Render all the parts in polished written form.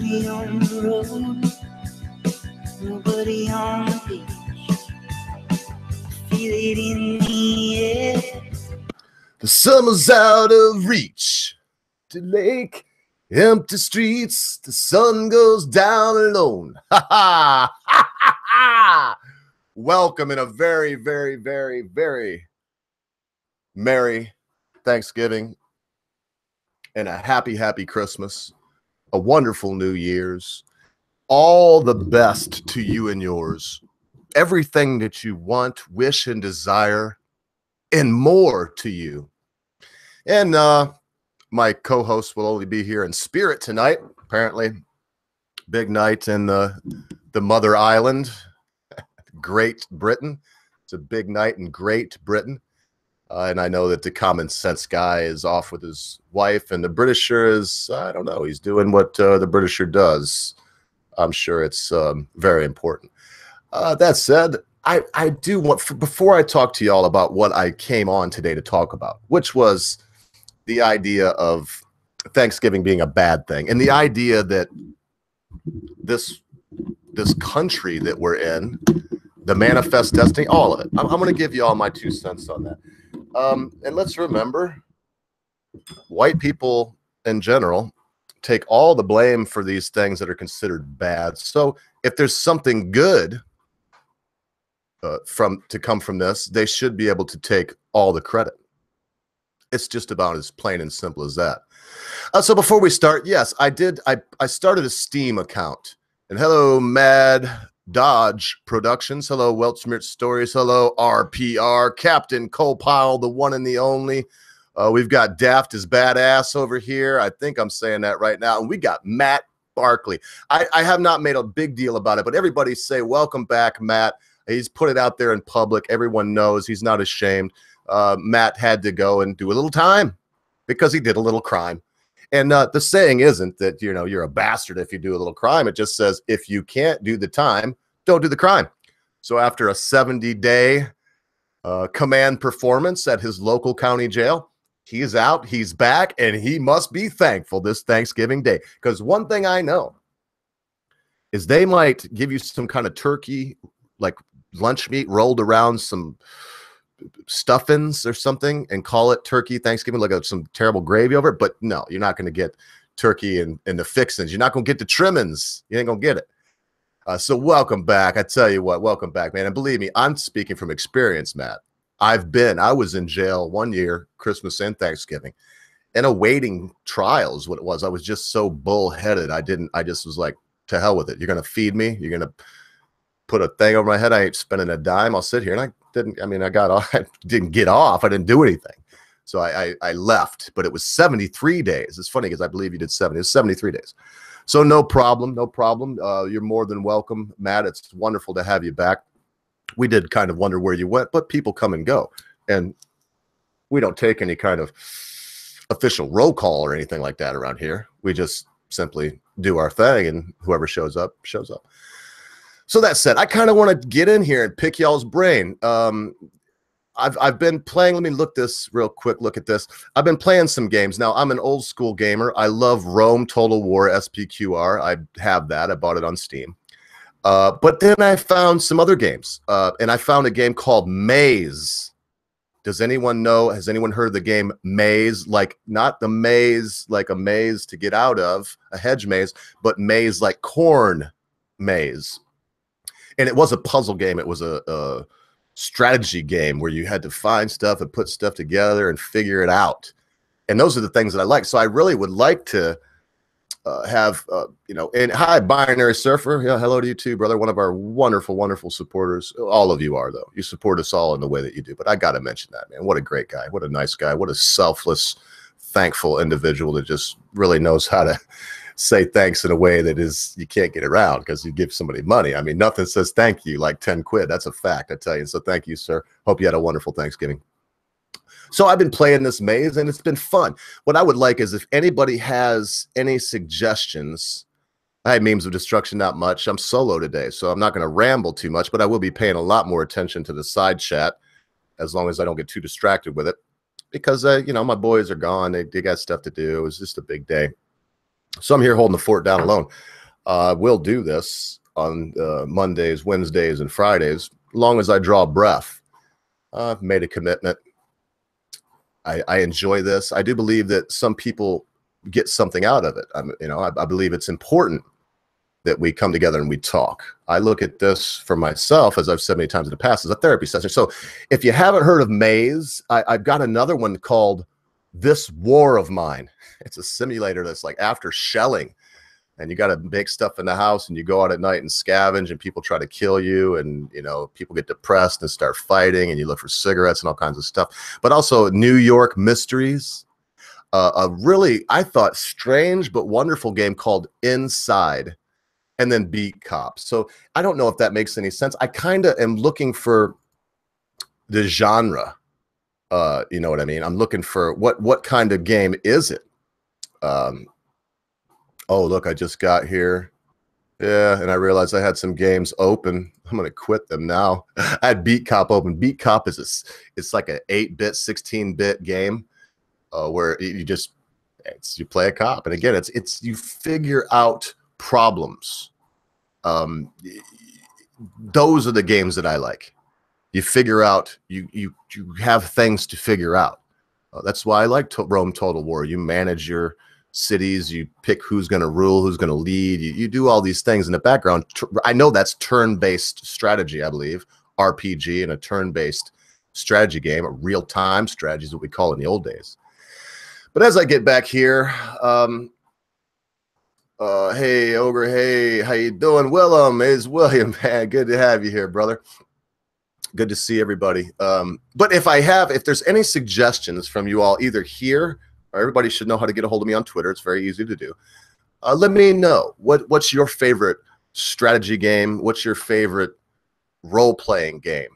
Nobody on the road, nobody on the beach. Feel it in the air. The summer's out of reach. To lake, empty streets, the sun goes down alone. Ha ha! Ha ha ha! Welcome in a very, very, very, very merry Thanksgiving and a happy, happy Christmas, a wonderful New Year's, all the best to you and yours, everything that you want, wish, and desire, and more to you. And my co-host will only be here in spirit tonight, apparently. Big night in the Mother Island, Great Britain. It's a big night in Great Britain. And I know that the Common Senseguy is off with his wife, and TheBritisher is, I don't know, he's doing what TheBritisher does. I'm sure it's very important. That said, I do want, before I talk to y'all about what I came on today to talk about, which was the idea of Thanksgiving being a bad thing, and the idea that this country that we're in, the manifest destiny, all of it. I'm going to give you all my 2 cents on that. And let's remember, white people in general take all the blame for these things that are considered bad. So if there's something good to come from this, they should be able to take all the credit. It's just about as plain and simple as that. So before we start, yes, I started a Steam account. And hello, Mad Dodge Productions. Hello, Welchmert Stories. Hello, RPR. Captain Copile, the one and the only. We've got Daft is Badass over here. I think I'm saying that right now. And we got Matt Barkley. I have not made a big deal about it, but everybody say, welcome back, Matt. He's put it out there in public. Everyone knows he's not ashamed. Matt had to go and do a little time because he did a little crime. And the saying isn't that, you know, you're a bastard if you do a little crime. It just says, if you can't do the time, don't do the crime. So after a 70-day command performance at his local county jail, he is out, he's back, and he must be thankful this Thanksgiving Day. Because one thing I know is they might give you some kind of turkey, like lunch meat rolled around some stuffings or something and call it turkey Thanksgiving, like some terrible gravy over it. But no, you're not going to get turkey and the fixings. You're not going to get the trimmings. You ain't going to get it. So welcome back. I tell you what, welcome back, man. And believe me, I'm speaking from experience, Matt. I was in jail 1 year, Christmas and Thanksgiving, and awaiting trial is what it was. I was just so bullheaded. I just was like, to hell with it. You're going to feed me. You're going to put a thing over my head. I ain't spending a dime. I'll sit here. And I got off. I didn't get off. I didn't do anything. So I left, but it was 73 days. It's funny because I believe you did 70. It was 73 days. So no problem. No problem. You're more than welcome, Matt. It's wonderful to have you back. We did kind of wonder where you went, but people come and go. And we don't take any kind of official roll call or anything like that around here. We just simply do our thing, and whoever shows up, shows up. So that said, I kind of want to get in here and pick y'all's brain. I've been playing, let me look at this. I've been playing some games. Now, I'm an old school gamer. I love Rome Total War SPQR. I have that. I bought it on Steam. But then I found some other games. And I found a game called Maze. Does anyone know, has anyone heard of the game Maze? Like, not the maze, like a maze to get out of, a hedge maze, but maze like corn maze. And it was a puzzle game. It was a strategy game where you had to find stuff and put stuff together and figure it out. And those are the things that I like. So I really would like to have, and hi, Binary Surfer. Yeah, hello to you too, brother. One of our wonderful, wonderful supporters. All of you are, though. You support us all in the way that you do. But I got to mention that, man. What a great guy. What a nice guy. What a selfless, thankful individual that just really knows how to say thanks in a way that is, you can't get around because you give somebody money. I mean, nothing says thank you like 10 quid. That's a fact, I tell you. So thank you, sir. Hope you had a wonderful Thanksgiving. So I've been playing this maze and it's been fun. What I would like is if anybody has any suggestions. I had memes of destruction, not much. I'm solo today, so I'm not going to ramble too much, but I will be paying a lot more attention to the side chat as long as I don't get too distracted with it because, my boys are gone. They got stuff to do. It was just a big day. So I'm here holding the fort down alone. We'll do this on Mondays, Wednesdays, and Fridays, as long as I draw breath. I've made a commitment. I enjoy this. I do believe that some people get something out of it. I believe it's important that we come together and we talk. I look at this for myself, as I've said many times in the past, as a therapy session. So if you haven't heard of Maze, I've got another one called This War of Mine. It's a simulator that's like after shelling, and you got to make stuff in the house, and you go out at night and scavenge, and people try to kill you, and people get depressed and start fighting, and you look for cigarettes and all kinds of stuff. But also New York Mysteries, a really, I thought, strange but wonderful game called Inside, and then Beat Cops. So I don't know if that makes any sense. I kind of am looking for the genre. You know what I mean? I'm looking for what kind of game is it? Oh, look, I just got here. Yeah, and I realized I had some games open. I'm going to quit them now. I had Beat Cop open. Beat Cop is it's like an 8-bit, 16-bit game where you play a cop. And again, it's you figure out problems. Those are the games that I like. You figure out, you have things to figure out. That's why I like Rome Total War. You manage your cities, you pick who's going to rule, who's going to lead. You do all these things in the background. I know that's turn-based strategy, I believe, RPG, and a turn-based strategy game, a real-time strategy is what we call it in the old days. But as I get back here, hey, Ogre, hey, how you doing? Willem, is William, man, good to have you here, brother. Good to see everybody. But if there's any suggestions from you all, either here, or everybody should know how to get a hold of me on Twitter. It's very easy to do. Let me know. What's your favorite strategy game? What's your favorite role-playing game?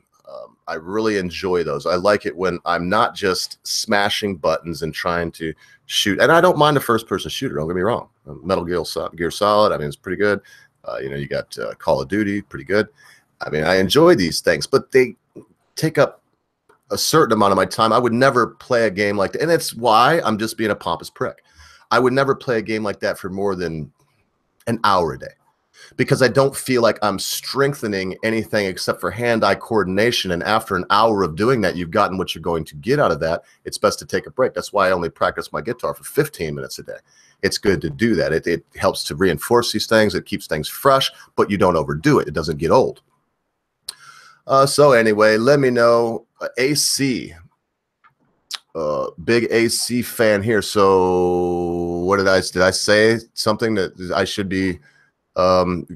I really enjoy those. I like it when I'm not just smashing buttons and trying to shoot. And I don't mind a first-person shooter, don't get me wrong. Metal Gear Solid, I mean, it's pretty good. You got Call of Duty, pretty good. I mean, I enjoy these things, but they take up a certain amount of my time. I would never play a game like that. And that's why I'm just being a pompous prick. I would never play a game like that for more than an hour a day, because I don't feel like I'm strengthening anything except for hand-eye coordination. And after an hour of doing that, you've gotten what you're going to get out of that. It's best to take a break. That's why I only practice my guitar for 15 minutes a day. It's good to do that. It helps to reinforce these things. It keeps things fresh, but you don't overdo it. It doesn't get old. So anyway, let me know. AC. Big AC fan here. So what did I say something that I should be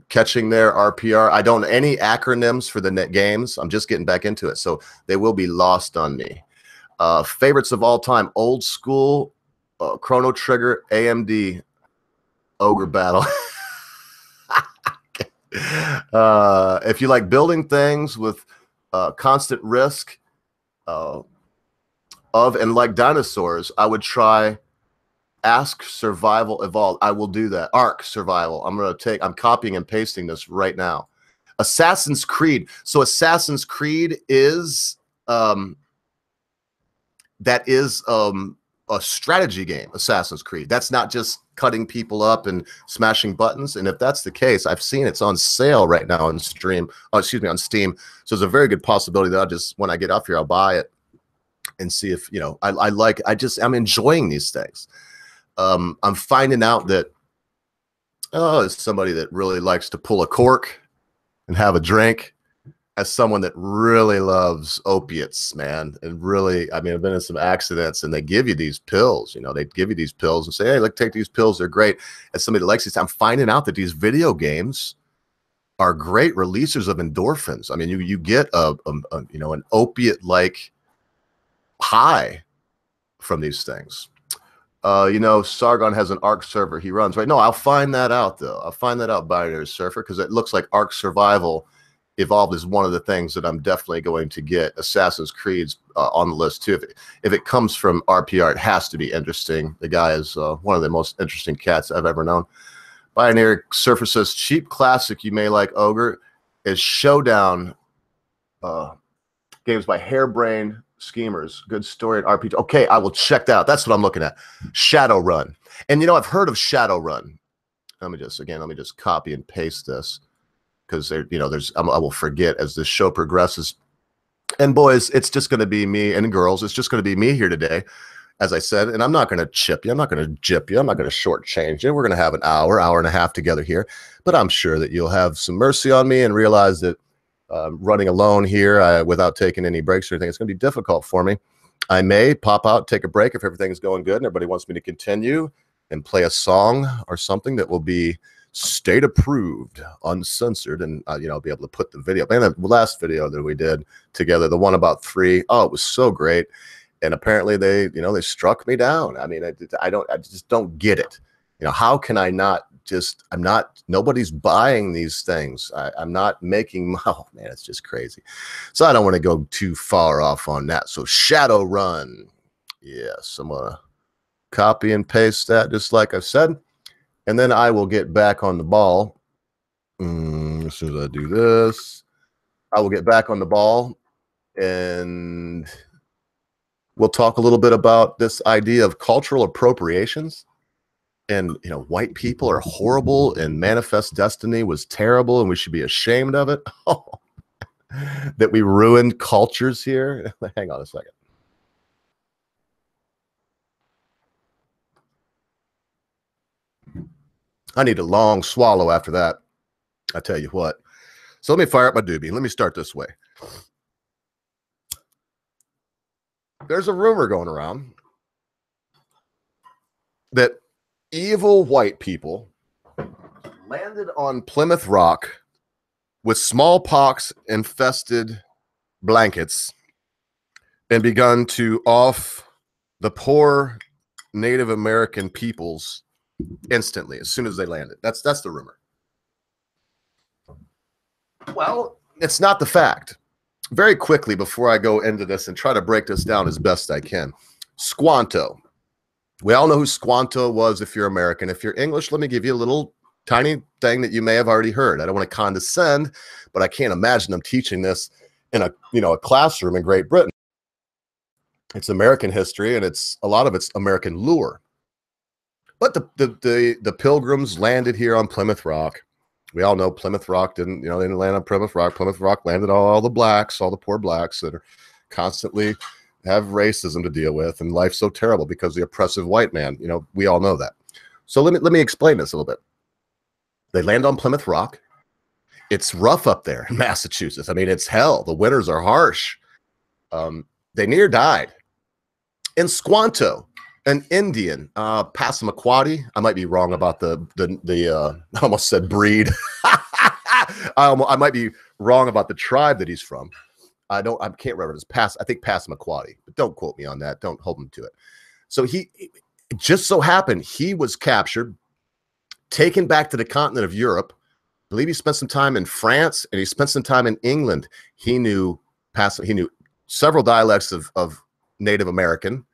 catching there? RPR. I don't any acronyms for the net games. I'm just getting back into it, so they will be lost on me. Favorites of all time: old school, Chrono Trigger, AMD, Ogre Battle. If you like building things with constant risk of and like dinosaurs, I would try Ask Survival Evolved. I will do that. Ark Survival. I'm copying and pasting this right now. Assassin's Creed. So Assassin's Creed is a strategy game. Assassin's Creed. That's not just cutting people up and smashing buttons. And if that's the case, I've seen it's on sale right now on Steam. On Steam. So there's a very good possibility that when I get up here, I'll buy it and see if I'm enjoying these things. I'm finding out that as somebody that really likes to pull a cork and have a drink, as someone that really loves opiates, man, and really, I mean, I've been in some accidents, and they give you these pills. They give you these pills and say, "Hey, look, take these pills; they're great." As somebody that likes these, I'm finding out that these video games are great releasers of endorphins. I mean, you get an opiate-like high from these things. Sargon has an Ark server he runs, right? No, I'll find that out, though. I'll find that out, Binary Surfer, because it looks like Ark Survival Evolved is one of the things that I'm definitely going to get. Assassin's Creed's on the list, too. If it comes from RPR, it has to be interesting. The guy is one of the most interesting cats I've ever known. Binary Surfer says, cheap classic you may like, Ogre, is Showdown games by Harebrained Schemers. Good story at RPG. Okay, I will check that out. That's what I'm looking at. Shadowrun. And I've heard of Shadowrun. let me just copy and paste this, because there, I will forget as this show progresses. And boys, it's just going to be me, and girls, it's just going to be me here today, as I said. And I'm not going to chip you. I'm not going to jip you. I'm not going to shortchange you. We're going to have an hour and a half together here. But I'm sure that you'll have some mercy on me and realize that running alone here without taking any breaks or anything, it's going to be difficult for me. I may pop out, take a break if everything's going good and everybody wants me to continue and play a song or something that will be state approved, uncensored, and I'll be able to put the video. And the last video that we did together, the one about 3, oh, it was so great. And apparently they struck me down. I mean, I just don't get it. How can I not just, nobody's buying these things. I'm not making, oh man, it's just crazy. So I don't want to go too far off on that. So Shadowrun. Yes, I'm gonna copy and paste that just like I said. And then I will get back on the ball. As soon as I do this, I will get back on the ball and we'll talk a little bit about this idea of cultural appropriations. And, white people are horrible and Manifest Destiny was terrible and we should be ashamed of it. Oh, that we ruined cultures here. Hang on a second. I need a long swallow after that. I tell you what. So let me fire up my doobie. Let me start this way. There's a rumor going around that evil white people landed on Plymouth Rock with smallpox infested blankets and begun to off the poor Native American peoples instantly as soon as they landed. That's the rumor. Well, it's not the fact. Very quickly before I go into this and try to break this down as best I can. Squanto. We all know who Squanto was if you're American. If you're English, let me give you a little tiny thing that you may have already heard. I don't want to condescend, but I can't imagine them teaching this in a classroom in Great Britain. It's American history, and a lot of it's American lore. But the Pilgrims landed here on Plymouth Rock. We all know Plymouth Rock they didn't land on Plymouth Rock. Plymouth Rock landed all the blacks, all the poor blacks that are constantly have racism to deal with, and life's so terrible because the oppressive white man. We all know that. So let me explain this a little bit. They land on Plymouth Rock. It's rough up there in Massachusetts. I mean, it's hell. The winters are harsh. They near died. In Squanto, an Indian, Passamaquoddy. I might be wrong about the I almost said breed. I might be wrong about the tribe that he's from. I can't remember. I think Passamaquoddy, but don't quote me on that. Don't hold me to it. So it just so happened he was captured, taken back to the continent of Europe. I believe he spent some time in France and he spent some time in England. He knew several dialects of Native American.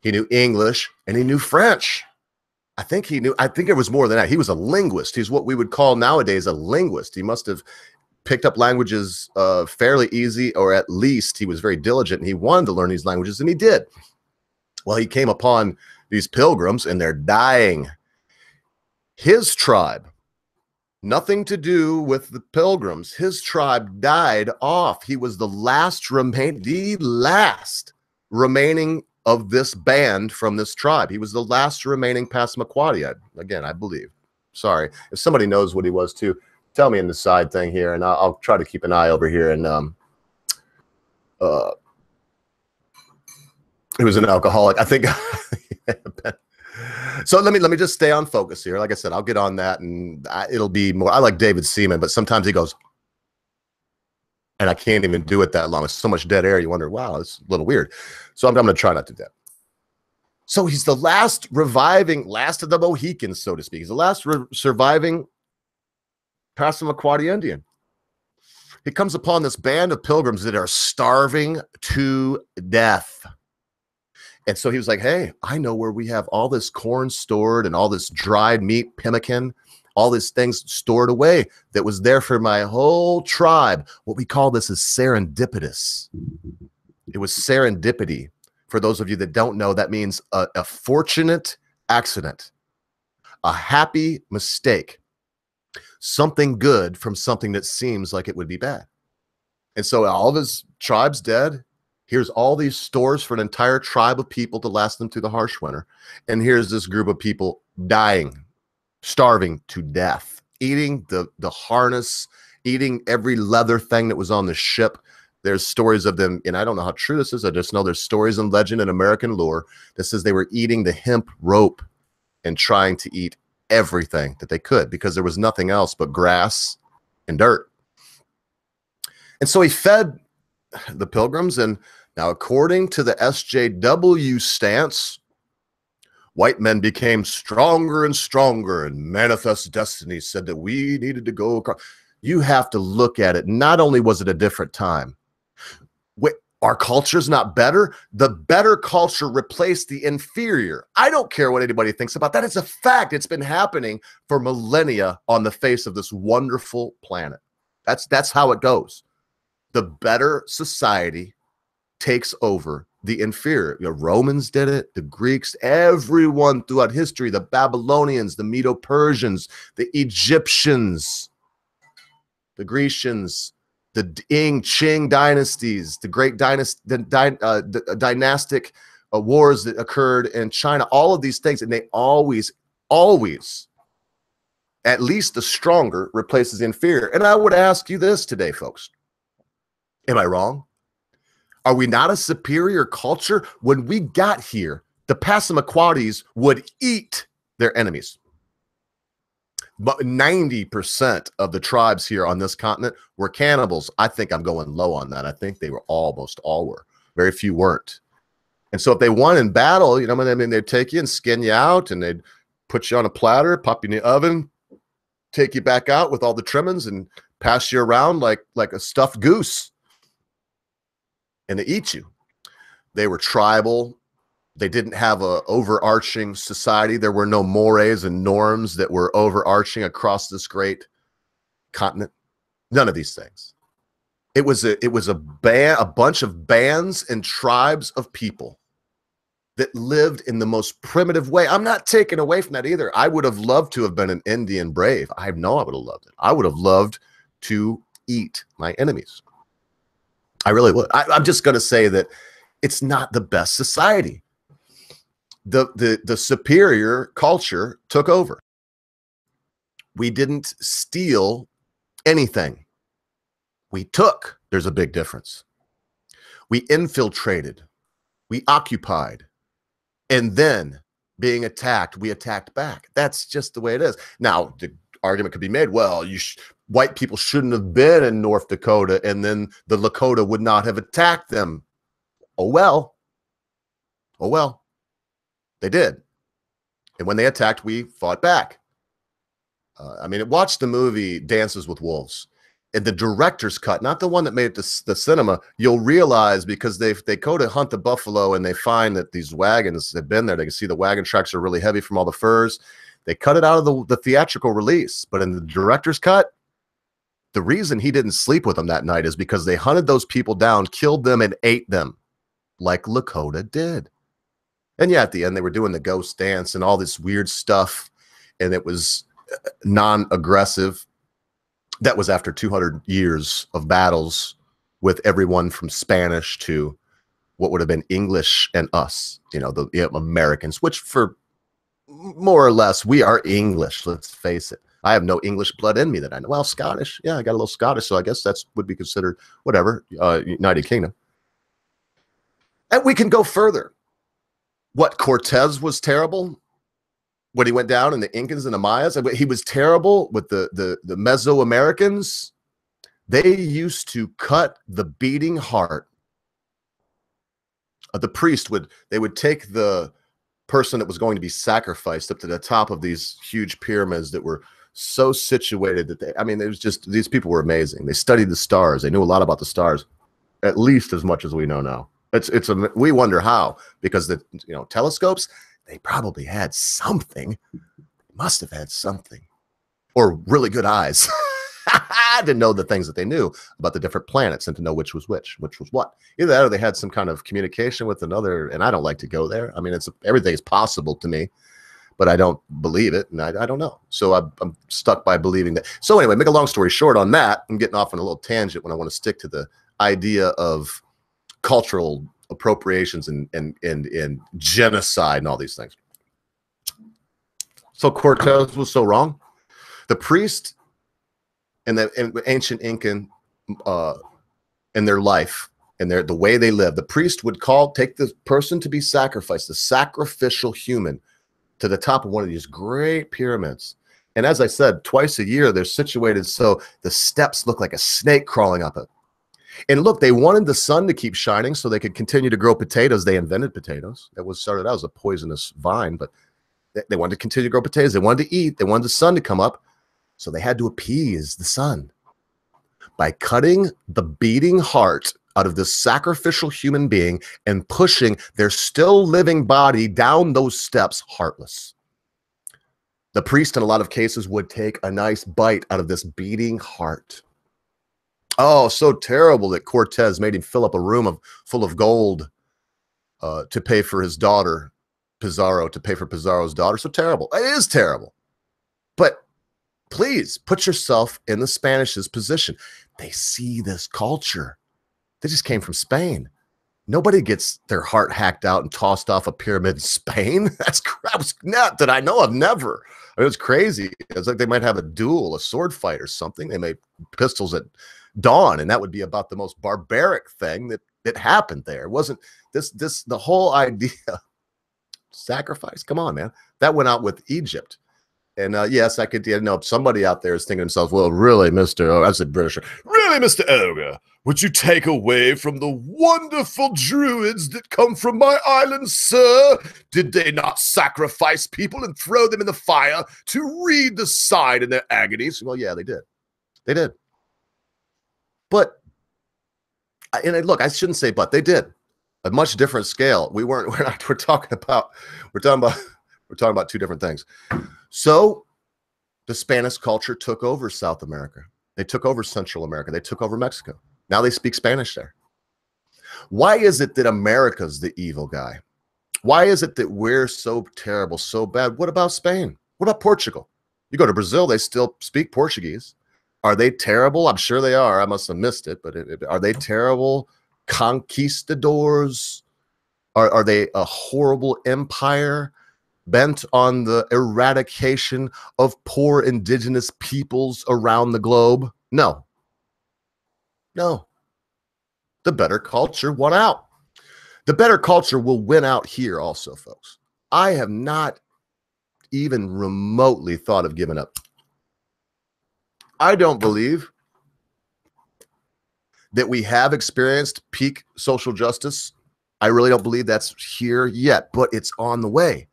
He knew English and he knew French. I think it was more than that. He was a linguist. He's what we would call nowadays a linguist. He must have picked up languages fairly easy, or at least he was very diligent and he wanted to learn these languages, and he did. Well, he came upon these pilgrims and they're dying. His tribe, nothing to do with the pilgrims. His tribe died off. He was the last remaining of this band from this tribe. He was the last remaining Passamaquoddy, I believe. Sorry. If somebody knows what he was too, tell me in the side thing here, and I'll try to keep an eye over here. And he was an alcoholic, I think. So let me just stay on focus here. Like I said, I'll get on that, and it'll be more. I like David Seaman, but sometimes he goes, and I can't even do it that long. It's so much dead air. You wonder, wow, it's a little weird. So I'm going to try not to do that. So he's the last of the Mohicans, so to speak. He's the last surviving Passamaquoddy Indian. He comes upon this band of pilgrims that are starving to death. And so he was like, hey, I know where we have all this corn stored and all this dried meat, pemmican, all these things stored away that was there for my whole tribe. What we call this is serendipitous. It was serendipity. For those of you that don't know, that means a fortunate accident. a happy mistake, something good from something that seems like it would be bad. And so all of his tribe's dead. Here's all these stores for an entire tribe of people to last them through the harsh winter. And here's this group of people dying, starving to death, eating the harness, eating every leather thing that was on the ship. There's stories of them, and I don't know how true this is. I just know there's stories and legend and American lore that says they were eating the hemp rope and trying to eat everything that they could because there was nothing else but grass and dirt. And so he fed the pilgrims. And now, according to the SJW stance, white men became stronger and stronger, and Manifest Destiny said that we needed to go across. You have to look at it. Not only was it a different time, our culture's not better. The better culture replaced the inferior. I don't care what anybody thinks about that. It's a fact. It's been happening for millennia on the face of this wonderful planet. That's how it goes. The better society takes over the inferior. The Romans did it, the Greeks, everyone throughout history, the Babylonians, the Medo-Persians, the Egyptians, the Grecians, the Qing dynasties, the great dynastic wars that occurred in China, all of these things, and they always, at least the stronger replaces the inferior. And I would ask you this today, folks. Am I wrong? Are we not a superior culture? When we got here, the Passamaquoddies would eat their enemies. But 90% of the tribes here on this continent were cannibals. I think I'm going low on that. I think they were almost all were. Very few weren't. And so if they won in battle, you know, I mean, they'd take you and skin you out, and they'd put you on a platter, pop you in the oven, take you back out with all the trimmings, and pass you around like a stuffed goose. And they eat you. They were tribal. They didn't have a overarching society. There were no mores and norms that were overarching across this great continent. None of these things. It was a bunch of bands and tribes of people that lived in the most primitive way. I'm not taking away from that either. I would have loved to have been an Indian brave. I know I would have loved it. I would have loved to eat my enemies. I really would. I'm just going to say that it's not the best society. The superior culture took over. We didn't steal anything. We took. There's a big difference. We infiltrated. We occupied. And then, being attacked, we attacked back. That's just the way it is. Now, the argument could be made, well, white people shouldn't have been in North Dakota, and then the Lakota would not have attacked them. Oh, well. Oh, well. They did. And when they attacked, we fought back. I mean, watch the movie Dances with Wolves. In the director's cut, not the one that made it to the cinema, you'll realize, because they go to hunt the buffalo and they find that these wagons have been there. They can see the wagon tracks are really heavy from all the furs. They cut it out of the theatrical release. But in the director's cut, the reason he didn't sleep with them that night is because they hunted those people down, killed them, and ate them like Lakota did. And yeah, at the end, they were doing the ghost dance and all this weird stuff, and it was non-aggressive. That was after 200 years of battles with everyone from Spanish to what would have been English and us, you know, the Americans, which for more or less, we are English, let's face it. I have no English blood in me that I know. Well, Scottish. Yeah, I got a little Scottish, so I guess that's would be considered whatever, United Kingdom. And we can go further. What, Cortez was terrible when he went down, and the Incans and the Mayas? He was terrible with the Mesoamericans. They used to cut the beating heart. The priest would take the person that was going to be sacrificed up to the top of these huge pyramids that were so situated that it was just, these people were amazing. They studied the stars. They knew a lot about the stars, at least as much as we know now. We wonder how, because the telescopes, they probably had something. Must have had something, or really good eyes to know the things that they knew about the different planets and to know which was what. Either that, or they had some kind of communication with another. And I don't like to go there. I mean, everything is possible to me, but I don't believe it, and I don't know. So I'm stuck by believing that. So anyway, make a long story short on that, I'm getting off on a little tangent when I want to stick to the idea of cultural appropriations and genocide and all these things. So Cortez was so wrong. The priest and the ancient Incan in their life and the way they lived, the priest would take the person to be sacrificed, the sacrificial human, to the top of one of these great pyramids. And as I said, twice a year, they're situated so the steps look like a snake crawling up it. And look, they wanted the sun to keep shining so they could continue to grow potatoes. They invented potatoes. That was started out as a poisonous vine, but they wanted to continue to grow potatoes. They wanted to eat. They wanted the sun to come up. So they had to appease the sun by cutting the beating heart out of this sacrificial human being and pushing their still living body down those steps heartless. The priest, in a lot of cases, would take a nice bite out of this beating heart. Oh, so terrible that Cortez made him fill up a room full of gold to pay for his daughter, Pizarro, to pay for Pizarro's daughter. So terrible. It is terrible. But please put yourself in the Spanish's position. They see this culture. They just came from Spain. Nobody gets their heart hacked out and tossed off a pyramid in Spain. That's not that I know of. Never. I mean, it's crazy. It's like they might have a duel, a sword fight or something. They made pistols at dawn, and that would be about the most barbaric thing that happened there. It wasn't the whole idea. Sacrifice. Come on, man. That went out with Egypt. And yes, I could know somebody out there is thinking to themselves, well, really, Mr. That's a Britisher. Really, Mr. Ogre, would you take away from the wonderful druids that come from my island, sir? Did they not sacrifice people and throw them in the fire to read the sign in their agonies? Well, yeah, they did. They did. But, and look, I shouldn't say but, they did. A much different scale. We're talking about two different things. So the Spanish culture took over South America. They took over Central America. They took over Mexico. Now they speak Spanish there. Why is it that America's the evil guy? Why is it that we're so terrible, so bad? What about Spain? What about Portugal? You go to Brazil, they still speak Portuguese. Are they terrible? I'm sure they are. I must have missed it, but are they terrible conquistadors? Are they a horrible empire bent on the eradication of poor indigenous peoples around the globe? No. No. The better culture won out. The better culture will win out here also, folks. I have not even remotely thought of giving up. I don't believe that we have experienced peak social justice. I really don't believe that's here yet, but it's on the way.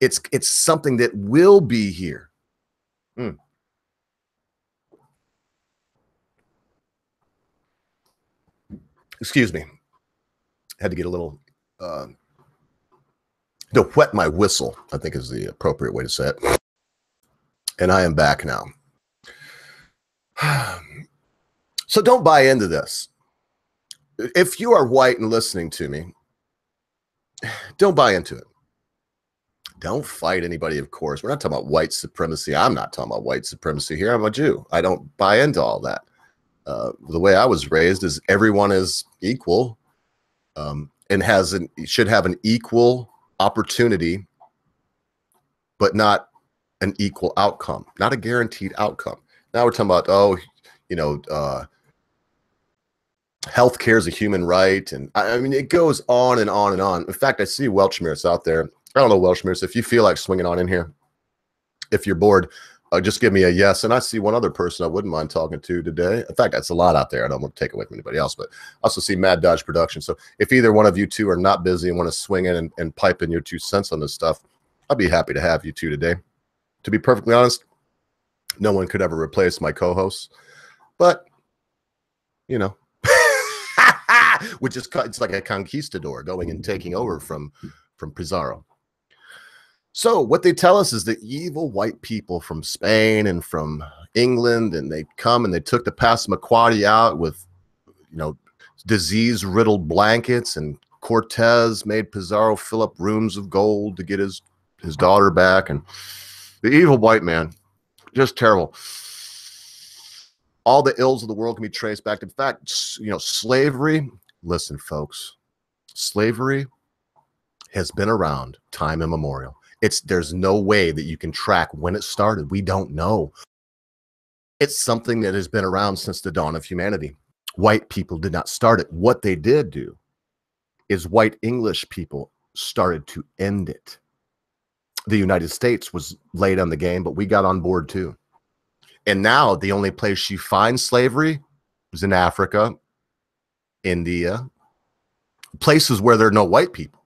It's something that will be here. Excuse me. Had to get a little to wet my whistle, I think is the appropriate way to say it. And I am back now. So don't buy into this. If you are white and listening to me, don't buy into it. Don't fight anybody, of course. We're not talking about white supremacy. I'm not talking about white supremacy here. I'm a Jew. I don't buy into all that. The way I was raised is everyone is equal and should have an equal opportunity, but not an equal outcome, not a guaranteed outcome. Now we're talking about, healthcare is a human right. And I mean, it goes on and on and on. In fact, I see Welshmeres out there. I don't know, Welshmeres, if you feel like swinging on in here, if you're bored, just give me a yes. And I see one other person I wouldn't mind talking to today. In fact, that's a lot out there. I don't want to take away from anybody else, but I also see Mad Dodge Production. So if either one of you two are not busy and want to swing in and pipe in your 2 cents on this stuff, I'd be happy to have you two today. To be perfectly honest, no one could ever replace my co-hosts, but you know, it's like a conquistador going and taking over from Pizarro. So what they tell us is the evil white people from Spain and from England, and they come and they took the Passamaquoddy out with, disease-riddled blankets, and Cortez made Pizarro fill up rooms of gold to get his his daughter back, and the evil white man, just terrible. All the ills of the world can be traced back to, in fact, you know, slavery. Listen, folks, slavery has been around time immemorial. There's no way that you can track when it started. We don't know. It's something that has been around since the dawn of humanity. White people did not start it. What they did do is white English people started to end it. The United States was late on the game, but we got on board too. And now the only place you find slavery is in Africa, India, places where there are no white people.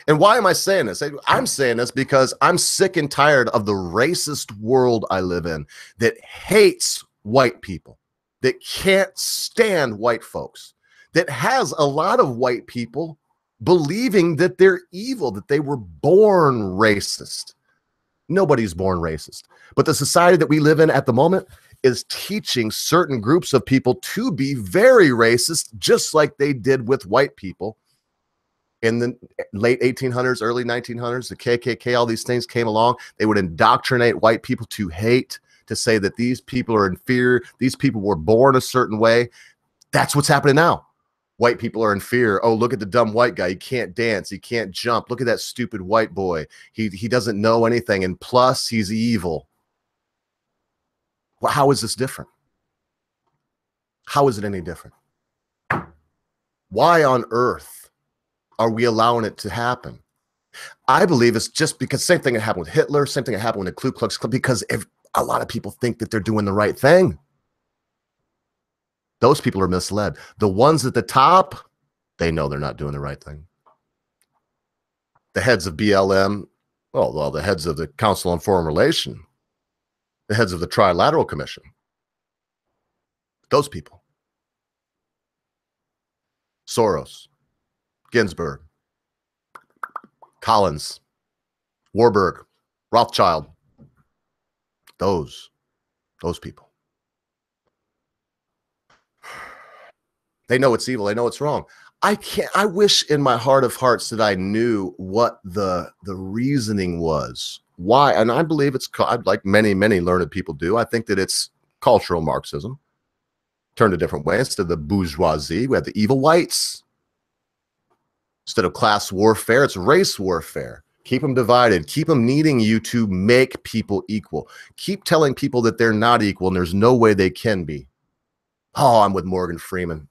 And why am I saying this? I'm saying this because I'm sick and tired of the racist world I live in that hates white people, that can't stand white folks, that has a lot of white people believing that they're evil, that they were born racist. Nobody's born racist. But the society that we live in at the moment is teaching certain groups of people to be very racist, just like they did with white people. In the late 1800s, early 1900s, the KKK, all these things came along. They would indoctrinate white people to hate, to say that these people are inferior. These people were born a certain way. That's what's happening now. White people are in fear. Oh, look at the dumb white guy. He can't dance. He can't jump. Look at that stupid white boy. He doesn't know anything. And plus, he's evil. Well, how is this different? How is it any different? Why on earth are we allowing it to happen? I believe it's just because same thing that happened with Hitler, same thing that happened with the Ku Klux Klan, because a lot of people think that they're doing the right thing. Those people are misled. The ones at the top, they know they're not doing the right thing. The heads of BLM, well, the heads of the Council on Foreign Relations, the heads of the Trilateral Commission, those people. Soros, Ginsburg, Collins, Warburg, Rothschild, those people. They know it's evil. They know it's wrong. I wish in my heart of hearts that I knew what the reasoning was. Why? And I believe it's, like many learned people do, I think that it's cultural Marxism turned a different way. Instead of the bourgeoisie, we have the evil whites. Instead of class warfare, it's race warfare. Keep them divided. Keep them needing you to make people equal. Keep telling people that they're not equal and there's no way they can be. Oh, I'm with Morgan Freeman.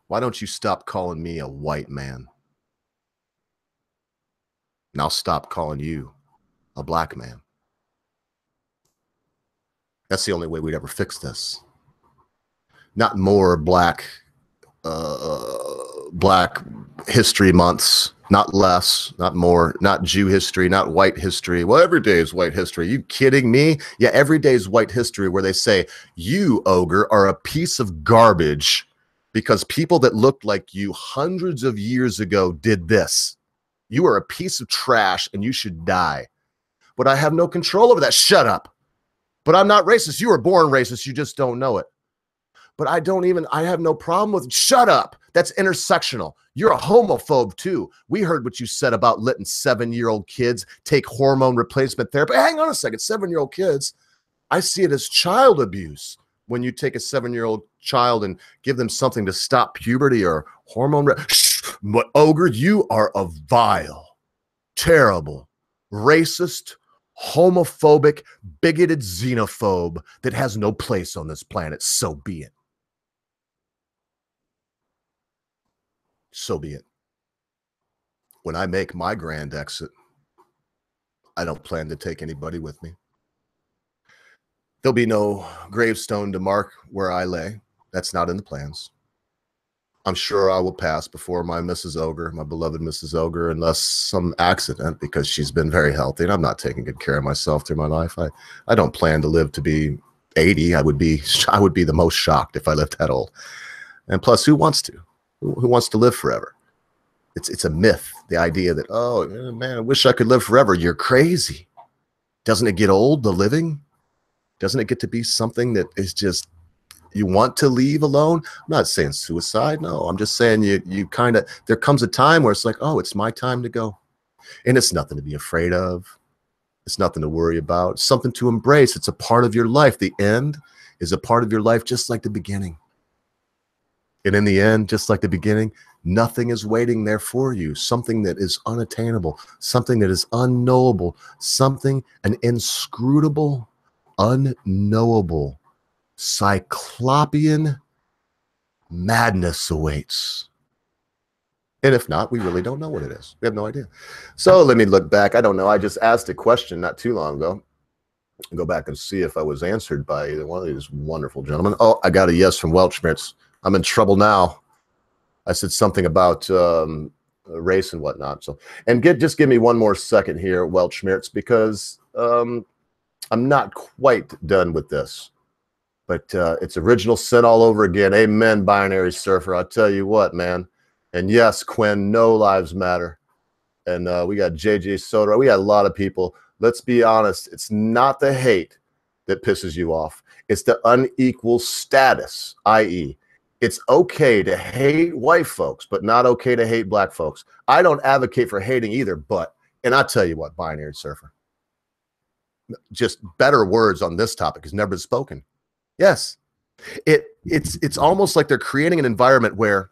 Why don't you stop calling me a white man? And I'll stop calling you a black man. That's the only way we'd ever fix this. Not more Black History Months, not less, not more, not Jew history, not white history. Well, every day is white history. You kidding me? Yeah, every day is white history, where they say, you, ogre, are a piece of garbage because people that looked like you hundreds of years ago did this. You are a piece of trash and you should die. But I have no control over that. Shut up. But I'm not racist. You were born racist. You just don't know it. But I have no problem with it. Shut up. That's intersectional. You're a homophobe too. We heard what you said about letting 7-year-old kids take hormone replacement therapy. Hang on a second. 7-year-old kids. I see it as child abuse when you take a 7-year-old child and give them something to stop puberty or hormone. But ogre, you are a vile, terrible, racist, homophobic, bigoted xenophobe that has no place on this planet. So be it. So be it. When I make my grand exit, I don't plan to take anybody with me. There'll be no gravestone to mark where I lay. That's not in the plans. I'm sure I will pass before my Mrs. Ogre, my beloved Mrs. Ogre, unless some accident, because she's been very healthy and I'm not taking good care of myself through my life. I don't plan to live to be 80. I would be the most shocked if I lived that old. And plus, who wants to? Who wants to live forever? It's a myth, the idea that, oh, man, I wish I could live forever. You're crazy. Doesn't it get old, the living? Doesn't it get to be something that is just, you want to leave alone. I'm not saying suicide. No, I'm just saying you kind of, there comes a time where it's like, oh, it's my time to go. And it's nothing to be afraid of. It's nothing to worry about. It's something to embrace. It's a part of your life. The end is a part of your life, just like the beginning. And in the end, just like the beginning, nothing is waiting there for you. Something that is unattainable, something that is unknowable, something, an inscrutable, unknowable, cyclopean madness awaits. And if not, we really don't know what it is. We have no idea. So let me look back. I don't know. I just asked a question not too long ago. I'll go back and see if I was answered by either one of these wonderful gentlemen. Oh, I got a yes from Welchmertz. I'm in trouble now. I said something about race and whatnot. So, and just give me one more second here, Welchmertz, because I'm not quite done with this. But it's original sin all over again. Amen, binary surfer. I'll tell you what, man. And yes, Quinn, no lives matter. And we got JJ Soda. We got a lot of people. Let's be honest. It's not the hate that pisses you off. It's the unequal status, i.e., it's okay to hate white folks, but not okay to hate black folks. I don't advocate for hating either, but, and I'll tell you what, binary surfer, just better words on this topic has never been spoken. Yes, it's almost like they're creating an environment where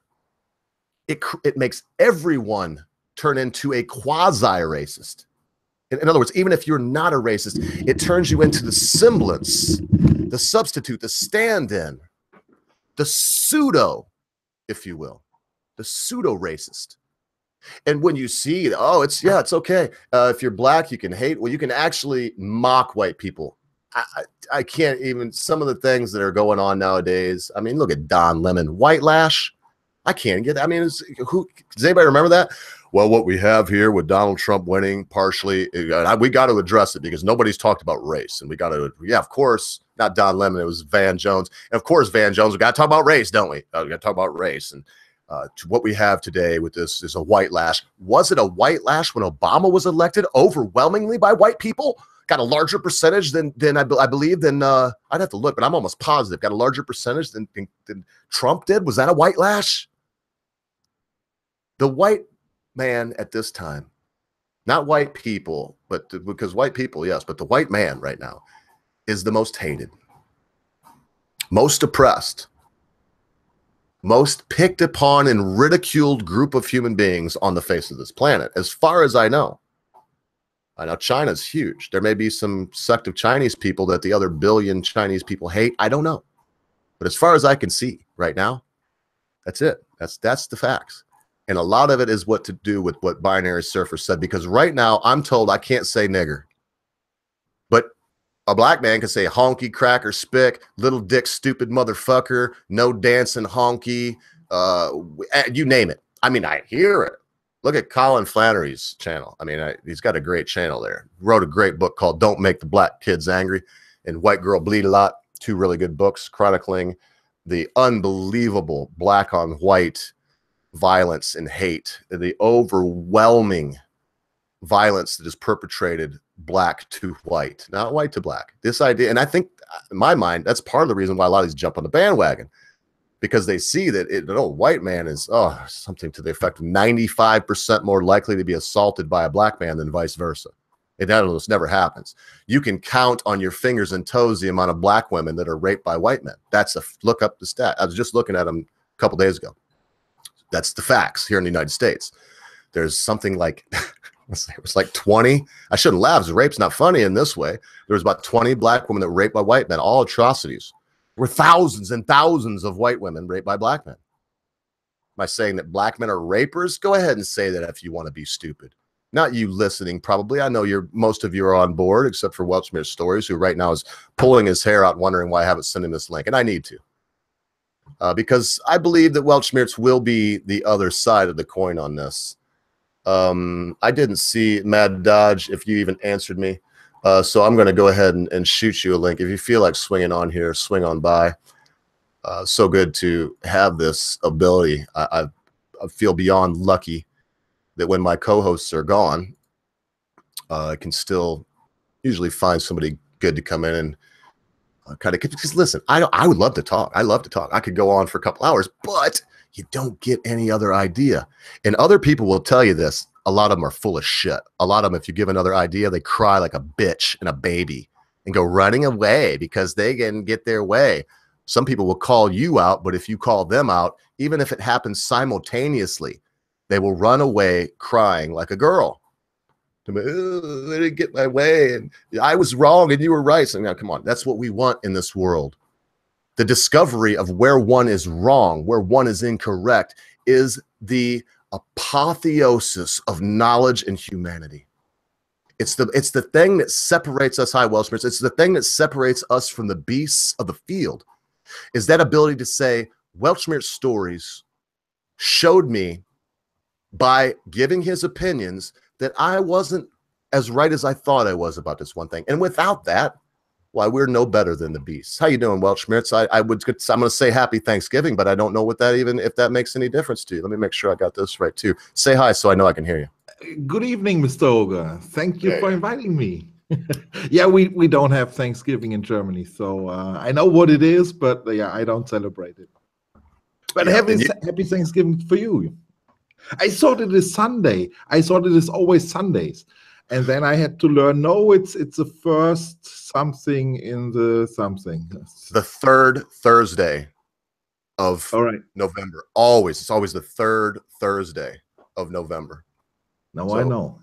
it makes everyone turn into a quasi-racist. In other words, even if you're not a racist, it turns you into the semblance, the substitute, the stand-in, the pseudo, if you will, the pseudo-racist. And when you see, oh, it's okay. If you're black, you can hate. Well, you can actually mock white people. I can't even, some of the things that are going on nowadays. I mean, look at Don Lemon, white lash. I can't get, I mean, does anybody remember that? Well, what we have here with Donald Trump winning partially, we got to address it because nobody's talked about race. And we got to, yeah, of course, not Don Lemon, it was Van Jones. And of course, Van Jones, we got to talk about race, don't we? We got to talk about race. And what we have today with this is a white lash. Was it a white lash when Obama was elected overwhelmingly by white people? Got a larger percentage than I believe than I'd have to look, but I'm almost positive. Got a larger percentage than Trump did. Was that a white lash? The white man at this time, not white people, but because white people, yes, but the white man right now is the most hated, most oppressed, most picked upon and ridiculed group of human beings on the face of this planet, as far as I know. I know China's huge. There may be some sect of Chinese people that the other billion Chinese people hate. I don't know. But as far as I can see right now, that's it. That's the facts. And a lot of it is what to do with what Binary Surfer said, because right now I'm told I can't say nigger. But a black man can say honky, cracker, spick, little dick, stupid motherfucker, no dancing honky, you name it. I mean, I hear it. Look at Colin Flannery's channel. I mean, he's got a great channel there. Wrote a great book called Don't Make the Black Kids Angry and White Girl Bleed a Lot. Two really good books chronicling the unbelievable black on white violence and hate, the overwhelming violence that is perpetrated black to white, not white to black. This idea, and I think in my mind, that's part of the reason why a lot of these jump on the bandwagon, because they see that an old white man is something to the effect of 95% more likely to be assaulted by a black man than vice versa. It almost never happens. You can count on your fingers and toes the amount of black women that are raped by white men. That's look up the stat. I was just looking at them a couple days ago. That's the facts here in the United States. There's something like, it was like 20. I shouldn't laugh because rape's not funny in this way. There was about 20 black women that were raped by white men, all atrocities. There were thousands and thousands of white women raped by black men. Am I saying that black men are rapers? Go ahead and say that if you want to be stupid. Not you listening, probably. I know most of you are on board, except for Welchmer's Stories, who right now is pulling his hair out, wondering why I haven't sent him this link, and I need to. Because I believe that Welchmertz will be the other side of the coin on this. I didn't see Mad Dodge if you even answered me. So I'm going to go ahead and shoot you a link. If you feel like swinging on here, swing on by. So good to have this ability. I feel beyond lucky that when my co-hosts are gone, I can still usually find somebody good to come in and kind of, because listen, I would love to talk. I love to talk. I could go on for a couple hours, but you don't get any other idea. And other people will tell you this. A lot of them are full of shit. A lot of them, if you give another idea, they cry like a bitch and a baby and go running away because they can get their way. Some people will call you out, but if you call them out, even if it happens simultaneously, they will run away crying like a girl. I didn't get my way, and I was wrong and you were right. So now, come on, that's what we want in this world. The discovery of where one is wrong, where one is incorrect, is the apotheosis of knowledge and humanity. It's the thing that separates us, high Welshmans. It's the thing that separates us from the beasts of the field, is that ability to say, Welshmir's stories showed me by giving his opinions that I wasn't as right as I thought I was about this one thing. And without that, why, we're no better than the beasts. How you doing, Welshmirts? I'm going to say happy Thanksgiving, but I don't know what that if that makes any difference to you. Let me make sure I got this right too. Say hi so I know I can hear you. Good evening, Mr. Ogre. Thank you for inviting me. Yeah, we don't have Thanksgiving in Germany, so I know what it is, but yeah, I don't celebrate it. But Yeah, happy Thanksgiving for you. I thought it is Sunday. I thought it is always Sundays. And then I had to learn, no, it's the first something in the something. The third Thursday of November. Always. It's always the third Thursday of November. No, I know.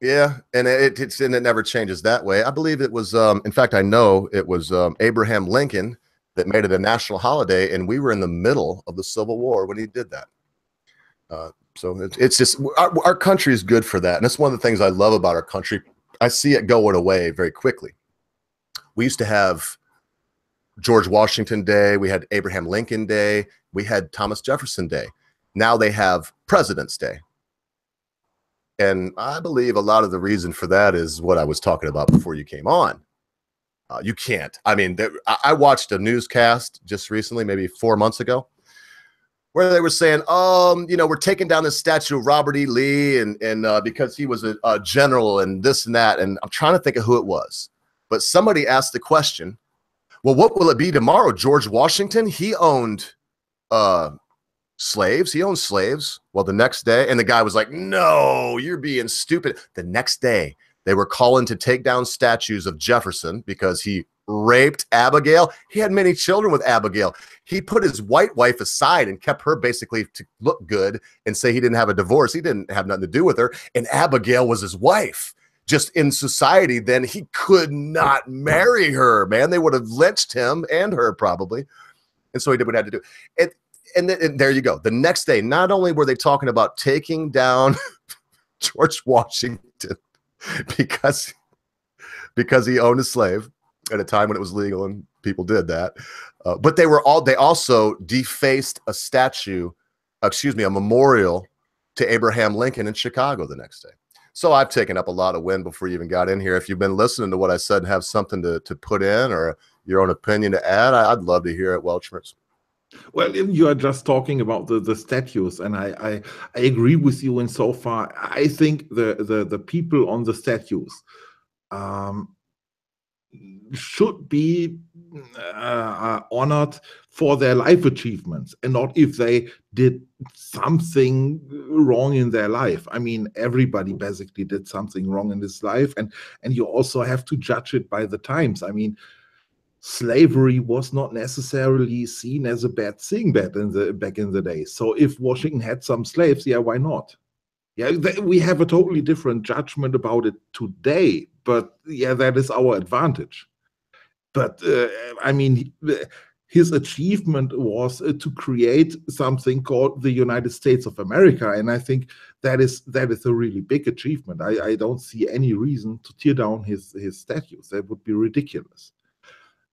Yeah, and it never changes that way. I believe it was, in fact, I know it was Abraham Lincoln that made it a national holiday, and we were in the middle of the Civil War when he did that. So it's just, our country is good for that. And that's one of the things I love about our country. I see it going away very quickly. We used to have George Washington Day. We had Abraham Lincoln Day. We had Thomas Jefferson Day. Now they have President's Day. And I believe a lot of the reason for that is what I was talking about before you came on. You can't. I mean, I watched a newscast just recently, maybe 4 months ago, where they were saying, you know, we're taking down the statue of Robert E. Lee and because he was a general and this and that. And I'm trying to think of who it was. But somebody asked the question, well, what will it be tomorrow? George Washington, he owned slaves. He owned slaves. Well, the next day, and the guy was like, no, you're being stupid. The next day, they were calling to take down statues of Jefferson because he raped Abigail. He had many children with Abigail. He put his white wife aside and kept her basically to look good and say he didn't have a divorce. He didn't have nothing to do with her. And Abigail was his wife. Just in society, then he could not marry her, man. They would have lynched him and her probably. And so he did what he had to do. And there you go. The next day, not only were they talking about taking down George Washington because he owned a slave at a time when it was legal and people did that, but they also defaced a statue, a memorial to Abraham Lincoln in Chicago the next day. So I've taken up a lot of wind before you even got in here. If you've been listening to what I said and have something to put in or your own opinion to add, I'd love to hear it, Welshmirts. Well, you are just talking about the statues, and I agree with you in so far. I think the people on the statues should be honored for their life achievements and not if they did something wrong in their life. I mean, everybody basically did something wrong in his life, and you also have to judge it by the times. I mean, slavery was not necessarily seen as a bad thing back in the day. So if Washington had some slaves, yeah, why not? Yeah, we have a totally different judgment about it today, but yeah, that is our advantage. But I mean, his achievement was to create something called the United States of America, and I think that is a really big achievement. I don't see any reason to tear down his statues. That would be ridiculous.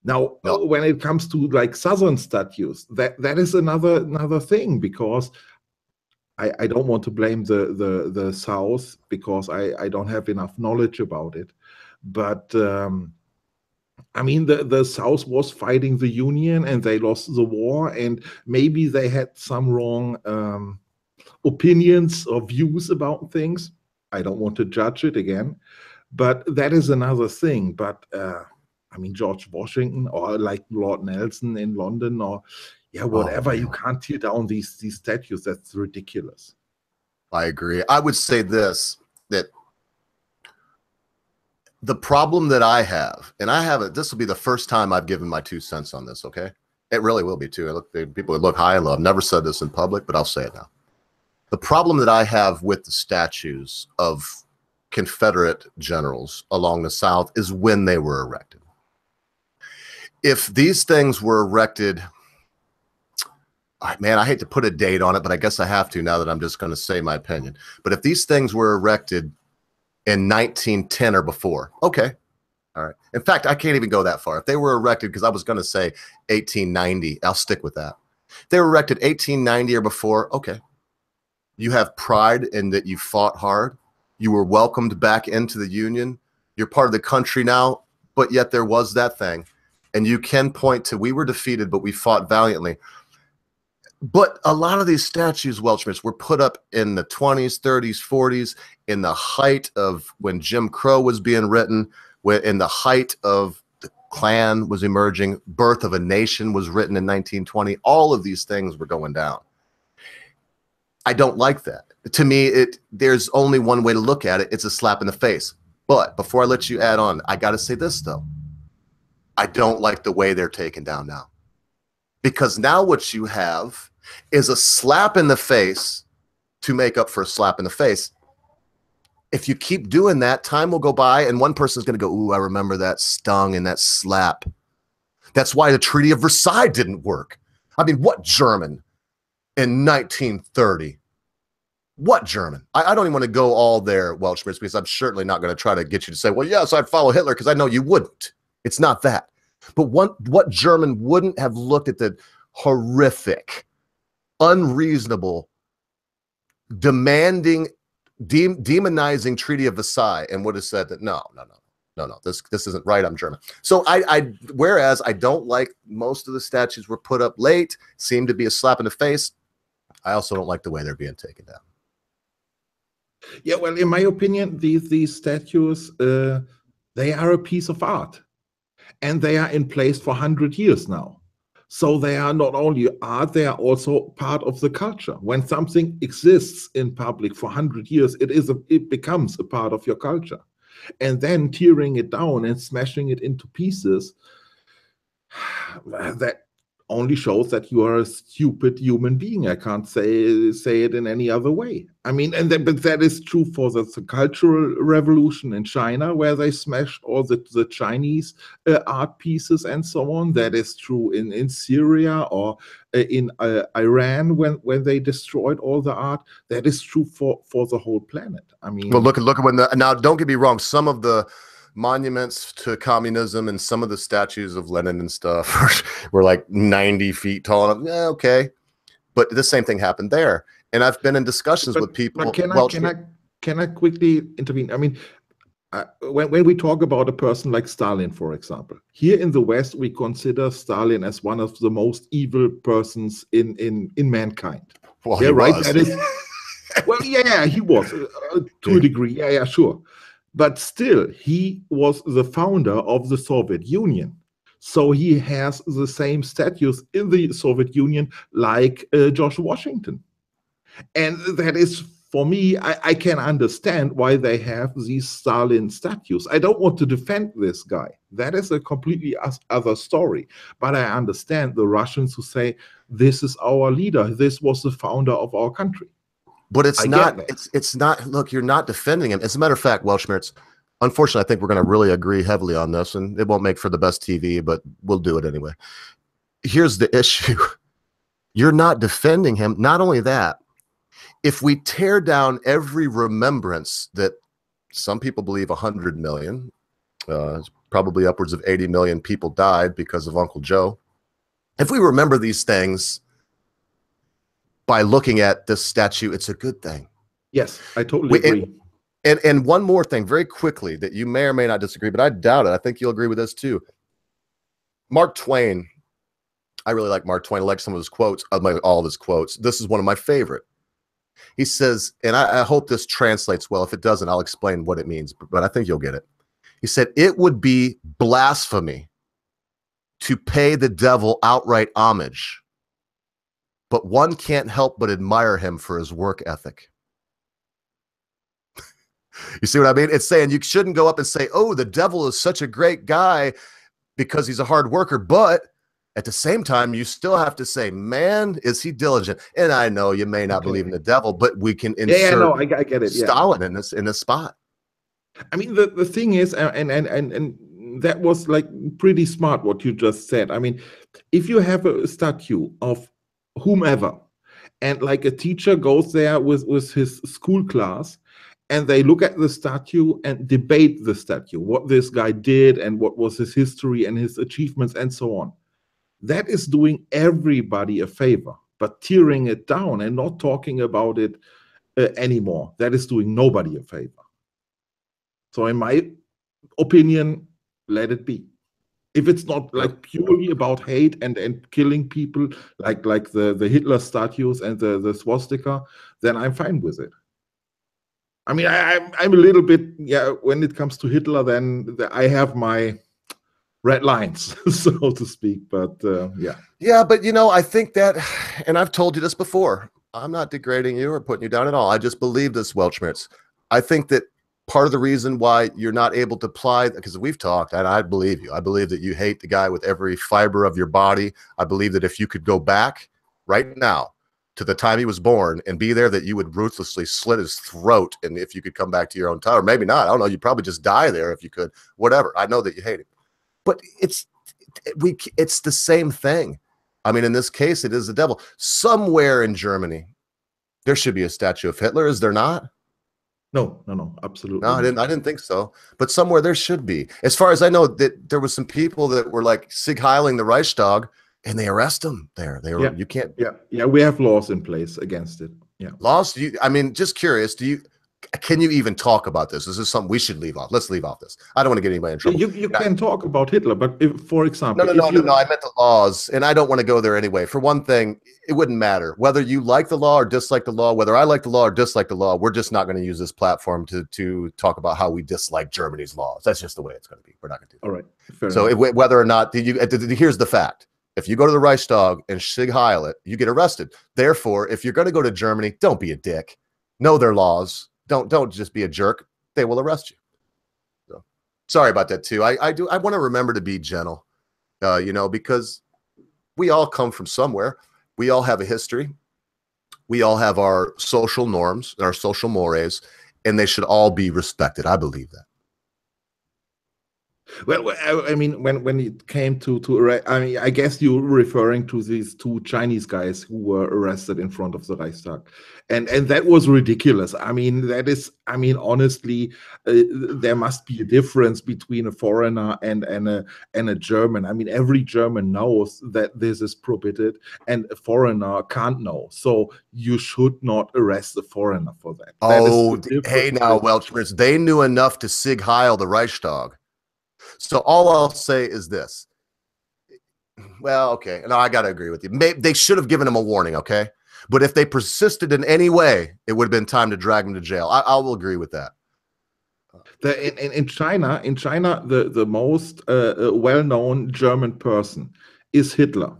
Now, when it comes to like Southern statues, that is another thing, because I don't want to blame the South because I don't have enough knowledge about it, but I mean, the South was fighting the Union and they lost the war, and maybe they had some wrong opinions or views about things. I don't want to judge it again, but that is another thing. But I mean, George Washington, or like Lord Nelson in London, or whatever. Oh, you can't tear down these statues. That's ridiculous. I agree. I would say this, that the problem that I have, and I have it, this will be the first time I've given my 2 cents on this, okay? It really will be too. People would look high and low. I've never said this in public, but I'll say it now. The problem that I have with the statues of Confederate generals along the South is when they were erected. If these things were erected, man, I hate to put a date on it, but I guess I have to now that I'm just going to say my opinion. But if these things were erected in 1910 or before, okay. All right. In fact, I can't even go that far. If they were erected, because I was going to say 1890, I'll stick with that. If they were erected 1890 or before, okay. You have pride in that you fought hard. You were welcomed back into the Union. You're part of the country now, but yet there was that thing. And you can point to, we were defeated, but we fought valiantly. But a lot of these statues, Welchmans, were put up in the 20s, 30s, 40s, in the height of when Jim Crow was being written, in the height of the Klan was emerging, Birth of a Nation was written in 1920. All of these things were going down. I don't like that. To me, there's only one way to look at it. It's a slap in the face. But before I let you add on, I got to say this, though. I don't like the way they're taken down now. Because now what you have is a slap in the face to make up for a slap in the face. If you keep doing that, time will go by and one person's going to go, ooh, I remember that stung and that slap. That's why the Treaty of Versailles didn't work. I mean, what German in 1930? What German? I don't even want to go all there, Welchmans, because I'm certainly not going to try to get you to say, well, yes, I'd follow Hitler, because I know you wouldn't. It's not that. But what German wouldn't have looked at the horrific, unreasonable, demanding, demonizing Treaty of Versailles and would have said that no, this isn't right, I'm German. So whereas I don't like most of the statues were put up late, seem to be a slap in the face, I also don't like the way they're being taken down. Yeah, well, in my opinion, these statues, they are a piece of art. And they are in place for 100 years now. So they are not only art, they are also part of the culture. When something exists in public for 100 years, it becomes a part of your culture. And then tearing it down and smashing it into pieces, that only shows that you are a stupid human being. I can't say it in any other way. I mean, but that is true for the Cultural Revolution in China, where they smashed all the Chinese art pieces and so on. That is true in Syria or in Iran when they destroyed all the art. That is true for the whole planet. I mean, well, look at when now. Don't get me wrong. Some of the monuments to communism and some of the statues of Lenin and stuff were like 90 feet tall. Yeah, okay, but the same thing happened there. And I've been in discussions with people. But can I quickly intervene? I mean, when we talk about a person like Stalin, for example, here in the West, we consider Stalin as one of the most evil persons in mankind. Well, yeah, right. That is, well, yeah, he was to a degree. Yeah, sure. But still, he was the founder of the Soviet Union. So he has the same status in the Soviet Union like George Washington. And that is, for me, I can understand why they have these Stalin statues. I don't want to defend this guy. That is a completely other story. But I understand the Russians who say, this is our leader. This was the founder of our country. But it's not, look, you're not defending him. As a matter of fact, Welchmertz, unfortunately, I think we're going to really agree heavily on this, and it won't make for the best TV, but we'll do it anyway. Here's the issue. You're not defending him. Not only that, if we tear down every remembrance that some people believe 100 million, probably upwards of 80 million people died because of Uncle Joe. If we remember these things by looking at this statue, it's a good thing. Yes, I totally agree. And one more thing very quickly that you may or may not disagree, but I doubt it. I think you'll agree with this too. Mark Twain. I really like Mark Twain. I like some of his quotes, all of his quotes. This is one of my favorite. He says, and I hope this translates well. If it doesn't, I'll explain what it means, but I think you'll get it. He said, it would be blasphemy to pay the devil outright homage, but one can't help but admire him for his work ethic. You see what I mean? It's saying you shouldn't go up and say, oh, the devil is such a great guy because he's a hard worker, but at the same time, you still have to say, man, is he diligent? And I know you may not believe in the devil, but we can insert I get it. Stalin in this spot. I mean, the thing is, and that was like pretty smart what you just said. I mean, if you have a statue of whomever, and like a teacher goes there with his school class, and they look at the statue and debate the statue, what this guy did and what was his history and his achievements and so on. That is doing everybody a favor, but tearing it down and not talking about it anymore, that is doing nobody a favor. So in my opinion, let it be. If it's not like purely about hate and killing people like the Hitler statues and the swastika, then I'm fine with it. I mean, I'm a little bit, when it comes to Hitler, then I have my red lines, so to speak, but yeah. Yeah, but you know, I think that, and I've told you this before, I'm not degrading you or putting you down at all. I just believe this, Weltschmerz. I think that part of the reason why you're not able to apply, because we've talked, and I believe you. I believe that you hate the guy with every fiber of your body. I believe that if you could go back right now to the time he was born and be there, that you would ruthlessly slit his throat. And if you could come back to your own town, or maybe not, I don't know, you'd probably just die there if you could, whatever. I know that you hate him. But it's the same thing. I mean, in this case, it is the devil. Somewhere in Germany, there should be a statue of Hitler. Is there not? No, absolutely. No, I didn't think so. But somewhere there should be. As far as I know, that there was some people that were like Sig Heiling the Reichstag, and they arrest them there. They were, you can't. Yeah, we have laws in place against it. Yeah, laws. I mean, just curious. Can you even talk about this? This is something we should leave off. Let's leave off this. I don't want to get anybody in trouble. You can talk about Hitler, but if, for example, no, I meant the laws, and I don't want to go there anyway. For one thing, it wouldn't matter whether you like the law or dislike the law, whether I like the law or dislike the law. We're just not going to use this platform to talk about how we dislike Germany's laws. That's just the way it's going to be. We're not going to do that. All right. So whether or not here's the fact. If you go to the Reichstag and Sig Heil it, you get arrested. Therefore, if you're going to go to Germany, don't be a dick. Know their laws. Don't just be a jerk. They will arrest you. So sorry about that too. I want to remember to be gentle, you know, because we all come from somewhere. We all have a history. We all have our social norms and our social mores, and they should all be respected. I believe that. Well, I mean, when it came to I mean, I guess you're referring to these two Chinese guys who were arrested in front of the Reichstag, and that was ridiculous. I mean, honestly, there must be a difference between a foreigner and a German. I mean, every German knows that this is prohibited, and a foreigner can't know. So you should not arrest a foreigner for that. Hey, now, Weltschmerz, they knew enough to Sig Heil the Reichstag. So all I'll say is this. Well, okay. No, I got to agree with you. Maybe they should have given him a warning, okay? But if they persisted in any way, it would have been time to drag him to jail. I will agree with that. In China, the most well-known German person is Hitler.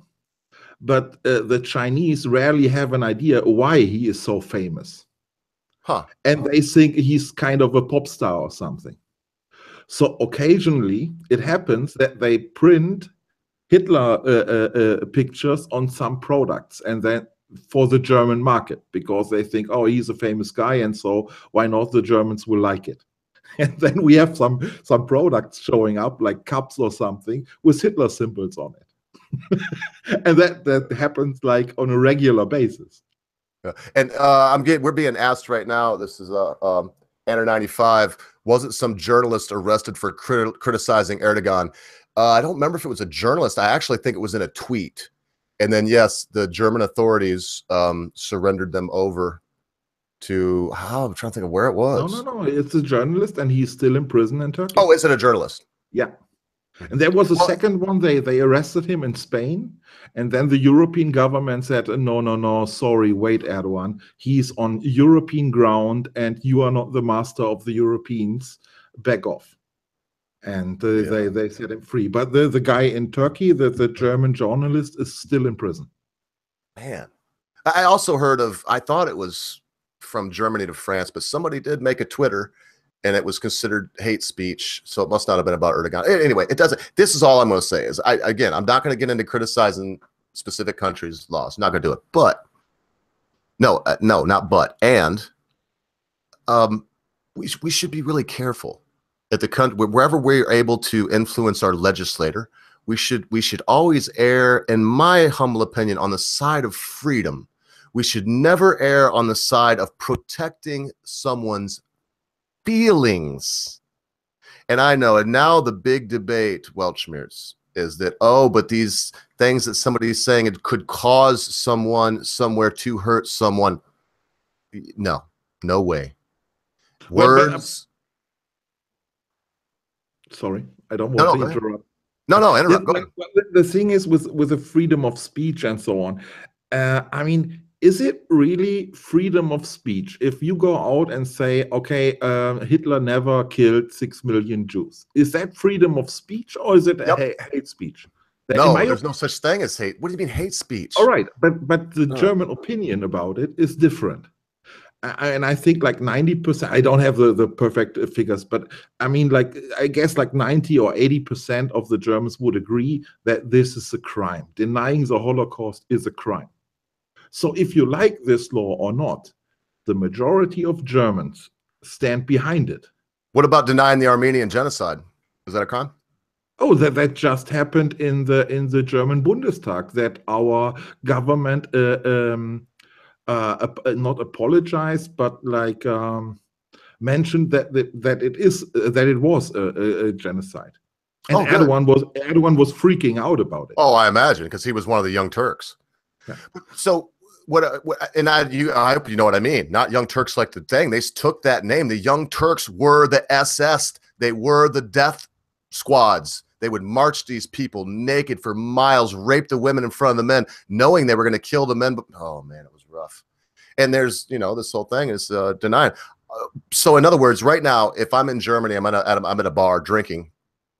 But the Chinese rarely have an idea why he is so famous. And they think he's kind of a pop star or something. So occasionally it happens that they print Hitler pictures on some products, and then for the German market, because they think, oh, he's a famous guy, and so why not, the Germans will like it. And then we have some products showing up, like cups or something, with Hitler symbols on it. And that happens like on a regular basis. Yeah. And we're being asked right now, this is Anna 95, wasn't some journalist arrested for criticizing Erdogan? I don't remember if it was a journalist. I actually think it was in a tweet. And then, yes, the German authorities surrendered them over to, I'm trying to think of where it was. No, it's a journalist, and he's still in prison in Turkey. Oh, is it a journalist? Yeah. And there was a second one. They arrested him in Spain, and then the European government said, no, sorry, wait, Erdogan, he's on European ground, and you are not the master of the Europeans. Back off. and they set him free. But the guy in Turkey, the German journalist, is still in prison. Man, I also heard of, I thought it was from Germany to France, but somebody did make a Twitter and it was considered hate speech. So it must not have been about Erdogan. Anyway, it doesn't, this is all I'm going to say is, again, I'm not going to get into criticizing specific countries' laws. I'm not going to do it, but no, not but, and we should be really careful at the country, wherever we're able to influence our legislator. We should always err, in my humble opinion, on the side of freedom. We should never err on the side of protecting someone's feelings. And I know, and now the big debate, Welchmeers, is that, oh, but these things that somebody's saying, it could cause someone somewhere to hurt someone. No way. Words. Sorry, I don't want to interrupt. No, interrupt. Go ahead. The thing is with the freedom of speech and so on. I mean, is it really freedom of speech if you go out and say, okay, Hitler never killed 6 million Jews? Is that freedom of speech, or is it hate speech? No, there's no such thing as hate. What do you mean hate speech? All right, but the German opinion about it is different. And I think like 90%, I don't have the perfect figures, but I mean, like, I guess like 90 or 80% of the Germans would agree that this is a crime. Denying the Holocaust is a crime. So if you like this law or not, the majority of Germans stand behind it. What about denying the Armenian genocide? Is that a crime? Oh, that just happened in the German Bundestag, that our government not apologized, but like mentioned that it was a genocide, and Erdogan was freaking out about it. Oh, I imagine, because he was one of the Young Turks. Yeah. So I hope you know what I mean. Not Young Turks like the thing. They took that name. The Young Turks were the SS. They were the death squads. They would march these people naked for miles, rape the women in front of the men, knowing they were going to kill the men. But oh man, it was rough. And there's, this whole thing is denying. So in other words, right now, if I'm in Germany, I'm at a bar drinking,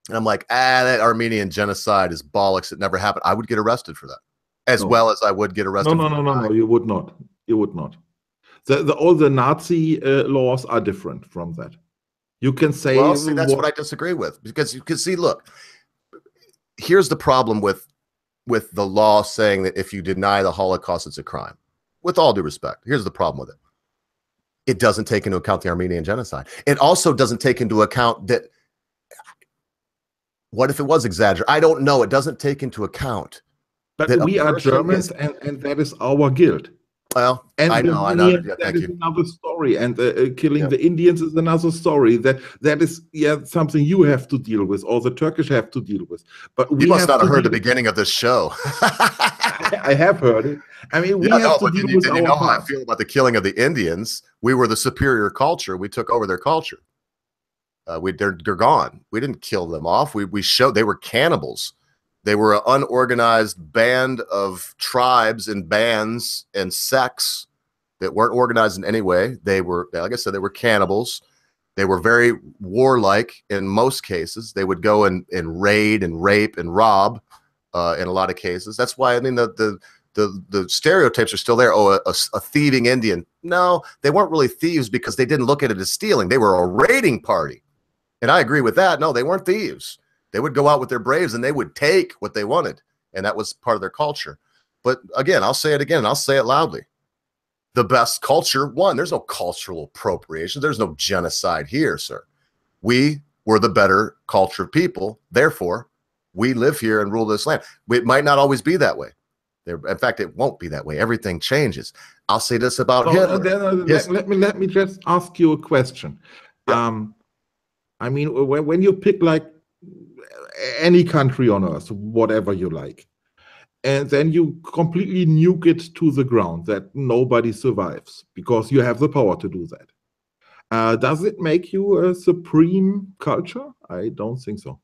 and I'm like, that Armenian genocide is bollocks. It never happened. I would get arrested for that, as well as I would get arrested. No, you would not. You would not. All the Nazi laws are different from that. You can say. Well, see, that's what I disagree with, because you can see. Look, here's the problem with the law saying that if you deny the Holocaust, it's a crime. With all due respect, here's the problem with it. It doesn't take into account the Armenian genocide. It also doesn't take into account that, what if it was exaggerated? I don't know. It doesn't take into account. But we are Germans, and that is our guilt. Well, and I know. Yeah, that is another story, and killing the Indians is another story. That is something you have to deal with, or the Turkish have to deal with. But we must not have heard the beginning of this show. I have heard it. I mean, we have to deal with our you know how I feel about the killing of the Indians? We were the superior culture. We took over their culture. They're gone. We didn't kill them off. We showed they were cannibals. They were an unorganized band of tribes and bands and sects that weren't organized in any way. They were, like I said, they were cannibals. They were very warlike in most cases. They would go and raid and rape and rob in a lot of cases. That's why, I mean, the stereotypes are still there. Oh, a thieving Indian. No, they weren't really thieves, because they didn't look at it as stealing. They were a raiding party. And I agree with that. No, they weren't thieves. They would go out with their braves and they would take what they wanted. And that was part of their culture. But again, I'll say it again, and I'll say it loudly. The best culture won. There's no cultural appropriation. There's no genocide here, sir. We were the better culture of people. Therefore, we live here and rule this land. It might not always be that way. In fact, it won't be that way. Everything changes. I'll say this about Hitler. Let me just ask you a question. Yeah. I mean, when you pick like any country on earth, whatever you like, and then you completely nuke it to the ground that nobody survives because you have the power to do that. Does it make you a supreme culture? I don't think so.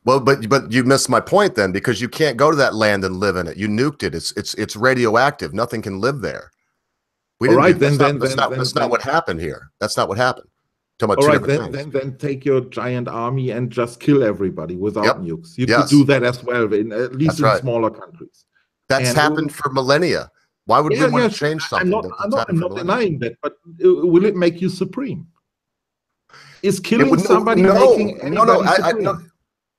Well, but you missed my point then, because you can't go to that land and live in it. You nuked it. It's radioactive. Nothing can live there. That's not what happened here. That's not what happened. Talking about All two right, different things. then take your giant army and just kill everybody without Yep. nukes. You Yes. could do that as well, at least That's in right. smaller countries. That's And happened for millennia. Why would we want to change something I'm not denying that, but will it make you supreme? Is killing somebody making anybody supreme?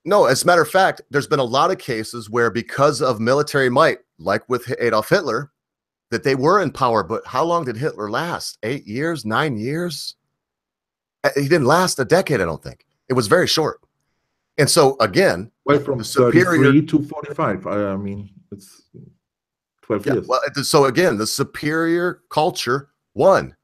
No, as a matter of fact, there's been a lot of cases where because of military might, like with Adolf Hitler, that they were in power. But how long did Hitler last? 8 years, 9 years? He didn't last a decade, I don't think. It was very short. And so, again, well, from 33 to 45, I mean, it's 12 years. Well, so again, the superior culture won.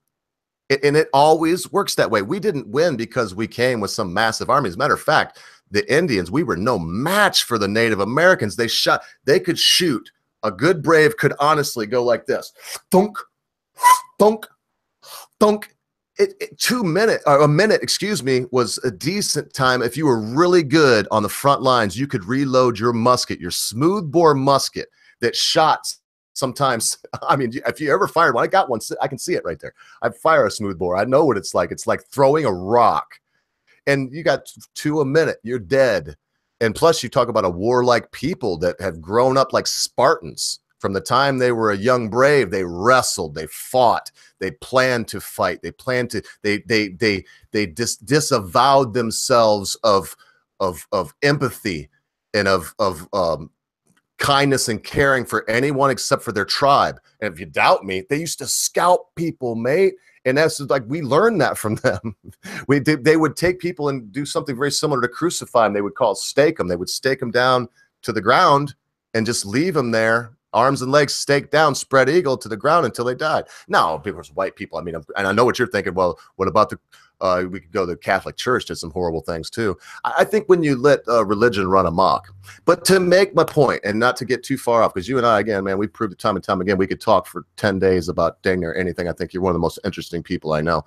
And it always works that way. We didn't win because we came with some massive army. As a matter of fact, the Indians, we were no match for the Native Americans. They could shoot. A good brave could honestly go like this. Thunk, thunk, thunk. 2 minutes, or a minute, excuse me, was a decent time. If you were really good on the front lines, you could reload your musket, your smoothbore musket that shot sometimes. I mean, if you ever fired one, I got one, I can see it right there. I fire a smoothbore. I know what it's like. It's like throwing a rock. And you got 2 a minute, you're dead. And plus, you talk about a warlike people that have grown up like Spartans. From the time they were a young brave, they wrestled, they fought, they planned to fight, they disavowed themselves of empathy and of kindness and caring for anyone except for their tribe. And if you doubt me, they used to scalp people, mate. And that's like, we learned that from them. They would take people and do something very similar to crucify them. They would call it stake them. They would stake them down to the ground and just leave them there, arms and legs staked down, spread eagle to the ground until they died. Now, because white people, I mean, and I know what you're thinking. Well, what about we could go to the Catholic Church, did some horrible things too. I think when you let religion run amok. But to make my point and not to get too far off, because you and I, again, man, we proved it time and time again, we could talk for 10 days about dang near anything. I think you're one of the most interesting people I know.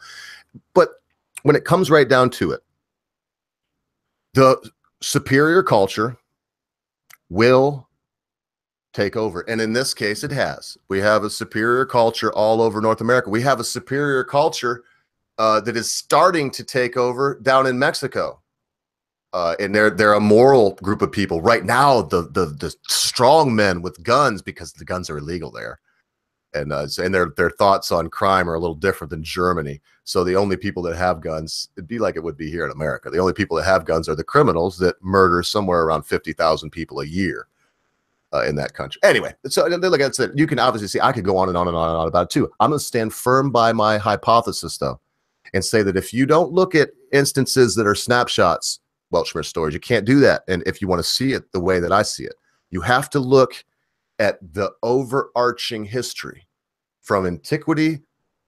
But when it comes right down to it, the superior culture will take over. And in this case, it has. We have a superior culture all over North America. We have a superior culture that is starting to take over down in Mexico. And they're a moral group of people. Right now, the strong men with guns, because the guns are illegal there. And their thoughts on crime are a little different than Germany. So the only people that have guns, it'd be like it would be here in America. The only people that have guns are the criminals that murder somewhere around 50,000 people a year. In that country. Anyway, so like I said, you can obviously see I could go on and on and on and on about it too. I'm going to stand firm by my hypothesis though, and say that if you don't look at instances that are snapshots, Welshmere stories, you can't do that. And if you want to see it the way that I see it, you have to look at the overarching history from antiquity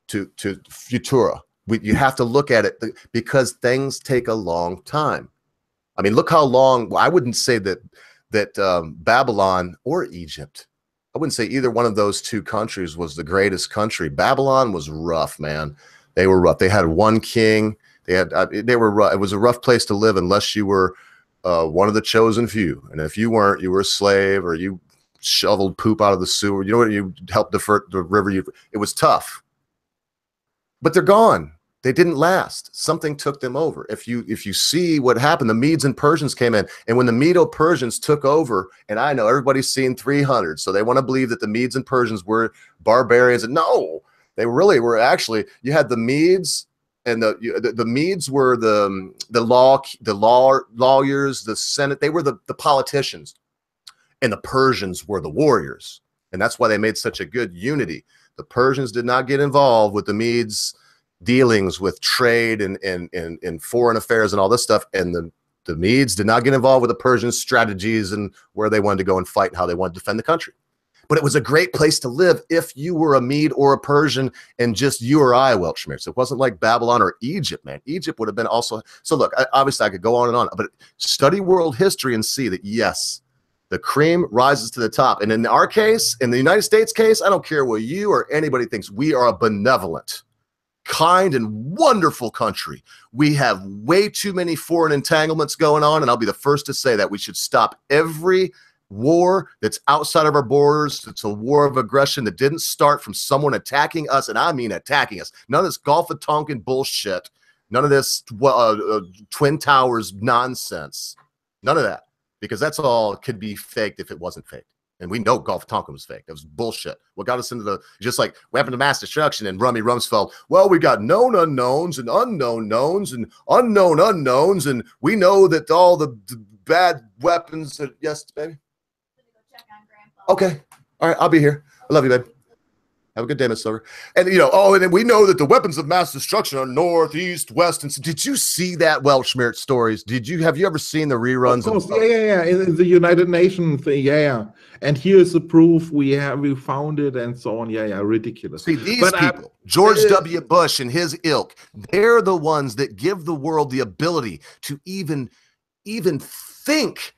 to futura. You have to look at it because things take a long time. I mean, look how long. I wouldn't say that Babylon or Egypt, I wouldn't say either one of those two countries was the greatest country. Babylon was rough, man. They were rough. They had one king. They were rough. It was a rough place to live unless you were one of the chosen few. And if you weren't, you were a slave or you shoveled poop out of the sewer. You know what? You helped divert the river. It was tough. But they're gone. They didn't last. Something took them over. If you see what happened, the Medes and Persians came in, and when the Medo-Persians took over, and I know everybody's seen 300, so they want to believe that the Medes and Persians were barbarians, and no, they really were. Actually, you had the Medes, and the Medes were the lawyers, the Senate. They were the politicians, and the Persians were the warriors, and that's why they made such a good unity. The Persians did not get involved with the Medes' dealings with trade and foreign affairs and all this stuff, and the Medes did not get involved with the Persian strategies and where they wanted to go and fight and how they wanted to defend the country. But it was a great place to live if you were a Mede or a Persian and just you or I, Welshmere. So it wasn't like Babylon or Egypt, man. Egypt would have been also. So look, obviously I could go on and on, but study world history and see that, yes, the cream rises to the top. And in our case, in the United States case, I don't care what you or anybody thinks, we are a benevolent, kind and wonderful country. We have way too many foreign entanglements going on, and I'll be the first to say that we should stop every war that's outside of our borders. It's a war of aggression that didn't start from someone attacking us, and I mean attacking us. None of this Gulf of Tonkin bullshit None of this Twin Towers nonsense. None of that, because that's all could be faked if it wasn't faked. And we know Gulf of Tonkin was fake. That was bullshit. What got us into the, just like weapon of mass destruction and Rummy Rumsfeld, well, we got known unknowns and unknown knowns and unknown unknowns, and we know that all the bad weapons that, yes, baby? Okay. All right, I'll be here. I love you, babe. Have a good day, Miss Silver. And, you know, oh, and then we know that the weapons of mass destruction are north, east, west. And so, did you see that Weltschmerz stories? Have you ever seen the reruns? Of course, yeah. In the United Nations thing, yeah. And here's the proof we found it and so on. Yeah, ridiculous. See, these people, George W. Bush and his ilk, they're the ones that give the world the ability to even think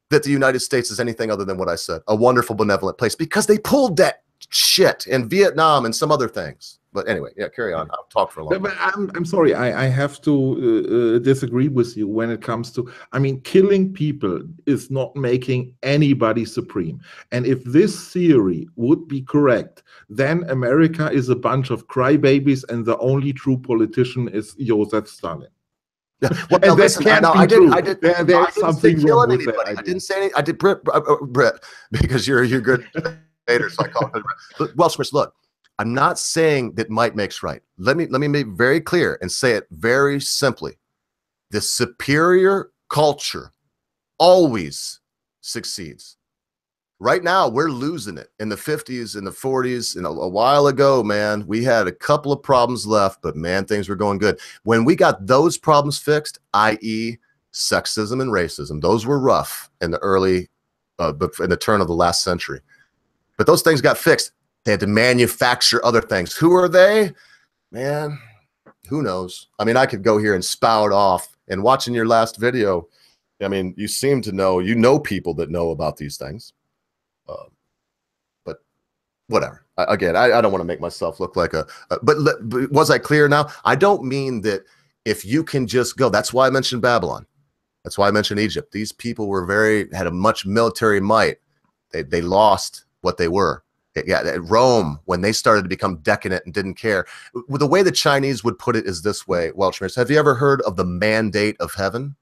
that the United States is anything other than what I said, a wonderful, benevolent place, because they pulled that shit in Vietnam and some other things. But anyway, yeah, carry on. I'll talk for a long time. I'm sorry. I have to disagree with you when it comes to, I mean, killing people is not making anybody supreme. And if this theory would be correct, then America is a bunch of crybabies and the only true politician is Joseph Stalin. Yeah. Well, and that can't be true. There's something wrong with that. I didn't say anything. I did, Britt, because you're good. So I call it. Weltschmerz, look, I'm not saying that might makes right. Let me make it very clear and say it very simply. The superior culture always succeeds. Right now, we're losing it. In the 50s, in the 40s, and a while ago, man, we had a couple of problems left, but man, things were going good. When we got those problems fixed, i.e. sexism and racism, those were rough in the early, in the turn of the last century. But those things got fixed. They had to manufacture other things. Who are they? Man, who knows? I mean, I could go here and spout off. And watching your last video, I mean, you seem to know, you know people that know about these things. But whatever. I don't want to make myself look like but was I clear now? I don't mean that if you can just go. That's why I mentioned Babylon. That's why I mentioned Egypt. These people were had a much military might. They lost what they were. Rome, when they started to become decadent and didn't care. The way the Chinese would put it is this way, Weltschmerz. Have you ever heard of the mandate of heaven?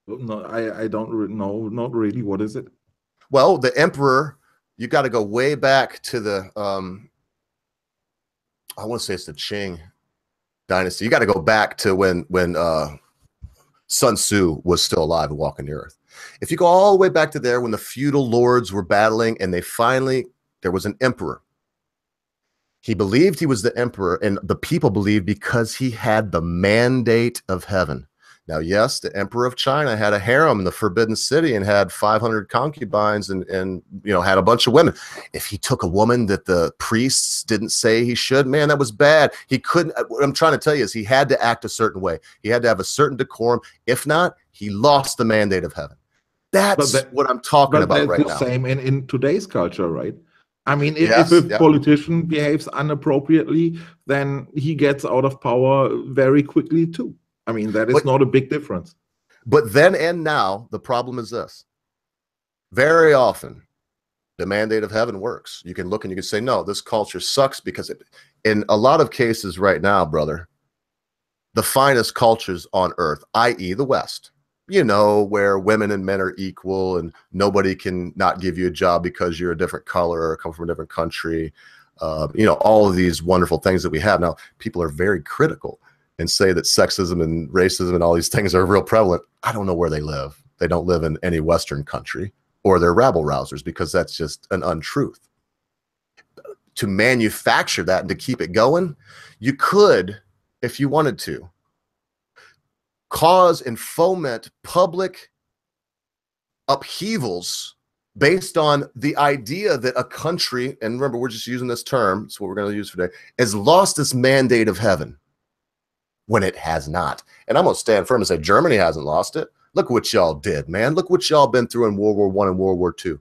No, I don't know. Not really. What is it? Well, the emperor, you got to go way back to the, I want to say it's the Qing dynasty. You got to go back to when Sun Tzu was still alive and walking the earth. If you go all the way back to there, when the feudal lords were battling and there was an emperor. He believed he was the emperor, and the people believed because he had the mandate of heaven. Now, yes, the emperor of China had a harem in the Forbidden City and had 500 concubines and you know, had a bunch of women. If he took a woman that the priests didn't say he should, man, that was bad. He couldn't. What I'm trying to tell you is he had to act a certain way. He had to have a certain decorum. If not, he lost the mandate of heaven. That's what I'm talking about right now. But that's the same in today's culture, right? I mean, if a politician behaves inappropriately, then he gets out of power very quickly too. I mean, that is not a big difference. But then and now, the problem is this. Very often, the mandate of heaven works. You can look and you can say, no, this culture sucks, because in a lot of cases right now, brother, the finest cultures on earth, i.e. the West, you know, where women and men are equal and nobody can not give you a job because you're a different color or come from a different country. You know, all of these wonderful things that we have. Now, people are very critical and say that sexism and racism and all these things are real prevalent. I don't know where they live. They don't live in any Western country, or they're rabble rousers, because that's just an untruth. To manufacture that and to keep it going, you could, if you wanted to, cause and foment public upheavals based on the idea that a country, and remember, we're just using this term, it's what we're going to use today, has lost this mandate of heaven, when it has not. And I'm going to stand firm and say Germany hasn't lost it. Look what y'all did, man. Look what y'all been through in World War I and World War II.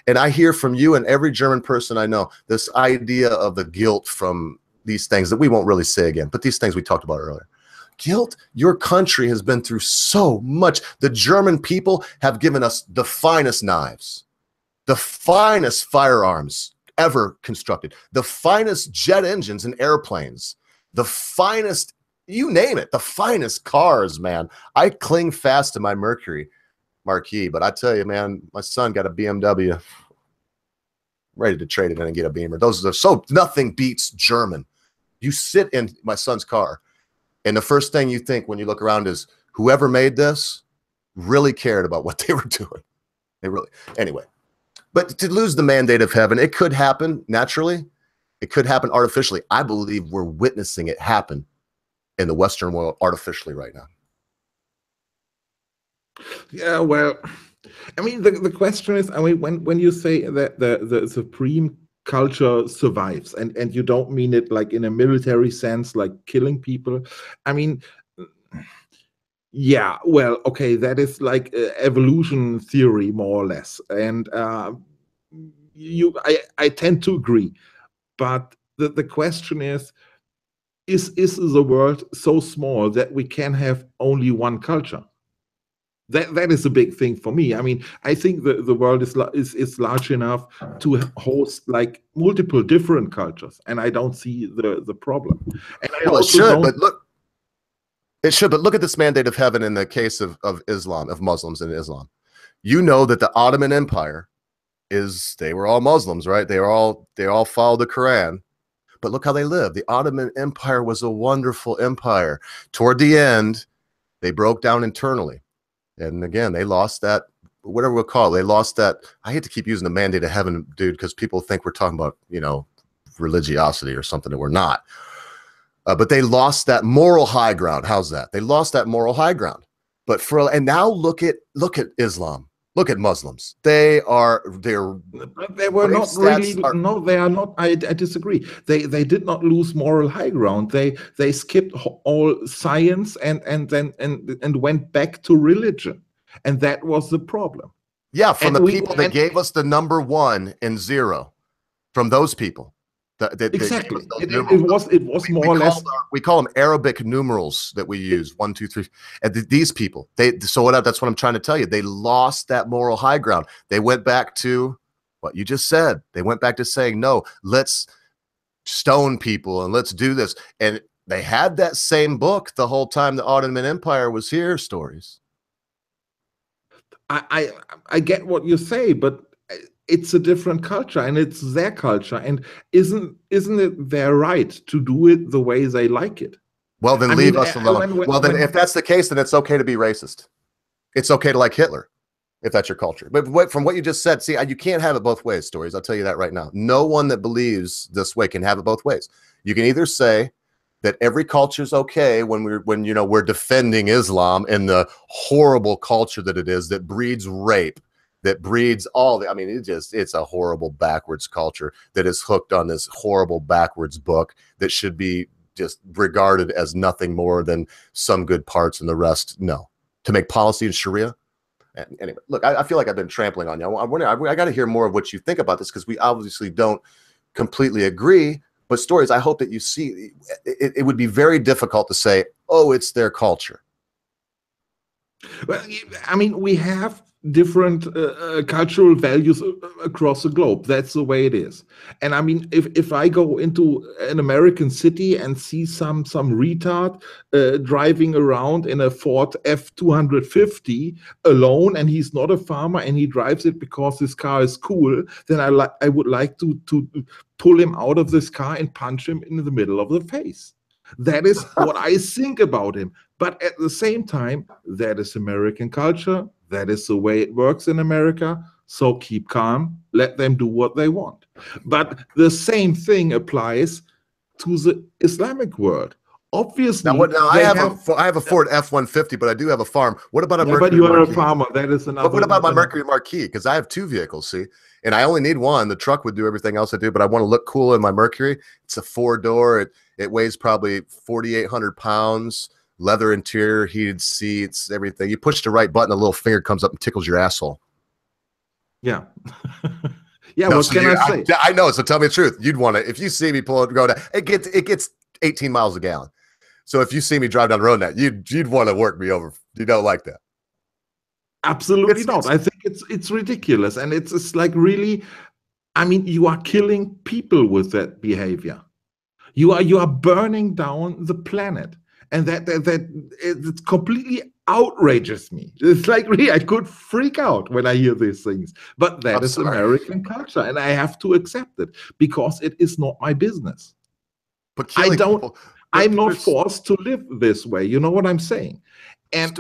And I hear from you and every German person I know, this idea of the guilt from these things that we won't really say again, but these things we talked about earlier. Guilt, your country has been through so much. The German people have given us the finest knives, the finest firearms ever constructed, the finest jet engines and airplanes, the finest you name it, the finest cars, man. I cling fast to my Mercury Marquis, but I tell you, man, my son got a BMW. Ready to trade it in and get a Beamer. Those are so, nothing beats German. You sit in my son's car, and the first thing you think when you look around is whoever made this really cared about what they were doing. They really, anyway. But to lose the mandate of heaven, it could happen naturally. It could happen artificially. I believe we're witnessing it happen in the Western world artificially right now. Yeah, well, I mean, the question is, I mean, when you say that the supreme culture survives, and you don't mean it like in a military sense, like killing people. I mean, yeah, well, okay, that is like evolution theory, more or less. And I tend to agree. But the question is the world so small that we can have only one culture? That is a big thing for me. I mean, I think the world is large enough to host like multiple different cultures, and I don't see the problem. And I well, also it should, but look at this mandate of heaven in the case of Islam, of Muslims in Islam. You know that the Ottoman Empire they were all Muslims, right? They all followed the Quran. But look how they lived. The Ottoman Empire was a wonderful empire. Toward the end, they broke down internally. And again, they lost that, whatever we'll call it. They lost that. I hate to keep using the mandate of heaven, dude, because people think we're talking about, you know, religiosity or something that we're not. But they lost that moral high ground. How's that? They lost that moral high ground. But and now look at Islam. Look at Muslims. They were not really. No, they are not. I disagree. They did not lose moral high ground. They skipped all science and went back to religion, and that was the problem. Yeah, from the people that gave us the number 1 and 0, from those people. Exactly. It was more or less. We call them Arabic numerals that we use, 1, 2, 3. And these people, that's what I'm trying to tell you. They lost that moral high ground. They went back to what you just said. They went back to saying, no, let's stone people and let's do this. And they had that same book the whole time the Ottoman Empire was here, stories. I get what you say, but it's a different culture, and it's their culture, and isn't it their right to do it the way they like it? Well, then leave us alone. Well, then if that's the case, then it's okay to be racist. It's okay to like Hitler, if that's your culture. But from what you just said, see, you can't have it both ways, stories. I'll tell you that right now. No one that believes this way can have it both ways. You can either say that every culture is okay when we're defending Islam and the horrible culture that it is that breeds rape, that breeds it's a horrible backwards culture that is hooked on this horrible backwards book that should be just regarded as nothing more than some good parts and the rest, no. To make policy in Sharia. And anyway, look, I feel like I've been trampling on you. I got to hear more of what you think about this, because we obviously don't completely agree. But stories, I hope that you see, it would be very difficult to say, oh, it's their culture. Well, I mean, we have different cultural values across the globe. That's the way it is. And I mean, if I go into an American city and see some retard driving around in a Ford F-250 alone, and he's not a farmer and he drives it because his car is cool, then I would like to pull him out of this car and punch him in the middle of the face. That is what I think about him. But at the same time, that is American culture. That is the way it works in America. So keep calm. Let them do what they want. But the same thing applies to the Islamic world. Obviously, I have a Ford F-150, but I do have a farm. What about a Mercury But you are Marquis? A farmer. That is another. But what about my Mercury Marquis? Because I have 2 vehicles, see? And I only need one. The truck would do everything else I do, but I want to look cool in my Mercury. It's a 4-door. It weighs probably 4,800 pounds. Leather interior, heated seats, everything. You push the right button, a little finger comes up and tickles your asshole. Yeah. Yeah, no, what can I say? I know, so tell me the truth. You'd want to, if you see me pull it, go down, it gets 18 miles a gallon. So if you see me drive down the road in that, you'd want to work me over. You don't like that. Absolutely not. I think it's ridiculous. And it's like, really, I mean, you are killing people with that behavior. You are burning down the planet. And that it completely outrages me. It's like, really, I could freak out when I hear these things. But that is American culture, and I have to accept it because it is not my business. But I'm not forced to live this way. You know what I'm saying? And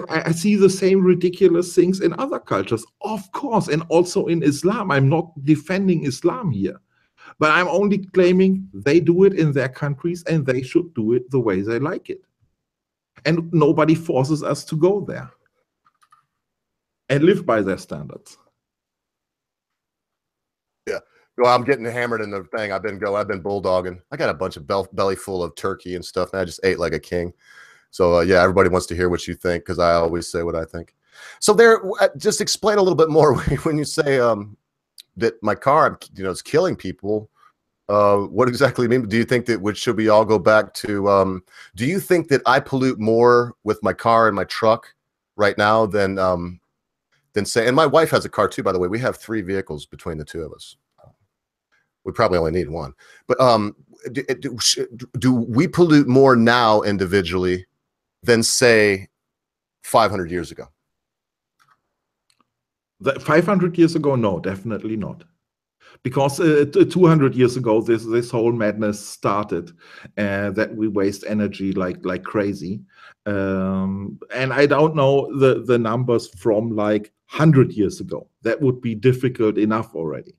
I see the same ridiculous things in other cultures, of course, and also in Islam. I'm not defending Islam here, but I'm only claiming they do it in their countries and they should do it the way they like it. And nobody forces us to go there and live by their standards. Yeah. Well, I'm getting hammered in the thing. I've been bulldogging. I got a bunch of belly full of turkey and stuff, and I just ate like a king. So yeah, everybody wants to hear what you think because I always say what I think. So there, just explain a little bit more when you say that my car, is killing people. What exactly do you mean? Do you think that should we all go back to? Do you think that I pollute more with my car and my truck right now than say? And my wife has a car too, by the way. We have 3 vehicles between the 2 of us. We probably only need 1. But do we pollute more now individually than say 500 years ago? 500 years ago, no, definitely not. Because 200 years ago, this whole madness started, that we waste energy like crazy. And I don't know the numbers from like 100 years ago. That would be difficult enough already.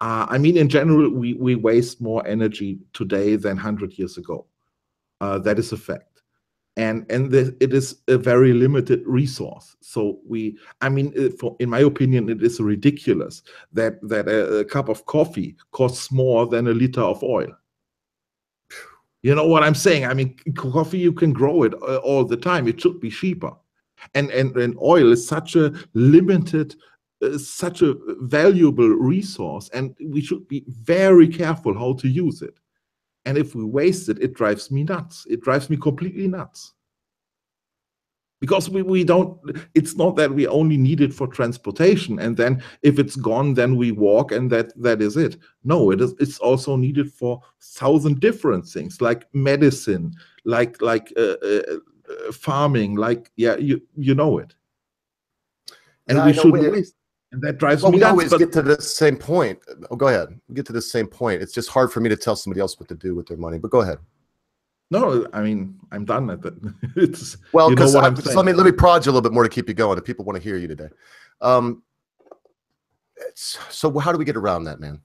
I mean, in general, we waste more energy today than 100 years ago. That is a fact. And it is a very limited resource. So in my opinion, it is ridiculous that a cup of coffee costs more than a liter of oil. You know what I'm saying? I mean, coffee, you can grow it all the time. It should be cheaper. And oil is such a limited, such a valuable resource, and we should be very careful how to use it. And if we waste it, it drives me nuts. It drives me completely nuts. Because we don't, it's not that we only need it for transportation, and then if it's gone, then we walk, and that is it. No, it's also needed for 1,000 different things, like medicine, like farming, you know it. And we shouldn't waste. And that drives me nuts. We always get to the same point. Oh, go ahead. We get to the same point. It's just hard for me to tell somebody else what to do with their money. But go ahead. No, I mean, I'm done at that. It's well, because let me prod you a little bit more to keep you going. If people want to hear you today. So how do we get around that, man?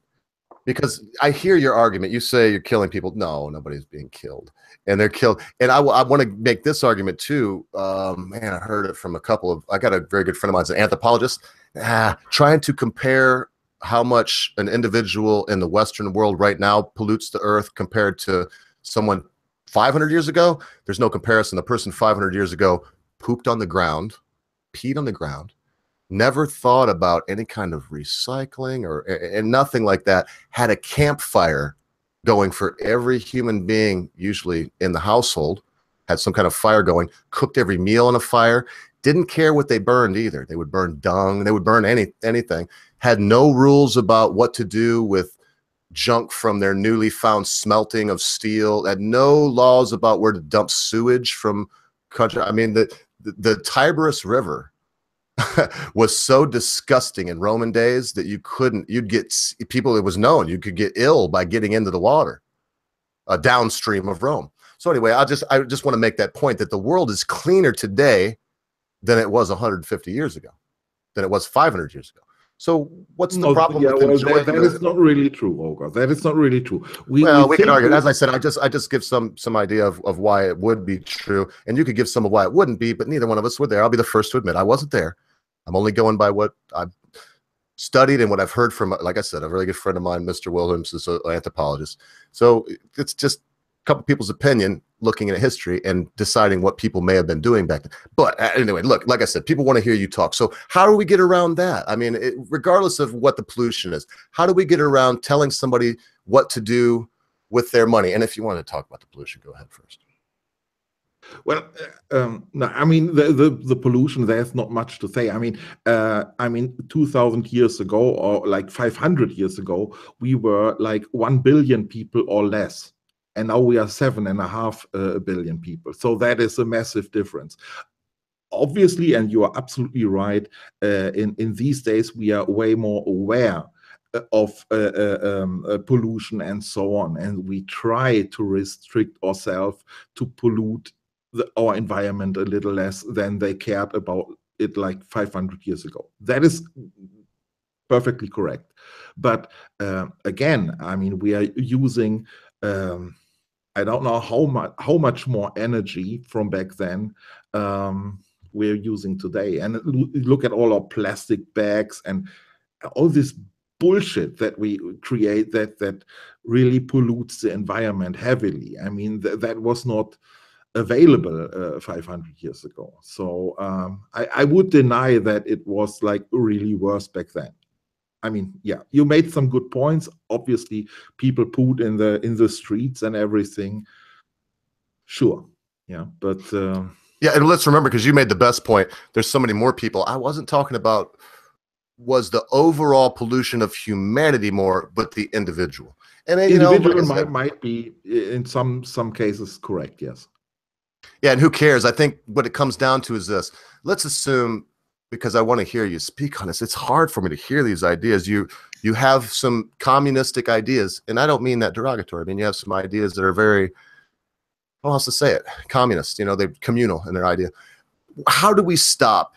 Because I hear your argument. You say you're killing people. No, nobody's being killed, and they're killed. And I want to make this argument too. Man, I heard it from I got a very good friend of mine, an anthropologist, trying to compare how much an individual in the Western world right now pollutes the earth compared to someone 500 years ago. There's no comparison. The person 500 years ago pooped on the ground, peed on the ground, never thought about any kind of recycling and nothing like that, had a campfire going for every human being, usually in the household, had some kind of fire going, cooked every meal on a fire, didn't care what they burned either. They would burn dung, they would burn anything, had no rules about what to do with junk from their newly found smelting of steel, had no laws about where to dump sewage from country. I mean, the Tiberus River was so disgusting in Roman days that you'd get people, it was known you could get ill by getting into the water downstream of Rome. So anyway, I just want to make that point that the world is cleaner today than it was 150 years ago, than it was 500 years ago. So what's the problem with enjoying that is not really true, Olga. That is not really true. We can argue. As I said, I just give some idea of why it would be true, and you could give some of why it wouldn't be, but neither one of us were there. I'll be the first to admit I wasn't there. I'm only going by what I've studied and what I've heard from, like I said, a really good friend of mine, Mr. Williams, is an anthropologist. So it's just a couple people's opinion looking at history and deciding what people may have been doing back then. But anyway, look, like I said, people want to hear you talk. So how do we get around that? I mean, regardless of what the pollution is, how do we get around telling somebody what to do with their money? And if you want to talk about the pollution, go ahead first. Well, no, I mean, the pollution, there's not much to say. I mean, 2,000 years ago or like 500 years ago, we were like 1 billion people or less. and now we are 7.5 billion people. So that is a massive difference. Obviously, and you are absolutely right, in these days we are way more aware of pollution and so on, and we try to restrict ourselves to pollute our environment a little less than they cared about it like 500 years ago. That is perfectly correct. But again, I mean, we are using I don't know how much more energy from back then we're using today. And look at all our plastic bags and all this bullshit that we create that really pollutes the environment heavily. I mean, that was not available 500 years ago. So I would deny that it was like really worse back then. I mean, yeah, you made some good points. Obviously, people pooed in the streets and everything. Sure, yeah, but yeah, and let's remember, because you made the best point. There's so many more people. I wasn't talking about was the overall pollution of humanity more, but the individual. And then, individual might be in some cases correct. Yes. Yeah, and who cares? I think what it comes down to is this. Let's assume, because I want to hear you speak on this. It's hard for me to hear these ideas. You have some communistic ideas, and I don't mean that derogatory. I mean, you have some ideas that are very, how else to say it? Communist, they're communal in their idea. How do we stop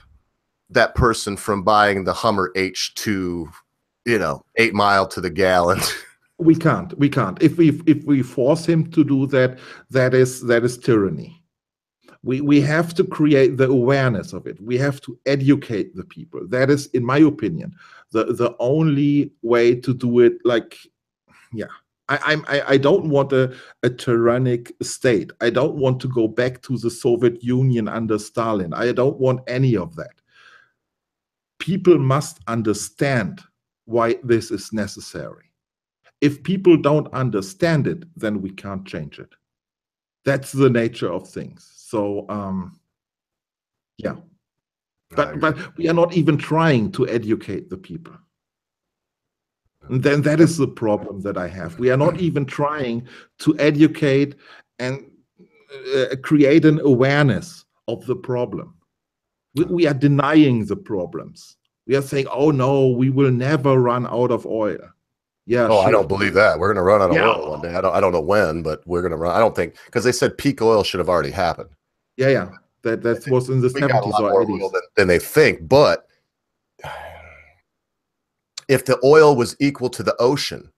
that person from buying the Hummer H2, 8 mile to the gallon? We can't. If we force him to do that, that is tyranny. We have to create the awareness of it. We have to educate the people. That is, in my opinion, the only way to do it. Like, yeah, I don't want a tyrannic state. I don't want to go back to the Soviet Union under Stalin. I don't want any of that. People must understand why this is necessary. If people don't understand it, then we can't change it. That's the nature of things. So, yeah, but we are not even trying to educate the people. And then that is the problem that I have. We are not even trying to educate and create an awareness of the problem. We are denying the problems. We are saying, oh no, we will never run out of oil. Yeah. Oh, sure. I don't believe that. We're going to run out of oil one day. I don't know when, but we're going to run. I don't think, because they said peak oil should have already happened. Yeah. That was in the 70s or 80s. Than they think. But if the oil was equal to the ocean,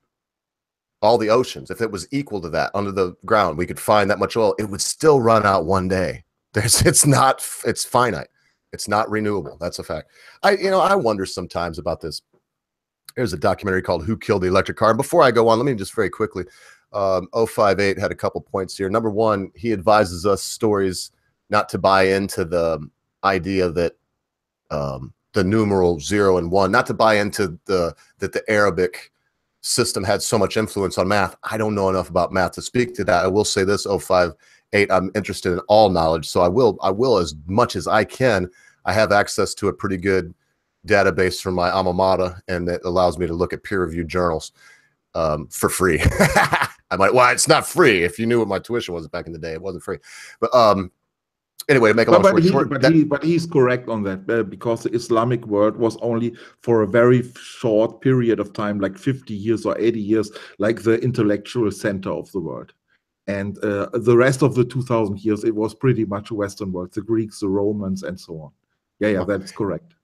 all the oceans, if it was equal to that under the ground, we could find that much oil, it would still run out one day. It's finite. It's not renewable. That's a fact. I wonder sometimes about this. There's a documentary called Who Killed the Electric Car? And before I go on, let me just very quickly, 058 had a couple points here. Number one, he advises us stories not to buy into the idea that the numeral 0 and 1, not to buy into that the Arabic system had so much influence on math. I don't know enough about math to speak to that. I will say this, 058, I'm interested in all knowledge. So I will as much as I can. I have access to a pretty good database from my alma mater, and it allows me to look at peer-reviewed journals for free. Well, it's not free. If you knew what my tuition was back in the day, it wasn't free. But anyway, to make a long story short, but he's correct on that, because the Islamic world was only for a very short period of time, like 50 years or 80 years, like the intellectual center of the world. And the rest of the 2000 years, it was pretty much a Western world, the Greeks, the Romans, and so on. Yeah, that's correct.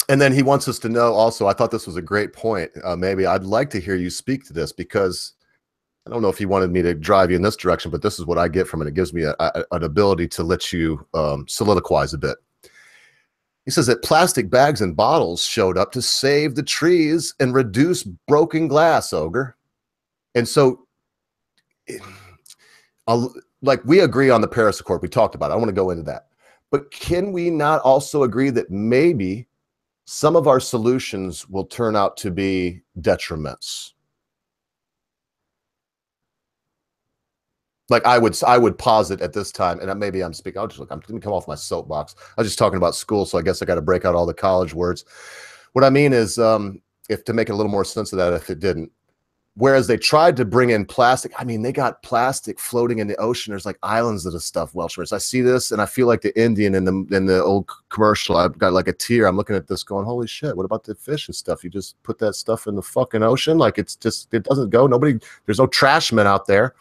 And then he wants us to know also, I thought this was a great point. Maybe I'd like to hear you speak to this, because I don't know if he wanted me to drive you in this direction, but this is what I get from it. It gives me an ability to let you soliloquize a bit. He says that plastic bags and bottles showed up to save the trees and reduce broken glass, Ogre. And so, like, we agree on the Paris Accord. We talked about it. I want to go into that. But can we not also agree that maybe some of our solutions will turn out to be detriments? Like I would posit at this time, and maybe I'm speaking, I'm going to come off my soapbox. I was just talking about school, so I guess I got to break out all the college words. What I mean is, if to make it a little more sense of that, if it didn't, Whereas they tried to bring in plastic. I mean, they got plastic floating in the ocean. There's like islands of the stuff, Welshers. I see this and I feel like the Indian in the old commercial. I've got like a tear. I'm looking at this going, holy shit, what about the fish and stuff? You just put that stuff in the fucking ocean. Like it doesn't go. There's no trash men out there.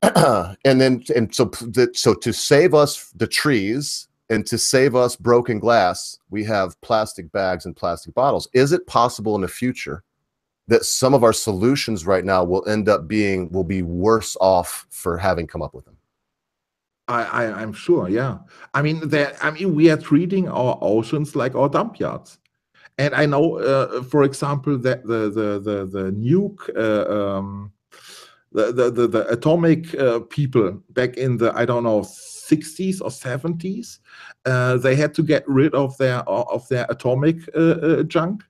So to save us the trees and to save us broken glass, we have plastic bags and plastic bottles. Is it possible in the future that some of our solutions right now will be worse off for having come up with them? I'm sure, yeah. I mean, we are treating our oceans like our dump yards. And I know, for example, that the nuke, the atomic people back in the, I don't know, 60s or 70s, they had to get rid of their atomic junk.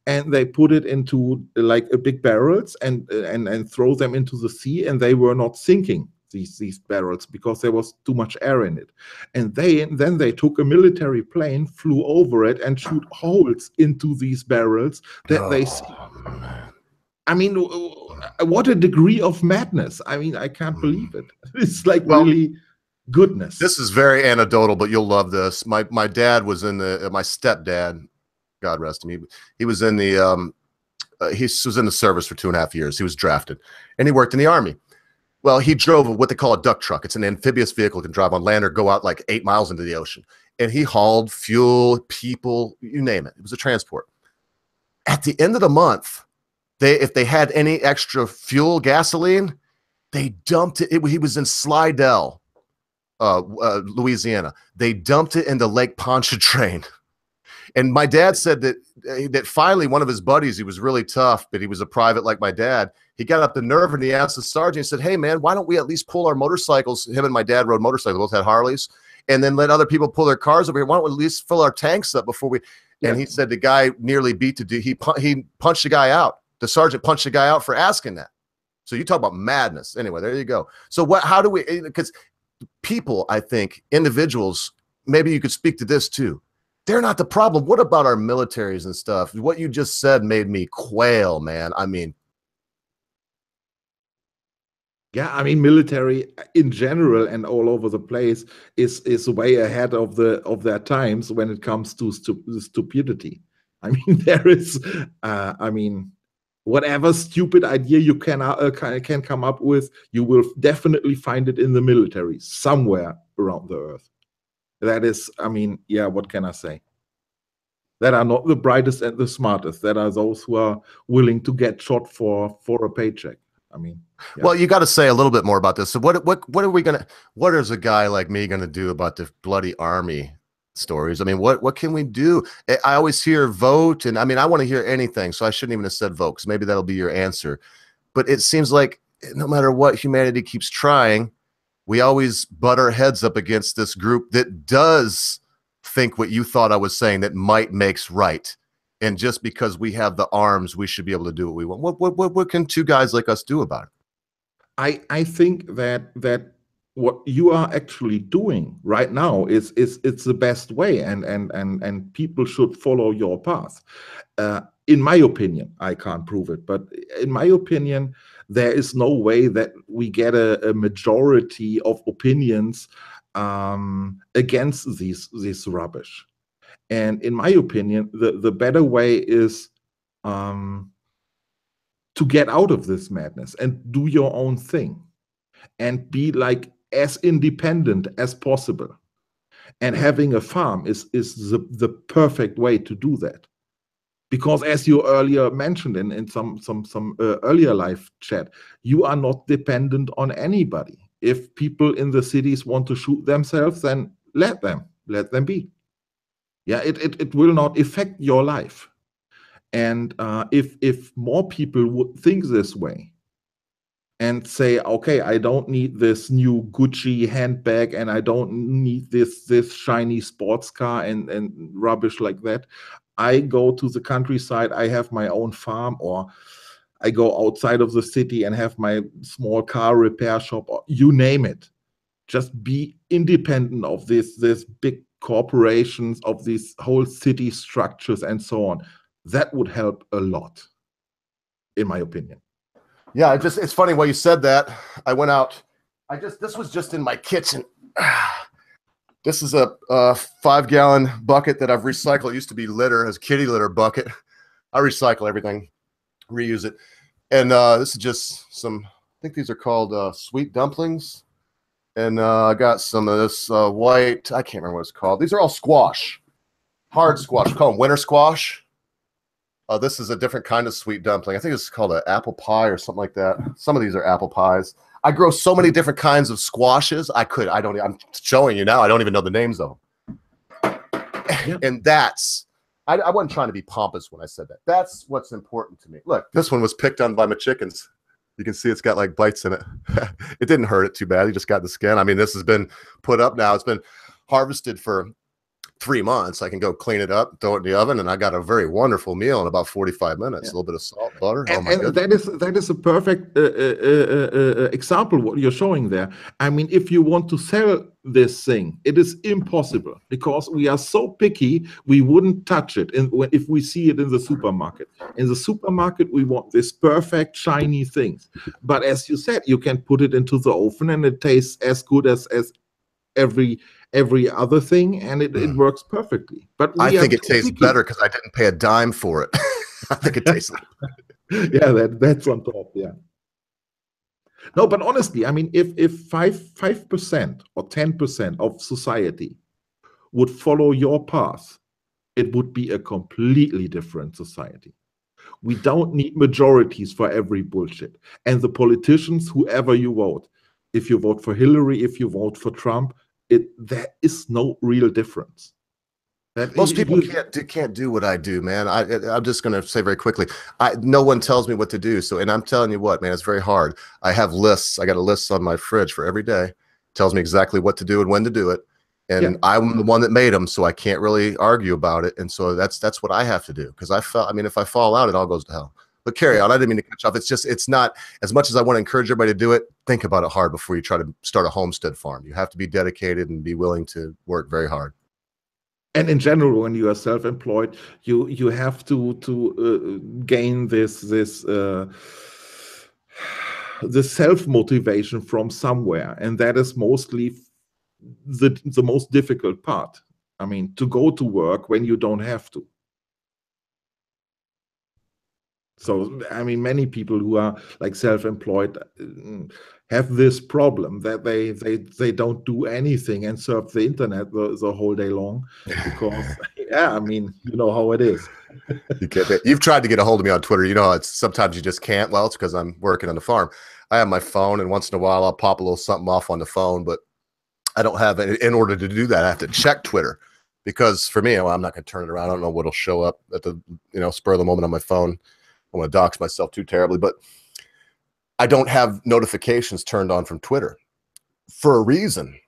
And they put it into like big barrels and throw them into the sea, and they were not sinking, these barrels, because there was too much air in it. And then they took a military plane, flew over it, and shoot holes into these barrels that they see. I mean, what a degree of madness. I mean, I can't believe it. It's like really goodness. This is very anecdotal, but you'll love this. My dad was in my stepdad, God rest him. He was in the service for 2.5 years. He was drafted, and he worked in the Army. Well, he drove what they call a duck truck. It's an amphibious vehicle, can drive on land or go out like 8 miles into the ocean. And he hauled fuel, people, you name it. It was a transport. At the end of the month, if they had any extra fuel, gasoline, they dumped it. He was in Slidell, Louisiana. They dumped it into Lake Pontchartrain. And my dad said that finally one of his buddies, he was really tough, but he was a private like my dad. He got up the nerve and he asked the sergeant, he said, hey, man, why don't we at least pull our motorcycles? Him and my dad rode motorcycles, both had Harleys, and then let other people pull their cars over here. Why don't we at least fill our tanks up before we? Yeah. And he said the guy nearly beat to do. He punched the guy out. The sergeant punched the guy out for asking that. So you talk about madness. Anyway, there you go. So how do we, because people, I think, individuals, maybe you could speak to this too. They're not the problem. What about our militaries and stuff? What you just said made me quail, man. I mean, yeah, I mean, military in general and all over the place is way ahead of their times when it comes to stupidity. I mean, there is, I mean, whatever stupid idea you can come up with, you will definitely find it in the military somewhere around the earth. That is, I mean, yeah, what can I say? That are not the brightest and the smartest. That are those who are willing to get shot for a paycheck. I mean, yeah. Well, you got to say a little bit more about this. So what is a guy like me going to do about the bloody Army stories? I mean, what can we do? I always hear vote, and I mean, I want to hear anything, so I shouldn't even have said vote, because maybe that'll be your answer. But it seems like no matter what humanity keeps trying, we always butt our heads up against this group that does think what you thought I was saying, that might makes right. And just because we have the arms, we should be able to do what we want. What can two guys like us do about it? I think that what you are actually doing right now it's the best way, and people should follow your path. In my opinion, I can't prove it, but in my opinion, there is no way that we get a majority of opinions against this rubbish. And in my opinion, the better way is to get out of this madness and do your own thing and be like as independent as possible. And having a farm is the perfect way to do that. Because as you earlier mentioned in some earlier live chat, you are not dependent on anybody. If people in the cities want to shoot themselves, then let them be. Yeah, it will not affect your life. And if more people would think this way and say, okay, I don't need this new Gucci handbag, and I don't need this shiny sports car and rubbish like that. I go to the countryside, I have my own farm, or I go outside of the city and have my small car repair shop, or you name it. Just be independent of this big corporations, of these whole city structures and so on. That would help a lot, in my opinion. Yeah, it's funny why you said that. I went out. This was just in my kitchen. This is a 5-gallon bucket that I've recycled. It used to be litter, as kitty litter bucket. I recycle everything, reuse it. And this is just some, I think these are called sweet dumplings. And I got some of this white, I can't remember what it's called. These are all squash, hard squash. We call them winter squash. This is a different kind of sweet dumpling. I think it's called an apple pie or something like that. Some of these are apple pies. I grow so many different kinds of squashes. I'm showing you now. I don't even know the names of them. Yeah. And I wasn't trying to be pompous when I said that. That's what's important to me. Look, this one was picked on by my chickens. You can see it's got like bites in it. It didn't hurt it too bad. He just got the skin. I mean, this has been put up now. It's been harvested for 3 months. I can go clean it up, throw it in the oven, and I got a very wonderful meal in about 45 minutes. Yeah. A little bit of salt, butter. And that is a perfect example what you're showing there. I mean, if you want to sell this thing, it is impossible because we are so picky. We wouldn't touch it if we see it in the supermarket. In the supermarket, we want this perfect shiny things. But as you said, you can put it into the oven and it tastes as good as every other thing, and it works perfectly. But I think it tastes better because I didn't pay a dime for it. I think it tastes like yeah, that's on top. Yeah. No, but honestly, I mean, if 5% or 10% of society would follow your path, it would be a completely different society. We don't need majorities for every bullshit. And the politicians, whoever you vote, if you vote for Hillary, if you vote for Trump, there is no real difference. Most people can't do what I do, man. I'm just going to say very quickly, no one tells me what to do. So, and I'm telling you what, man, it's very hard. I have lists. I got a list on my fridge for every day. It tells me exactly what to do and when to do it. And yeah. I'm the one that made them, so I can't really argue about it. And so that's what I have to do. Because I mean, if I fall out, it all goes to hell. But carry on. I didn't mean to catch off. It's not, as much as I want to encourage everybody to do it, think about it hard before you try to start a homestead farm. You have to be dedicated and be willing to work very hard. And in general, when you are self-employed, you have to gain this self-motivation from somewhere, and that is mostly the most difficult part. I mean, to go to work when you don't have to. So, I mean, many people who are like self-employed have this problem that they don't do anything and surf the internet the whole day long because, yeah, I mean, you know how it is. You've tried to get a hold of me on Twitter. You know, sometimes you just can't. Well, it's because I'm working on the farm. I have my phone, and once in a while I'll pop a little something off on the phone, but I don't have it. In order to do that, I have to check Twitter because for me, well, I'm not going to turn it around. I don't know what'll show up at the spur of the moment on my phone. I want to dox myself too terribly, but I don't have notifications turned on from Twitter for a reason.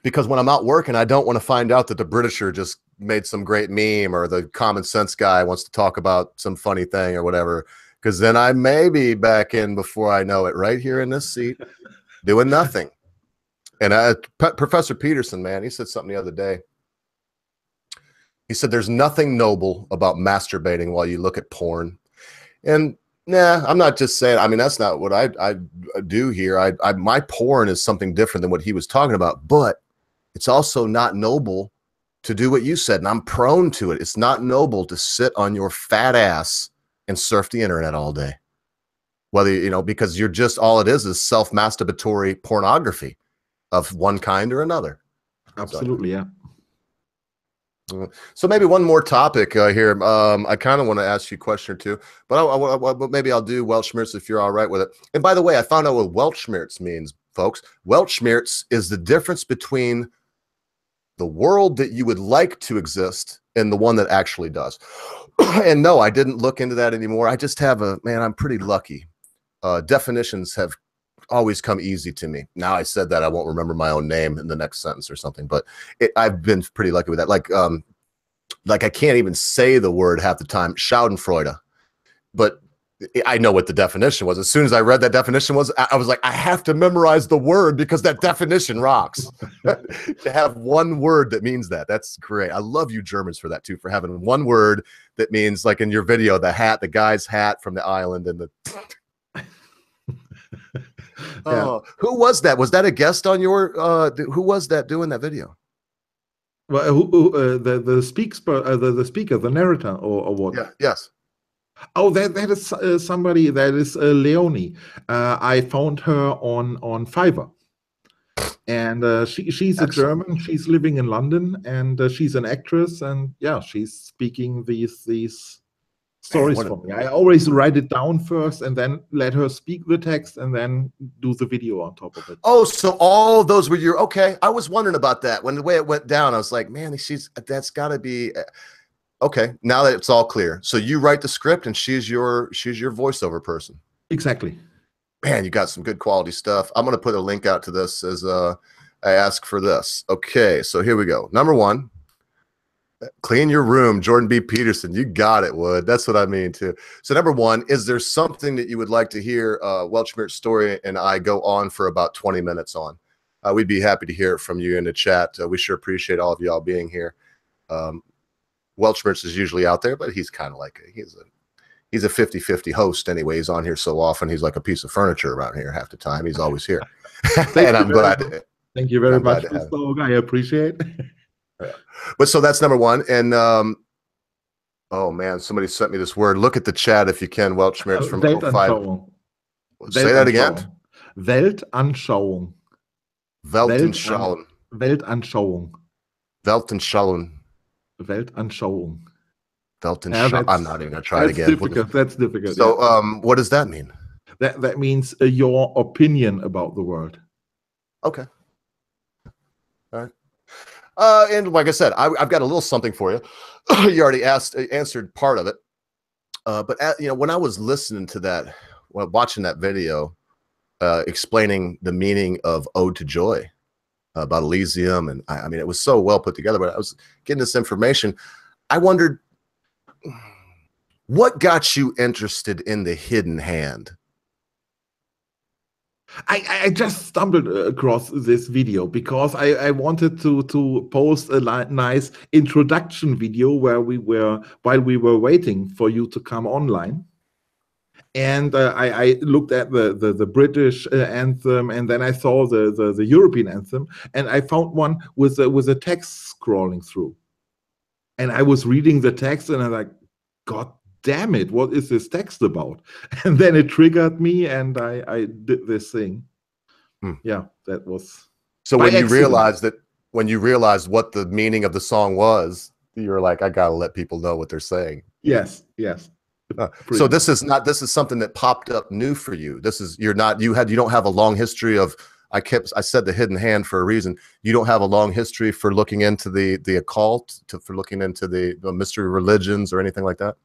Because when I'm out working, I don't want to find out that TheBritisher just made some great meme or the Common Senseguy wants to talk about some funny thing or whatever. Because then I may be back in before I know it, right here in this seat, doing nothing. And Professor Peterson, man, he said something the other day. He said, there's nothing noble about masturbating while you look at porn. And nah, I'm not just saying, I mean, that's not what I do here. My porn is something different than what he was talking about, but it's also not noble to do what you said. And I'm prone to it. It's not noble to sit on your fat ass and surf the internet all day. Whether, because you're just, all it is self-masturbatory pornography of one kind or another. Absolutely. Yeah. So maybe one more topic here. I kind of want to ask you a question or two, but maybe I'll do Weltschmerz if you're all right with it. And by the way, I found out what Weltschmerz means, folks. Weltschmerz is the difference between the world that you would like to exist and the one that actually does. And no, I didn't look into that anymore. I just have I'm pretty lucky. Definitions have always come easy to me. Now I said that, I won't remember my own name in the next sentence or something, but I've been pretty lucky with that. Like I can't even say the word half the time, Schadenfreude, but I know what the definition was. As soon as I read that definition I was like, I have to memorize the word because that definition rocks. To have one word that means that, that's great. I love you Germans for that too, for having one word that means, like in your video, the guy's hat from the island and the Yeah. Oh, who was that? Was that a guest on your? Who was that doing that video? Well, the speaker, the narrator, or what? Yeah. Yes. Oh, that is somebody. That is Leonie. I found her on Fiverr, and she's a Excellent. German. She's living in London, and she's an actress. And yeah, she's speaking these Man, stories for me. I always write it down first, and then let her speak the text, and then do the video on top of it. Oh, so all those were your, okay. I was wondering about that. When the way it went down, I was like, man, that's got to be okay. Now that it's all clear, so you write the script, and she's your voiceover person. Exactly. Man, you got some good quality stuff. I'm gonna put a link out to this as I ask for this. Okay, so here we go. Number one. Clean your room, Jordan B. Peterson. You got it, Wood. That's what I mean too. So number one, is there something that you would like to hear Welchmert's story and I go on for about 20 minutes on? We'd be happy to hear it from you in the chat. We sure appreciate all of y'all being here. Welchmert's is usually out there, but he's kind of like he's a 50-50 host anyway. He's on here so often. He's like a piece of furniture around here half the time. He's always here. And I'm glad. Thank you very much, Mr. Oga. I appreciate it. Yeah. But so that's number one. And oh man, somebody sent me this word. Look at the chat if you can. Welchmert's from 05. Say that again. Weltanschauung. Weltanschauung. Weltanschauung. Weltanschauung. Weltanschauung. Weltanschauung. I'm not even gonna try it again. That's difficult. So what does that mean? That means your opinion about the world. Okay. All right. And like I said, I've got a little something for you. You already answered part of it. But when I was listening to that, watching that video, explaining the meaning of Ode to Joy about Elysium, and I mean, it was so well put together, but I was getting this information. I wondered, what got you interested in the hidden hand? I just stumbled across this video because I wanted to post a nice introduction video while we were waiting for you to come online. And I looked at the British anthem, and then I saw the European anthem, and I found one with a text scrolling through. And I was reading the text, and I'm like, God damn it, what is this text about? And then it triggered me, and I did this thing. Yeah, that was so when you realized what the meaning of the song was, you were like, I gotta let people know what they're saying. Yes. So this is something that popped up new for you. You don't have a long history of, I said the hidden hand for a reason. You don't have a long history for looking into the occult, for looking into the mystery religions or anything like that?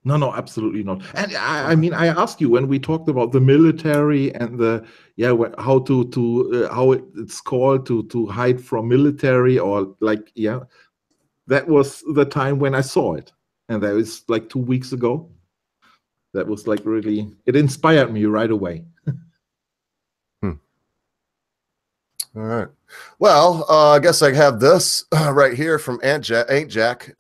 No, absolutely not. And I mean, I asked you when we talked about the military and how it's called to hide from military, or like, that was the time when I saw it, and that was like 2 weeks ago. That was like really, it inspired me right away. All right. Well, I guess I have this right here from Ain't Jack.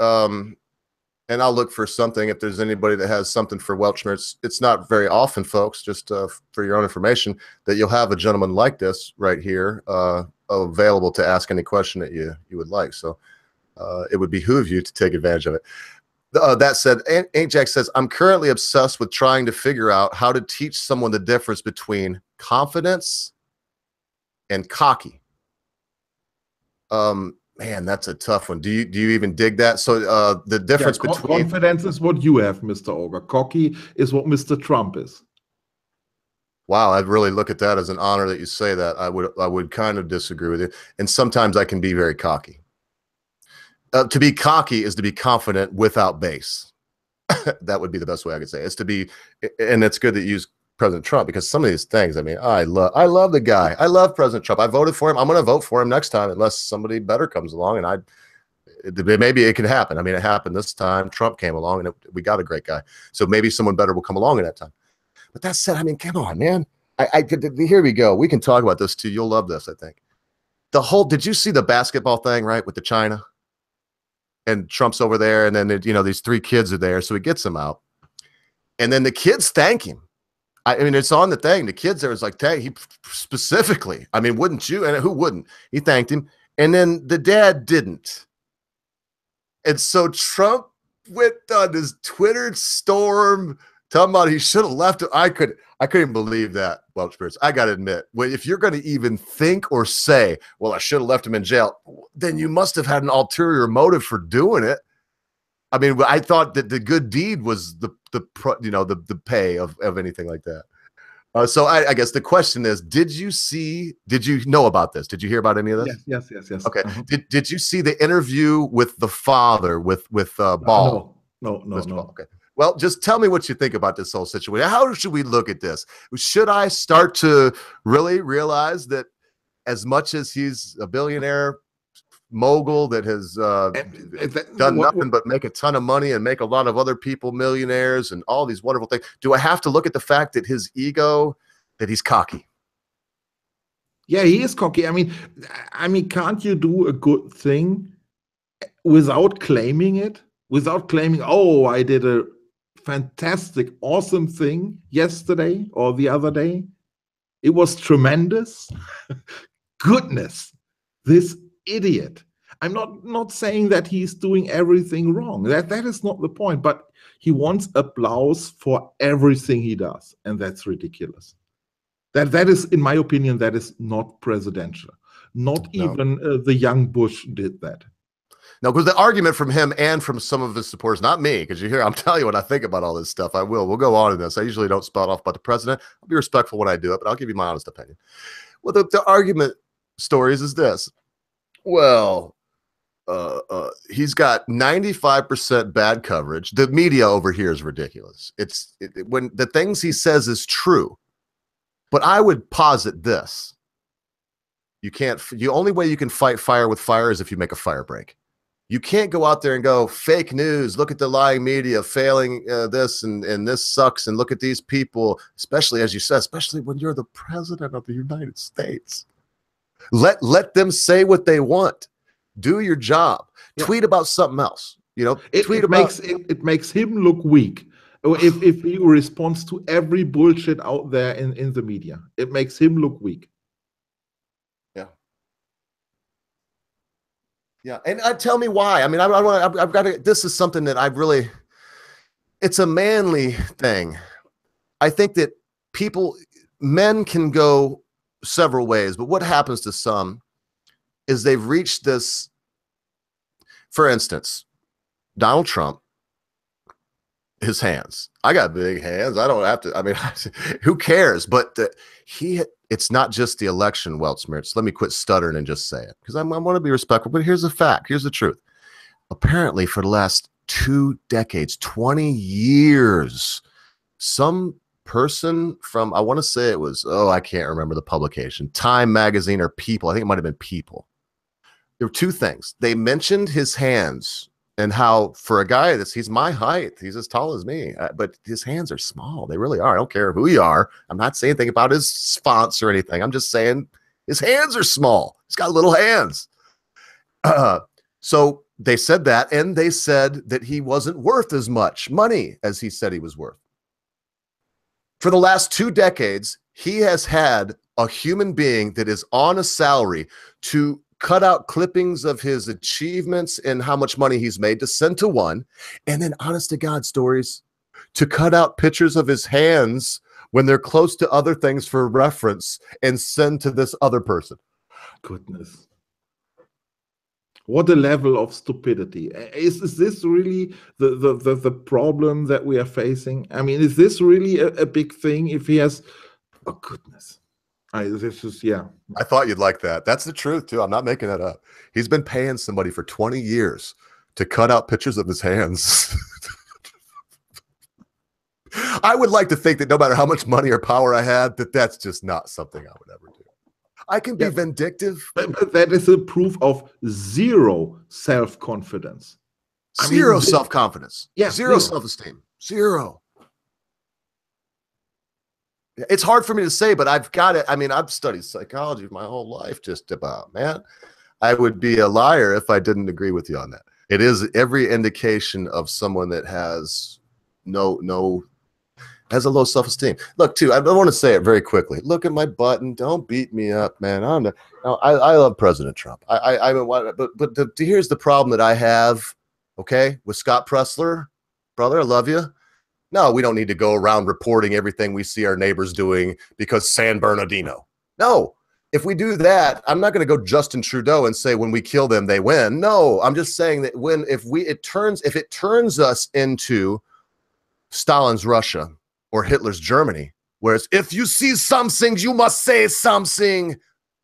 And I'll look for something if there's anybody that has something for Welchmer. It's not very often, folks, just for your own information, that you'll have a gentleman like this right here available to ask any question that you would like. So it would behoove you to take advantage of it. That said, Ain't Jack says, I'm currently obsessed with trying to figure out how to teach someone the difference between confidence and cocky. Man, that's a tough one. Do you even dig that? So the difference between confidence is what you have, Mr. Ogre. Cocky is what Mr. Trump is. Wow, I'd really look at that as an honor that you say that. I would kind of disagree with you. And sometimes I can be very cocky. To be cocky is to be confident without base. That would be the best way I could say it. It's to be, and it's good that you use President Trump, because some of these things, I mean, I love the guy. I love President Trump. I voted for him. I'm going to vote for him next time unless somebody better comes along, and maybe it can happen. I mean, it happened this time. Trump came along, and we got a great guy. So maybe someone better will come along at that time. But that said, I mean, come on, man. Here we go. We can talk about this too. You'll love this, I think. Did you see the basketball thing, right, with the China? And Trump's over there, and then these 3 kids are there, so he gets them out. And then the kids thank him. I mean, it's on the thing. The kids there was like, he specifically, I mean, wouldn't you? And who wouldn't? He thanked him. And then the dad didn't. And so Trump went on his Twitter storm talking about he should have left it. I couldn't believe that, Welch Spirits. I got to admit, if you're going to even think or say, well, I should have left him in jail, then you must have had an ulterior motive for doing it. I mean, I thought that the good deed was the pay of anything like that. So I guess the question is, did you know about this? Did you hear about any of this? Yes. Okay. Did you see the interview with the father with Ball? No. Okay. Well, just tell me what you think about this whole situation. How should we look at this? Should I start to really realize that as much as he's a billionaire mogul that has done nothing but make a ton of money and make a lot of other people millionaires and all these wonderful things, do I have to look at the fact that his ego, that he's cocky? Yeah, he is cocky. I mean, can't you do a good thing without claiming it? Without claiming, oh, I did a fantastic, awesome thing yesterday or the other day. It was tremendous. Goodness, this idiot. I'm not saying that he's doing everything wrong. That is not the point, but he wants applause for everything he does, and that's ridiculous. That is, in my opinion, that is not presidential. Not even the young Bush did that. No, because the argument from him and from some of his supporters, not me, because you hear, I'm telling you what I think about all this stuff. We'll go on in this. I usually don't spout off about the president. I'll be respectful when I do it, but I'll give you my honest opinion. Well, the argument stories is this. Well, he's got 95% bad coverage. The media over here is ridiculous. When the things he says is true, but I would posit this. The only way you can fight fire with fire is if you make a fire break. You can't go out there and go fake news. Look at the lying media failing this and this sucks. And look at these people, especially as you said, especially when you're the president of the United States. Let them say what they want. Do your job. Yeah. Tweet about something else. It makes him look weak. If he responds to every bullshit out there in the media, it makes him look weak. Yeah, and tell me why. I mean, I've got to. This is something that I've really. It's a manly thing. I think that men can go several ways, but what happens to some is they've reached this. For instance, Donald Trump, his hands. I got big hands. I don't have to. I mean, who cares? But it's not just the election, Weltsmerts. Let me quit stuttering and just say it, because I want to be respectful. But here's the fact. Here's the truth. Apparently, for the last 2 decades, 20 years, some person from, I want to say it was, I can't remember the publication, Time Magazine or People. I think it might have been People. There were 2 things. They mentioned his hands and how, for a guy he's my height, he's as tall as me, but his hands are small. They really are. I don't care who you are. I'm not saying anything about his fonts or anything. I'm just saying his hands are small. He's got little hands. So they said that, and they said that he wasn't worth as much money as he said he was worth. For the last 2 decades, he has had a human being that is on a salary to cut out clippings of his achievements and how much money he's made to send to one, and then honest to God stories to cut out pictures of his hands when they're close to other things for reference and send to this other person. Goodness. What a level of stupidity. Is this really the problem that we are facing? I mean, is this really a big thing if he has, oh goodness. I thought you'd like that. That's the truth too. I'm not making that up. He's been paying somebody for 20 years to cut out pictures of his hands. I would like to think that no matter how much money or power I had, that's just not something I would ever do. I can be vindictive. But that is a proof of zero self-confidence. Zero self-confidence. Yeah, zero self-esteem. Zero. It's hard for me to say, but I've got it. I mean, I've studied psychology my whole life, just about, man. I would be a liar if I didn't agree with you on that. It is every indication of someone that has no Has a low self-esteem. Look, too, I want to say it very quickly. Look at my button. Don't beat me up, man. I love President Trump. But here's the problem that I have, okay, with Scott Pressler. Brother, I love you. No, we don't need to go around reporting everything we see our neighbors doing because San Bernardino. No, if we do that, I'm not going to go Justin Trudeau and say when we kill them, they win. No, I'm just saying that if it turns us into Stalin's Russia or Hitler's Germany, whereas if you see something, you must say something,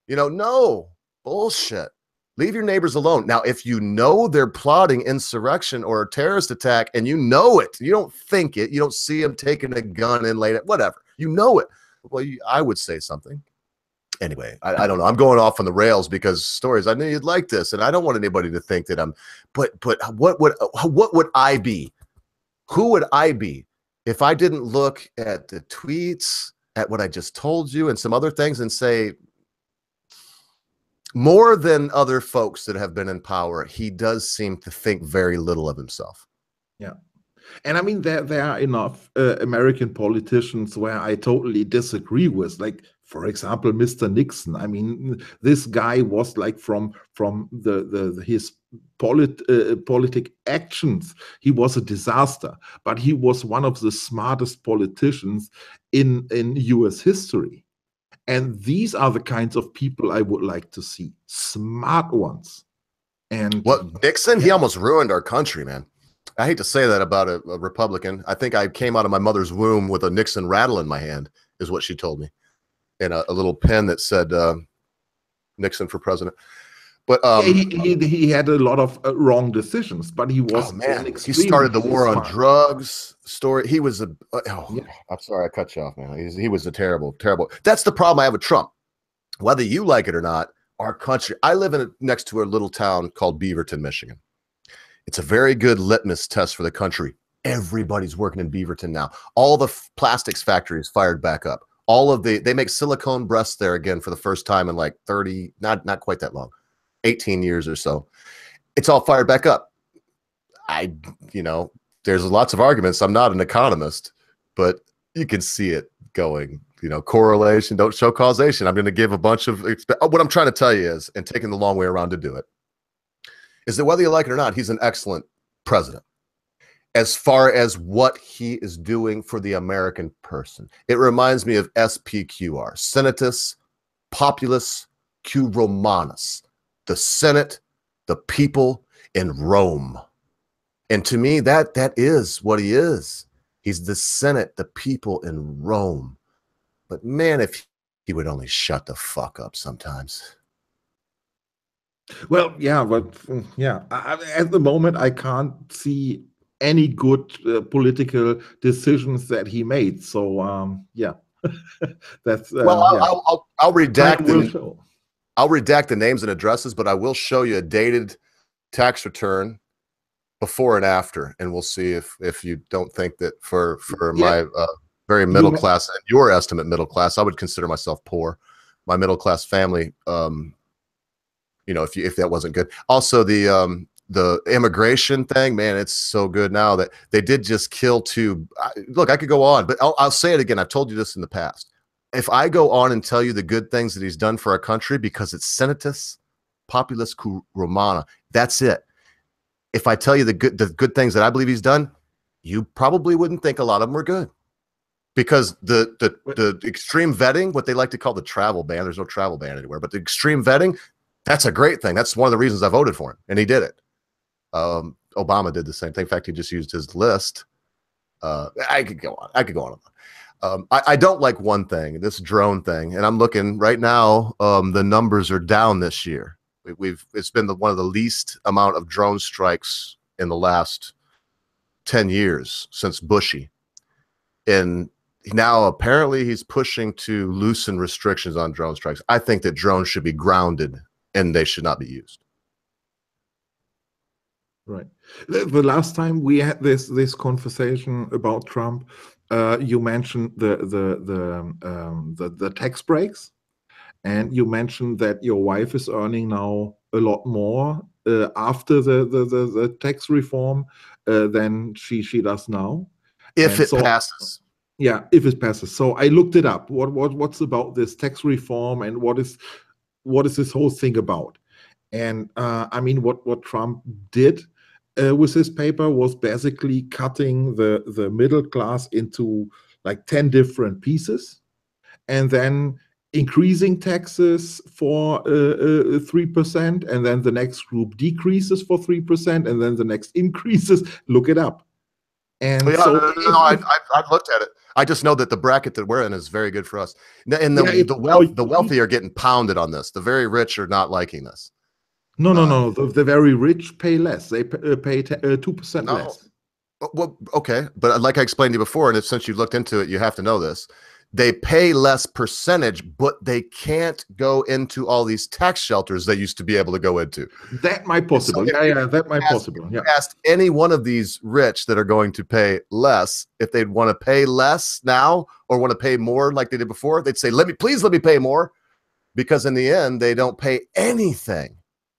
no, bullshit. Leave your neighbors alone. Now, if you know they're plotting insurrection or a terrorist attack and you know it, you don't think it, you don't see them taking a gun and laying it, whatever, you know it. Well, I would say something. Anyway, I don't know. I'm going off on the rails because stories, I knew you'd like this, and I don't want anybody to think that I'm, but what would I be? Who would I be if I didn't look at the tweets, at what I just told you and some other things and say, more than other folks that have been in power, he does seem to think very little of himself. Yeah. And I mean, there are enough American politicians where I totally disagree with, like, for example, Mr. Nixon. I mean, this guy was like from his politic actions, he was a disaster, but he was one of the smartest politicians in US history. And these are the kinds of people I would like to see, smart ones. And what, Nixon? He almost ruined our country, man. I hate to say that about a Republican. I think I came out of my mother's womb with a Nixon rattle in my hand, is what she told me, and a little pen that said Nixon for president. But he had a lot of wrong decisions, but he was, oh man, he started the war on drugs story. He was I'm sorry I cut you off, man. He was a terrible. That's the problem I have with Trump. Whether you like it or not, our country. I live next to a little town called Beaverton, Michigan. It's a very good litmus test for the country. Everybody's working in Beaverton now. All the plastics factories fired back up. They make silicone breasts there again for the first time in like 30, not quite that long. 18 years or so. It's all fired back up. There's lots of arguments. I'm not an economist, but you can see it going, correlation, don't show causation. I'm going to give a bunch of, what I'm trying to tell you is, and taking the long way around to do it, is that whether you like it or not, he's an excellent president. As far as what he is doing for the American person, it reminds me of SPQR, Senatus Populus Q Romanus, the Senate, the people in Rome. And to me, that is what he is. He's the Senate, the people in Rome. But man, if he would only shut the fuck up sometimes. Well, yeah, but yeah, at the moment, I can't see any good political decisions that he made. So, yeah, that's well. I'll redact. I'll redact the names and addresses, but I will show you a dated tax return before and after, and we'll see if you don't think that for my very middle class and your estimate middle class, I would consider myself poor. My middle class family. If that wasn't good. Also, the immigration thing, man, it's so good now that they did just kill two. Look, I could go on, but I'll say it again. I've told you this in the past. If I go on and tell you the good things that he's done for our country, because it's Senatus Populus Romana, that's it. If I tell you the good things that I believe he's done, you probably wouldn't think a lot of them were good. Because the extreme vetting, what they like to call the travel ban, there's no travel ban anywhere, but the extreme vetting, that's a great thing. That's one of the reasons I voted for him, and he did it. Obama did the same thing. In fact, he just used his list. I could go on. I don't like one thing, this drone thing, and I'm looking right now. The numbers are down this year. It's been one of the least amount of drone strikes in the last 10 years since Bushy, and now apparently he's pushing to loosen restrictions on drone strikes. I think that drones should be grounded and they should not be used. Right. The last time we had this conversation about Trump, you mentioned the tax breaks, and you mentioned that your wife is earning now a lot more after the tax reform than she does now. If it passes. Yeah, if it passes. So I looked it up. What's about this tax reform, and what is this whole thing about? And I mean, what Trump did with his paper was basically cutting the middle class into like 10 different pieces, and then increasing taxes for 3%, and then the next group decreases for 3%, and then the next increases. Look it up. And yeah, so no, I've looked at it. I just know that the bracket that we're in is very good for us. And yeah, the wealthy are getting pounded on this. The very rich are not liking this. no. The very rich pay less. They pay 2% No. less. Well, okay, but like I explained to you before, and if, since you've looked into it, you have to know this. They pay less percentage, but they can't go into all these tax shelters they used to be able to go into. That might possible. So Yeah, that might possible. Yeah. Asked any one of these rich that are going to pay less if they'd want to pay less now or want to pay more like they did before, they'd say, please let me pay more, because in the end, they don't pay anything.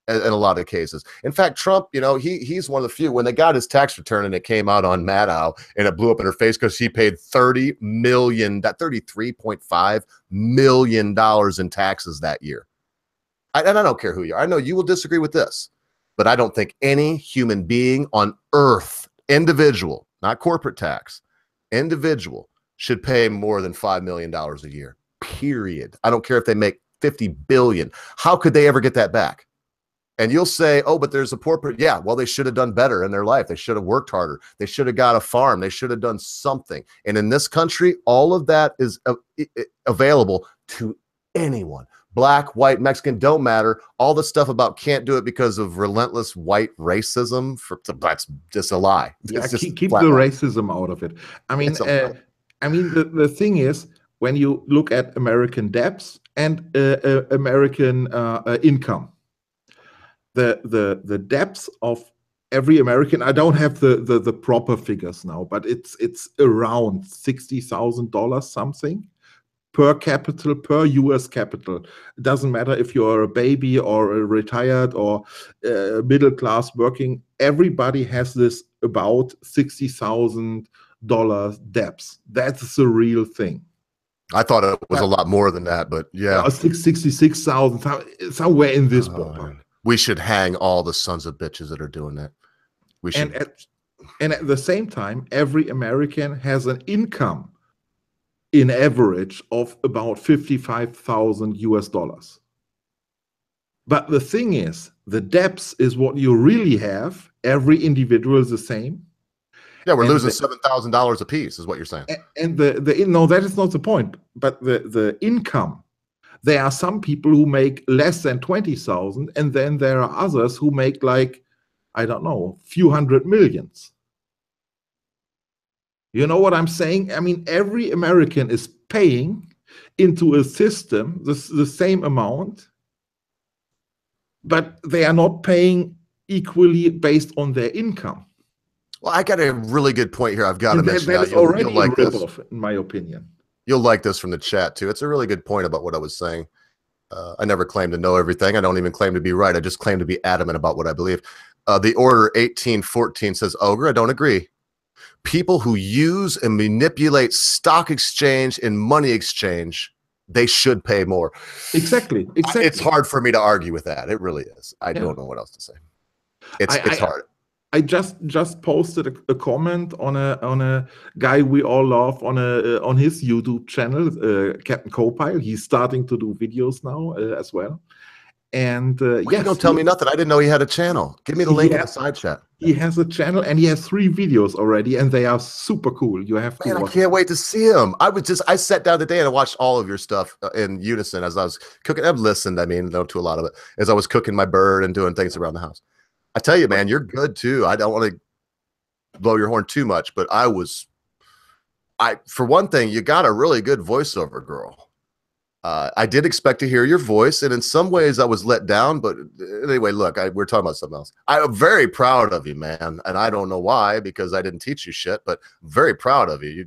In a lot of cases. In fact, Trump, you know, he's one of the few. When they got his tax return and it came out on Maddow and it blew up in her face because he paid $33.5 million in taxes that year. And I don't care who you are. I know you will disagree with this, but I don't think any human being on earth, individual, not corporate tax, individual, should pay more than $5 million a year, period. I don't care if they make 50 billion. How could they ever get that back? And you'll say, oh, but there's a poor, yeah, well, they should have done better in their life. They should have worked harder. They should have got a farm. They should have done something. And in this country, all of that is available to anyone. Black, white, Mexican, don't matter. All the stuff about can't do it because of relentless white racism, that's just a lie. Yeah, keep the racism out of it. I mean, the thing is, when you look at American debts and American income, the depths of every American, I don't have the proper figures now, but it's around $60,000 something per capital, per US capital. It doesn't matter if you're a baby or a retired or middle class working, everybody has this about $60,000 debts. That's the real thing. I thought it was a lot more than that, but yeah. 66,000, somewhere in this ballpark. We should hang all the sons of bitches that are doing that. We should. And at the same time, every American has an income in average of about 55,000 US dollars. But the thing is, the debts is what you really have. Every individual is the same. Yeah, we're losing $7,000 a piece, is what you're saying. And no, that is not the point. But the income, there are some people who make less than 20,000, and then there are others who make like, I don't know, a few hundred millions. You know what I'm saying? I mean, every American is paying into a system the same amount, but they are not paying equally based on their income. Well, I got a really good point here. I've got to mention that is already a rip-off, in my opinion. You'll like this from the chat too. It's a really good point about what I was saying. I never claim to know everything. I don't even claim to be right. I just claim to be adamant about what I believe. The order 1814 says, Ogre, I don't agree. People who use and manipulate stock exchange and money exchange, they should pay more. Exactly. It's hard for me to argue with that. It really is. I don't know what else to say. It's hard. I just posted a comment on a guy we all love on his YouTube channel, Captain Copile. He's starting to do videos now as well. And yes, don't tell me nothing. I didn't know he had a channel. Give me the link in the side chat. He has a channel and he has 3 videos already, and they are super cool. You have to watch. I can't wait to see him. I sat down today and I watched all of your stuff in unison as I was cooking. I've listened, to a lot of it as I was cooking my bird and doing things around the house. I tell you, man, you're good too. I don't want to blow your horn too much, but for one thing, you got a really good voiceover girl. I did expect to hear your voice, and in some ways I was let down, but anyway, look, we're talking about something else. I'm very proud of you, man, and I don't know why, because I didn't teach you shit, but I'm very proud of you.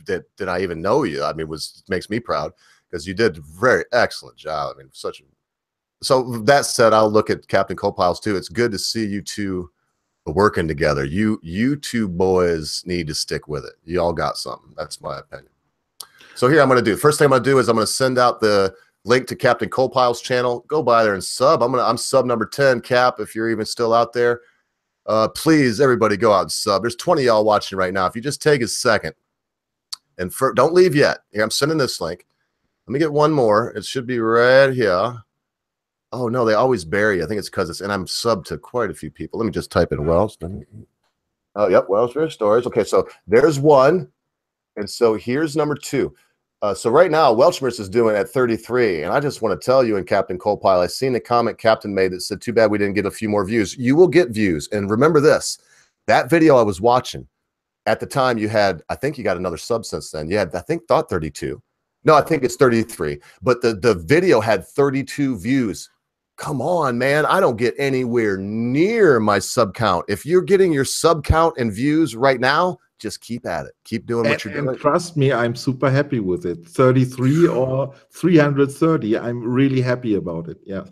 Did I even know you? I mean, makes me proud, because you did a very excellent job. I mean, so that said, I'll look at Captain Copiles too. It's good to see you two working together. You two boys need to stick with it. You all got something. That's my opinion. So here I'm going to do. First thing I'm going to do is I'm going to send out the link to Captain Colepile's channel. Go by there and sub. I'm sub number 10, Cap, if you're even still out there. Please, everybody go out and sub. There's 20 of y'all watching right now. If you just take a second and don't leave yet. Here, I'm sending this link. Let me get one more. It should be right here. Oh, no, they always bury. I think it's because and I'm subbed to quite a few people. Let me just type in Welsh. Oh, yep, Welsh Stories. Okay, so there's one. And so here's number 2. So right now, Welshmer's is doing at 33. And I just want to tell you, and Captain Colepile, I seen the comment Captain made that said, too bad we didn't get a few more views. You will get views. And remember this, that video I was watching, at the time you had, I think you got another sub since then. You had, I think, thought 32. No, I think it's 33. But the video had 32 views. Come on, man. I don't get anywhere near my sub count. If you're getting your sub count and views right now, just keep at it. Keep doing what you're doing. And trust me, I'm super happy with it. 33 or 330. I'm really happy about it. Yeah.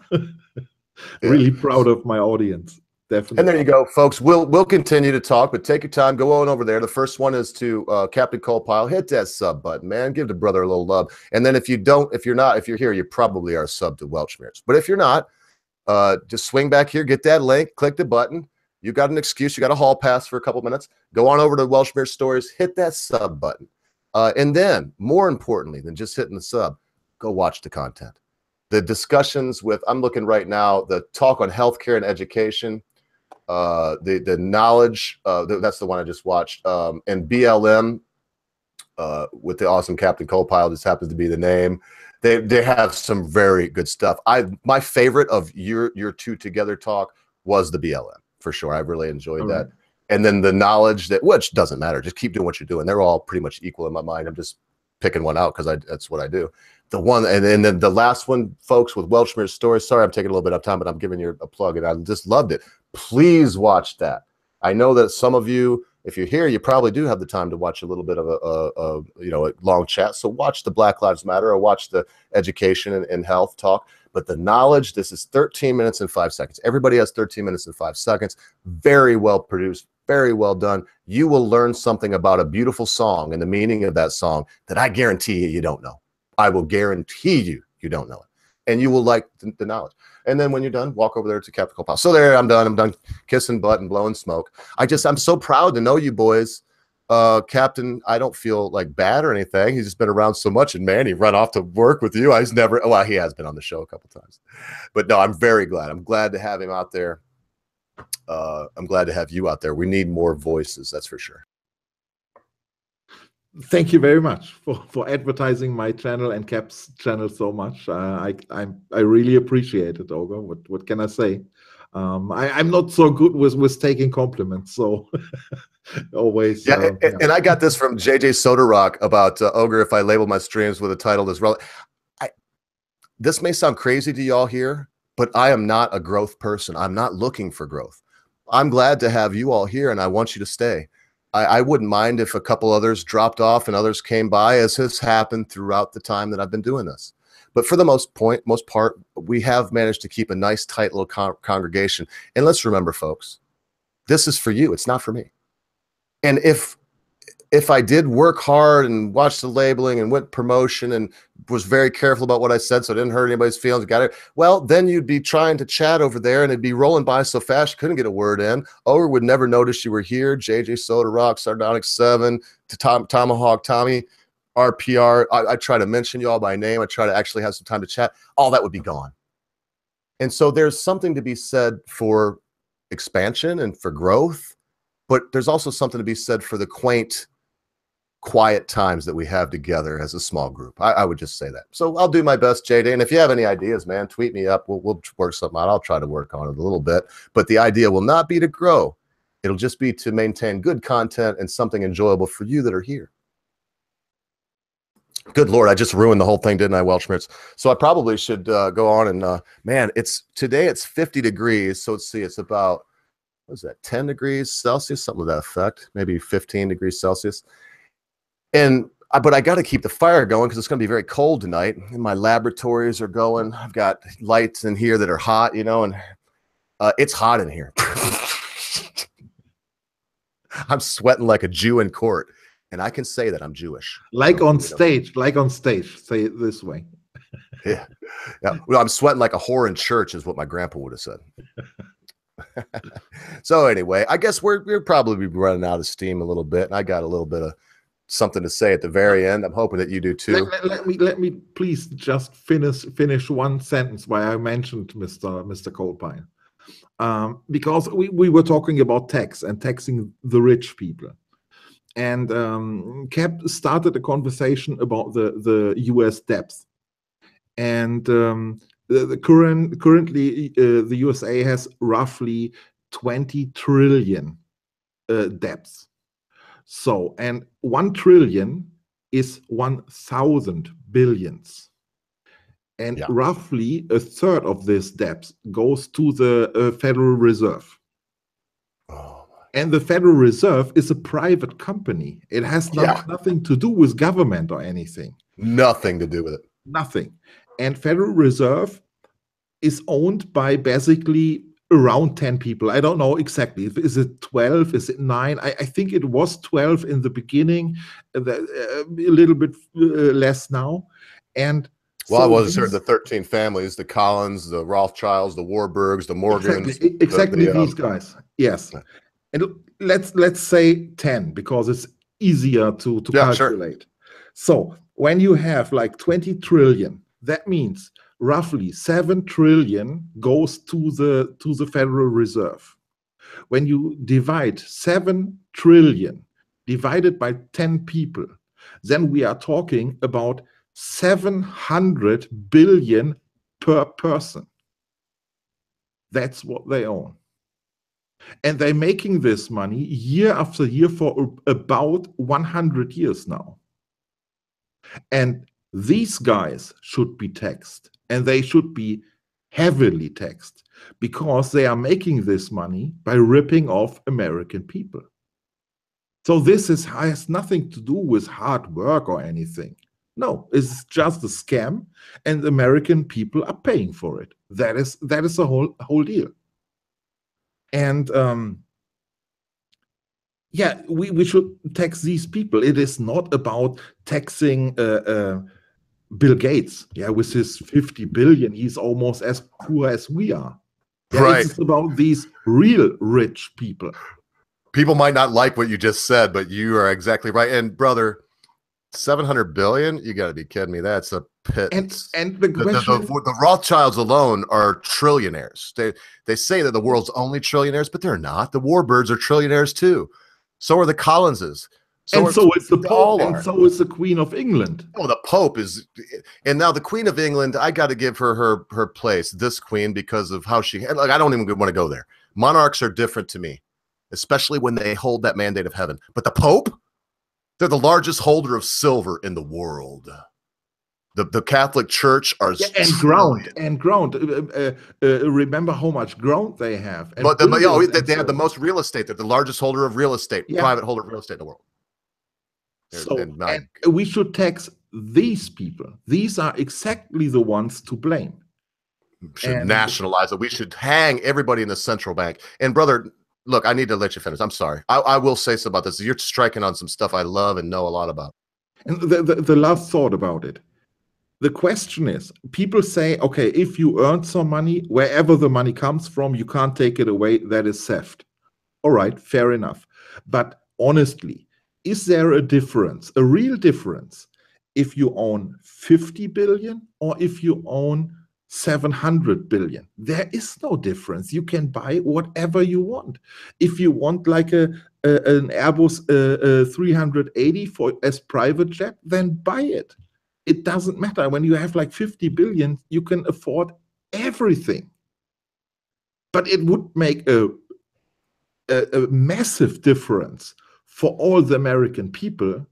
Really proud of my audience. Definitely. And there you go, folks. We'll continue to talk, but take your time. Go on over there. The first one is to Captain Colepile. Hit that sub button, man. Give the brother a little love. And then if you're here, you probably are sub to Welshmere's. But if you're not, just swing back here, get that link, click the button. You got an excuse. You got a hall pass for a couple minutes. Go on over to Welshmere Stories. Hit that sub button. And then, more importantly than just hitting the sub, go watch the content. The discussions with, I'm looking right now, the talk on healthcare and education, the knowledge, that's the one I just watched, and BLM with the awesome Captain Colepile, this happens to be the name. They have some very good stuff. My favorite of your two together talk was the BLM. For sure. I really enjoyed that. And then the knowledge that, which doesn't matter, just keep doing what you're doing. They're all pretty much equal in my mind. I'm just picking one out because that's what I do. The one, and then the last one, folks, with Welshmere's Stories. Sorry, I'm taking a little bit of time, but I'm giving you a plug, and I just loved it. Please watch that. I know that some of you, if you're here, you probably do have the time to watch a little bit of a long chat. So watch the Black Lives Matter or watch the education and health talk. But the knowledge, this is 13 minutes and 5 seconds. Everybody has 13 minutes and 5 seconds. Very well produced, very well done. You will learn something about a beautiful song and the meaning of that song that I guarantee you don't know. I will guarantee you don't know it. And you will like the knowledge. And then when you're done, walk over there to Captain Colepile. So there, I'm done. I'm done kissing butt and blowing smoke. I'm so proud to know you boys. Captain, I don't feel like bad or anything. He's just been around so much, and man, he run off to work with you. Well, he has been on the show a couple times, but no, I'm very glad. I'm glad to have him out there. I'm glad to have you out there. We need more voices, that's for sure. Thank you very much for advertising my channel and Cap's channel so much. I really appreciate it, Ogre. What can I say? I'm not so good with taking compliments, so always. Yeah, and I got this from JJ Soda Rock about Ogre. If I label my streams with a title that's relevant, this may sound crazy to y'all here, but I am not a growth person. I'm not looking for growth. I'm glad to have you all here, and I want you to stay. I wouldn't mind if a couple others dropped off and others came by, as has happened throughout the time that I've been doing this. But for the most part, we have managed to keep a nice, tight little congregation. And let's remember, folks, this is for you. It's not for me. And if I did work hard and watch the labeling and went promotion and was very careful about what I said so it didn't hurt anybody's feelings, got it, well, then you'd be trying to chat over there and it'd be rolling by so fast you couldn't get a word in. Or would never notice you were here. JJ Soda Rock, Sardonic 7, to Tomahawk Tommy, RPR. I try to mention you all by name. I try to actually have some time to chat. All that would be gone. And so there's something to be said for expansion and for growth, but there's also something to be said for the quaint, quiet times that we have together as a small group. I would just say that. So I'll do my best, JD. And if you have any ideas, man, tweet me up. We'll work something out. I'll try to work on it a little bit. But the idea will not be to grow. It'll just be to maintain good content and something enjoyable for you that are here. Good Lord, I just ruined the whole thing, didn't I, Welshmer's? So I probably should go on and, man, today it's 50 degrees. So let's see, it's about, what is that, 10 degrees Celsius, something to that effect, maybe 15 degrees Celsius. But I got to keep the fire going because it's going to be very cold tonight. And my laboratories are going. I've got lights in here that are hot, you know, and it's hot in here. I'm sweating like a Jew in court, and I can say that I'm Jewish. Like on stage, say it this way. Yeah. Well, I'm sweating like a whore in church is what my grandpa would have said. So anyway, I guess we're probably running out of steam a little bit, and I got a little bit of something to say at the very end. I'm hoping that you do too. Let me please just finish one sentence why I mentioned Mr. Colpine. Because we were talking about tax and taxing the rich people. And Cap started a conversation about the US debts. And currently the USA has roughly 20 trillion debts. So, and 1 trillion is 1,000 billions. And roughly a third of this debt goes to the Federal Reserve. And the Federal Reserve is a private company. It has nothing to do with government or anything. Nothing to do with it. Nothing. And Federal Reserve is owned by basically around 10 people. I don't know exactly. Is it 12? Is it 9? I think it was 12 in the beginning, a little bit less now. And well, I was certain the 13 families, the Collins, the Rothschilds, the Warburgs, the Morgans. Exactly these guys. Yes. And let's say 10 because it's easier to calculate. Sure. So when you have like 20 trillion, that means roughly 7 trillion goes to the Federal Reserve. When you divide 7 trillion divided by 10 people, then we are talking about 700 billion per person. That's what they own. And they're making this money year after year for about 100 years now. And these guys should be taxed, and they should be heavily taxed because they are making this money by ripping off American people. So this has nothing to do with hard work or anything. No, it's just a scam, and American people are paying for it. That is the whole deal. And yeah, we should tax these people. It is not about taxing Bill Gates. Yeah, with his 50 billion, he's almost as poor as we are. Yeah, right. It's about these real rich people. People might not like what you just said, but you are exactly right. And brother, 700 billion? You got to be kidding me. That's a pit. And the question, the Rothschilds alone are trillionaires. They say that the world's only trillionaires, but they're not. The Warbirds are trillionaires too. So are the Collinses. So is the Pope, and so is the Queen of England. Oh, the Pope is, and now the Queen of England, I got to give her place, this queen, because of how she, like, I don't even want to go there. Monarchs are different to me, especially when they hold that mandate of heaven. But the Pope, they're the largest holder of silver in the world. The Catholic Church are and ground. Remember how much ground they have. And but they have the most real estate. They're the largest holder of real estate, private holder of real estate in the world. And we should tax these people. These are exactly the ones to blame. We should nationalize it. We should hang everybody in the central bank. And brother, look, I need to let you finish. I'm sorry. I will say something about this. You're striking on some stuff I love and know a lot about. And the last thought about it. The question is, people say, okay, if you earned some money, wherever the money comes from, you can't take it away. That is theft. All right, fair enough. But honestly, is there a difference, a real difference, if you own 50 billion or if you own 700 billion? There is no difference. You can buy whatever you want. If you want like an Airbus 380 as private jet, then buy it. It doesn't matter. When you have like 50 billion, you can afford everything. But it would make a massive difference for all the American people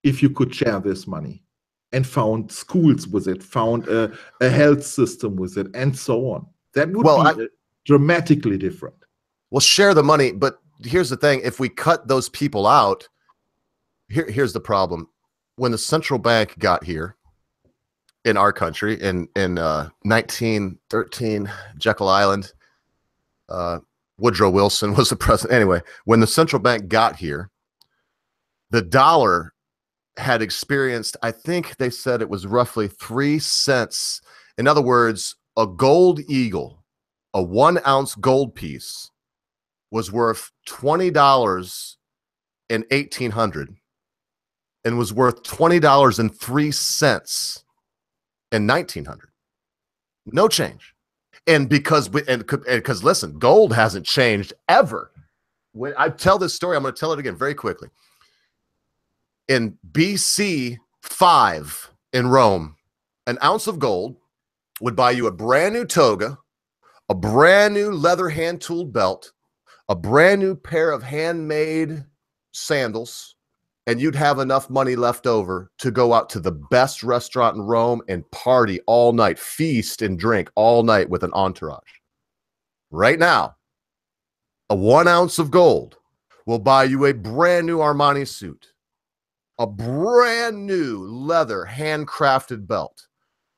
if you could share this money and found schools with it, found a health system with it, and so on. That would be dramatically different. Well, share the money, but here's the thing. If we cut those people out, here's the problem. When the central bank got here in our country in 1913, Jekyll Island, Woodrow Wilson was the president. Anyway, when the central bank got here, the dollar had experienced, I think they said it was roughly 3 cents. In other words, a gold eagle, a 1 ounce gold piece, was worth $20 in 1800 and was worth $20.03 in 1900. No change. And because listen, gold hasn't changed ever. When I tell this story, I'm going to tell it again very quickly. In BC 5 in Rome, an ounce of gold would buy you a brand new toga, a brand new leather hand-tooled belt, a brand new pair of handmade sandals, and you'd have enough money left over to go out to the best restaurant in Rome and party all night, feast and drink all night with an entourage. Right now, a 1 ounce of gold will buy you a brand new Armani suit, a brand new leather handcrafted belt,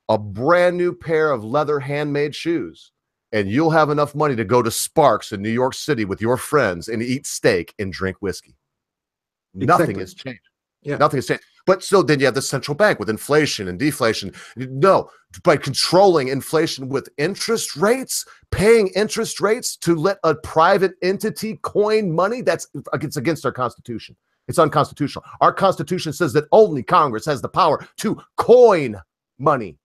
a brand new pair of leather handmade shoes, and you'll have enough money to go to Sparks in New York City with your friends and eat steak and drink whiskey. Exactly. Nothing has changed. Yeah. Nothing has changed. But so then you have the central bank with inflation and deflation. No, by controlling inflation with interest rates, paying interest rates to let a private entity coin money, it's against our Constitution. It's unconstitutional. Our Constitution says that only Congress has the power to coin money.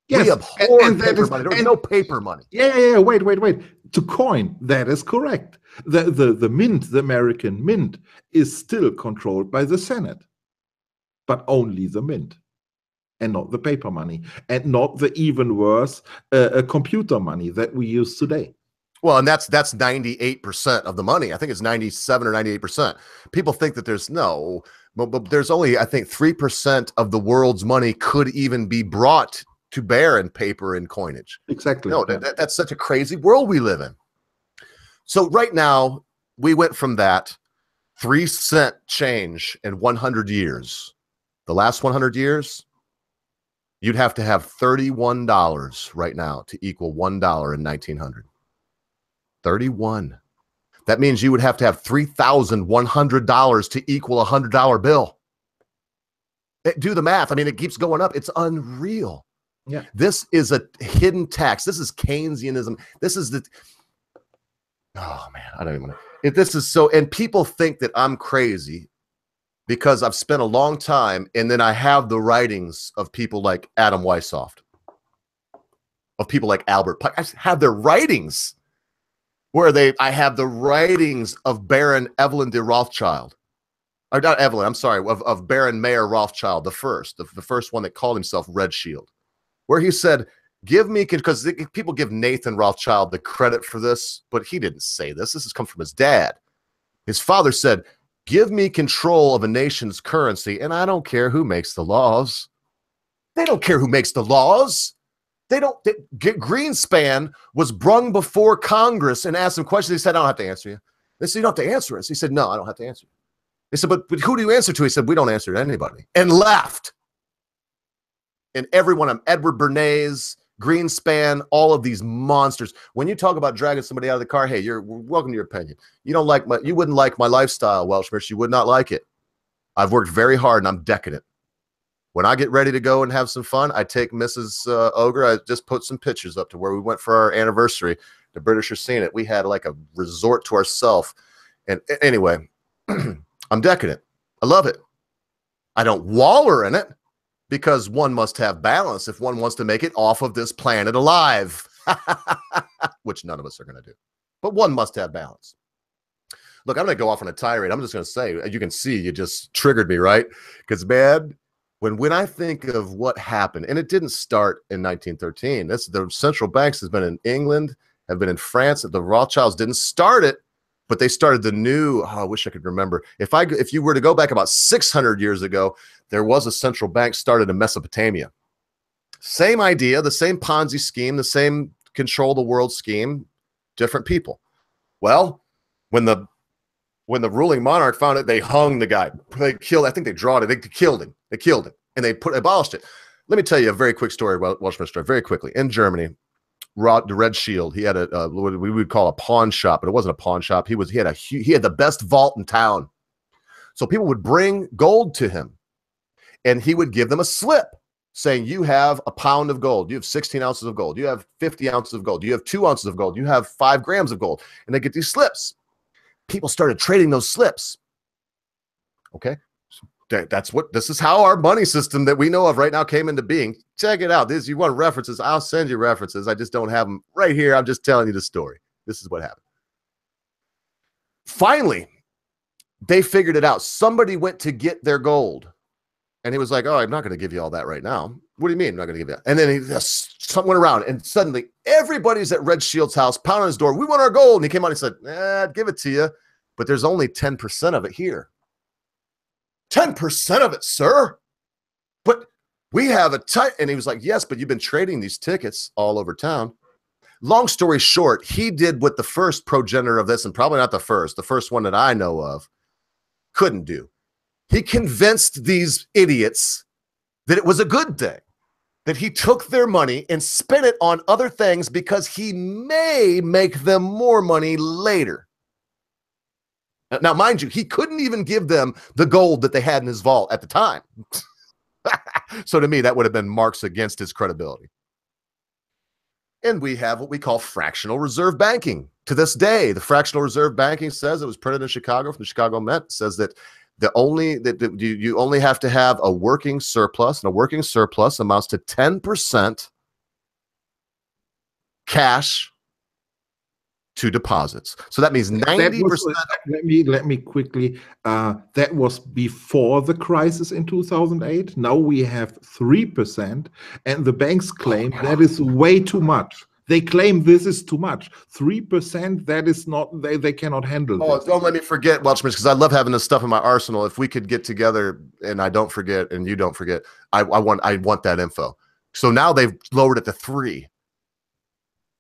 Yes, we abhor and paper money. There's no paper money. Yeah. Wait. To coin, that is correct. The mint, the American mint, is still controlled by the Senate, but only the mint, and not the paper money, and not the even worse computer money that we use today. Well, and that's 98% of the money. I think it's 97 or 98%. People think that there's no, but there's only, I think, 3% of the world's money could even be brought to bear in paper and coinage. Exactly. No, that's such a crazy world we live in. So right now, we went from that 3 cent change in 100 years. The last 100 years, you'd have to have $31 right now to equal $1 in 1900. 31. That means you would have to have $3,100 to equal a $100 bill. Do the math. I mean, it keeps going up. It's unreal. Yeah. This is a hidden tax. This is Keynesianism. This is oh man, I don't even know. This is so, and people think that I'm crazy because I've spent a long time, and then I have the writings of people like Adam Weishaupt, of people like Albert Pike. I have their writings where I have the writings of Baron Evelyn de Rothschild. Or not Evelyn, I'm sorry, of Baron Mayer Rothschild, the first one that called himself Red Shield, where he said, give me, because people give Nathan Rothschild the credit for this, but he didn't say this. This has come from his dad. His father said, give me control of a nation's currency, and I don't care who makes the laws. They don't care who makes the laws. Greenspan was brung before Congress and asked him questions. He said, I don't have to answer you. They said, you don't have to answer us. He said, no, I don't have to answer you. They said, but who do you answer to? He said, we don't answer to anybody, and left. And everyone, Edward Bernays, Greenspan, all of these monsters. When you talk about dragging somebody out of the car, hey, you're welcome to your opinion. You wouldn't like my lifestyle, Welshmers. You would not like it. I've worked very hard and I'm decadent. When I get ready to go and have some fun, I take Mrs. Ogre. I just put some pictures up to where we went for our anniversary. The British are seeing it. We had like a resort to ourselves. And anyway, I'm decadent. I love it. I don't waller in it, because one must have balance if one wants to make it off of this planet alive, which none of us are going to do. But one must have balance. Look, I'm going to go off on a tirade. I'm just going to say, you can see, you just triggered me, right? Because, man, when I think of what happened, and it didn't start in 1913. The central banks has been in England, have been in France. The Rothschilds didn't start it, but they started the new, I wish I could remember. If you were to go back about 600 years ago, there was a central bank started in Mesopotamia. Same idea, the same Ponzi scheme, the same control the world scheme, different people. Well, when the ruling monarch found it, they hung the guy. They killed, I think they drawed it. They killed him. And they abolished it. Let me tell you a very quick story about Welshman story, very quickly. In Germany, the Red Shield. He had what we would call a pawn shop, but it wasn't a pawn shop. He had the best vault in town. So people would bring gold to him, and he would give them a slip saying, you have a pound of gold. You have 16 ounces of gold. You have 50 ounces of gold. You have 2 ounces of gold. You have 5 grams of gold. And they get these slips. People started trading those slips. Okay. This is how our money system that we know of right now came into being. Check it out. You want references? I'll send you references. I just don't have them right here. I'm just telling you the story. This is what happened. Finally, they figured it out. Somebody went to get their gold. And he was like, oh, I'm not going to give you all that right now. What do you mean I'm not going to give you that? And then something went around, and suddenly everybody's at Red Shield's house, pounding on his door. We want our gold. And he came out and said, I'd give it to you, but there's only 10% of it here. 10% of it, sir? But we have a tight. And he was like, yes, but you've been trading these tickets all over town. Long story short, he did what the first progenitor of this, and probably not the first one that I know of, couldn't do. He convinced these idiots that it was a good thing, that he took their money and spent it on other things because he may make them more money later. Now, mind you, he couldn't even give them the gold that they had in his vault at the time. So to me, that would have been marks against his credibility. And we have what we call fractional reserve banking. To this day, the fractional reserve banking says, it was printed in Chicago from the Chicago Met, says that you only have to have a working surplus, and a working surplus amounts to 10% cash to deposits. So that means 90%. Let me quickly. That was before the crisis in 2008. Now we have 3%, and the banks claim that is way too much. They claim this is too much. 3%, that is not, they cannot handle this. Don't let me forget, Welchman, because I love having this stuff in my arsenal. If we could get together and I don't forget and you don't forget, I want that info. So now they've lowered it to 3.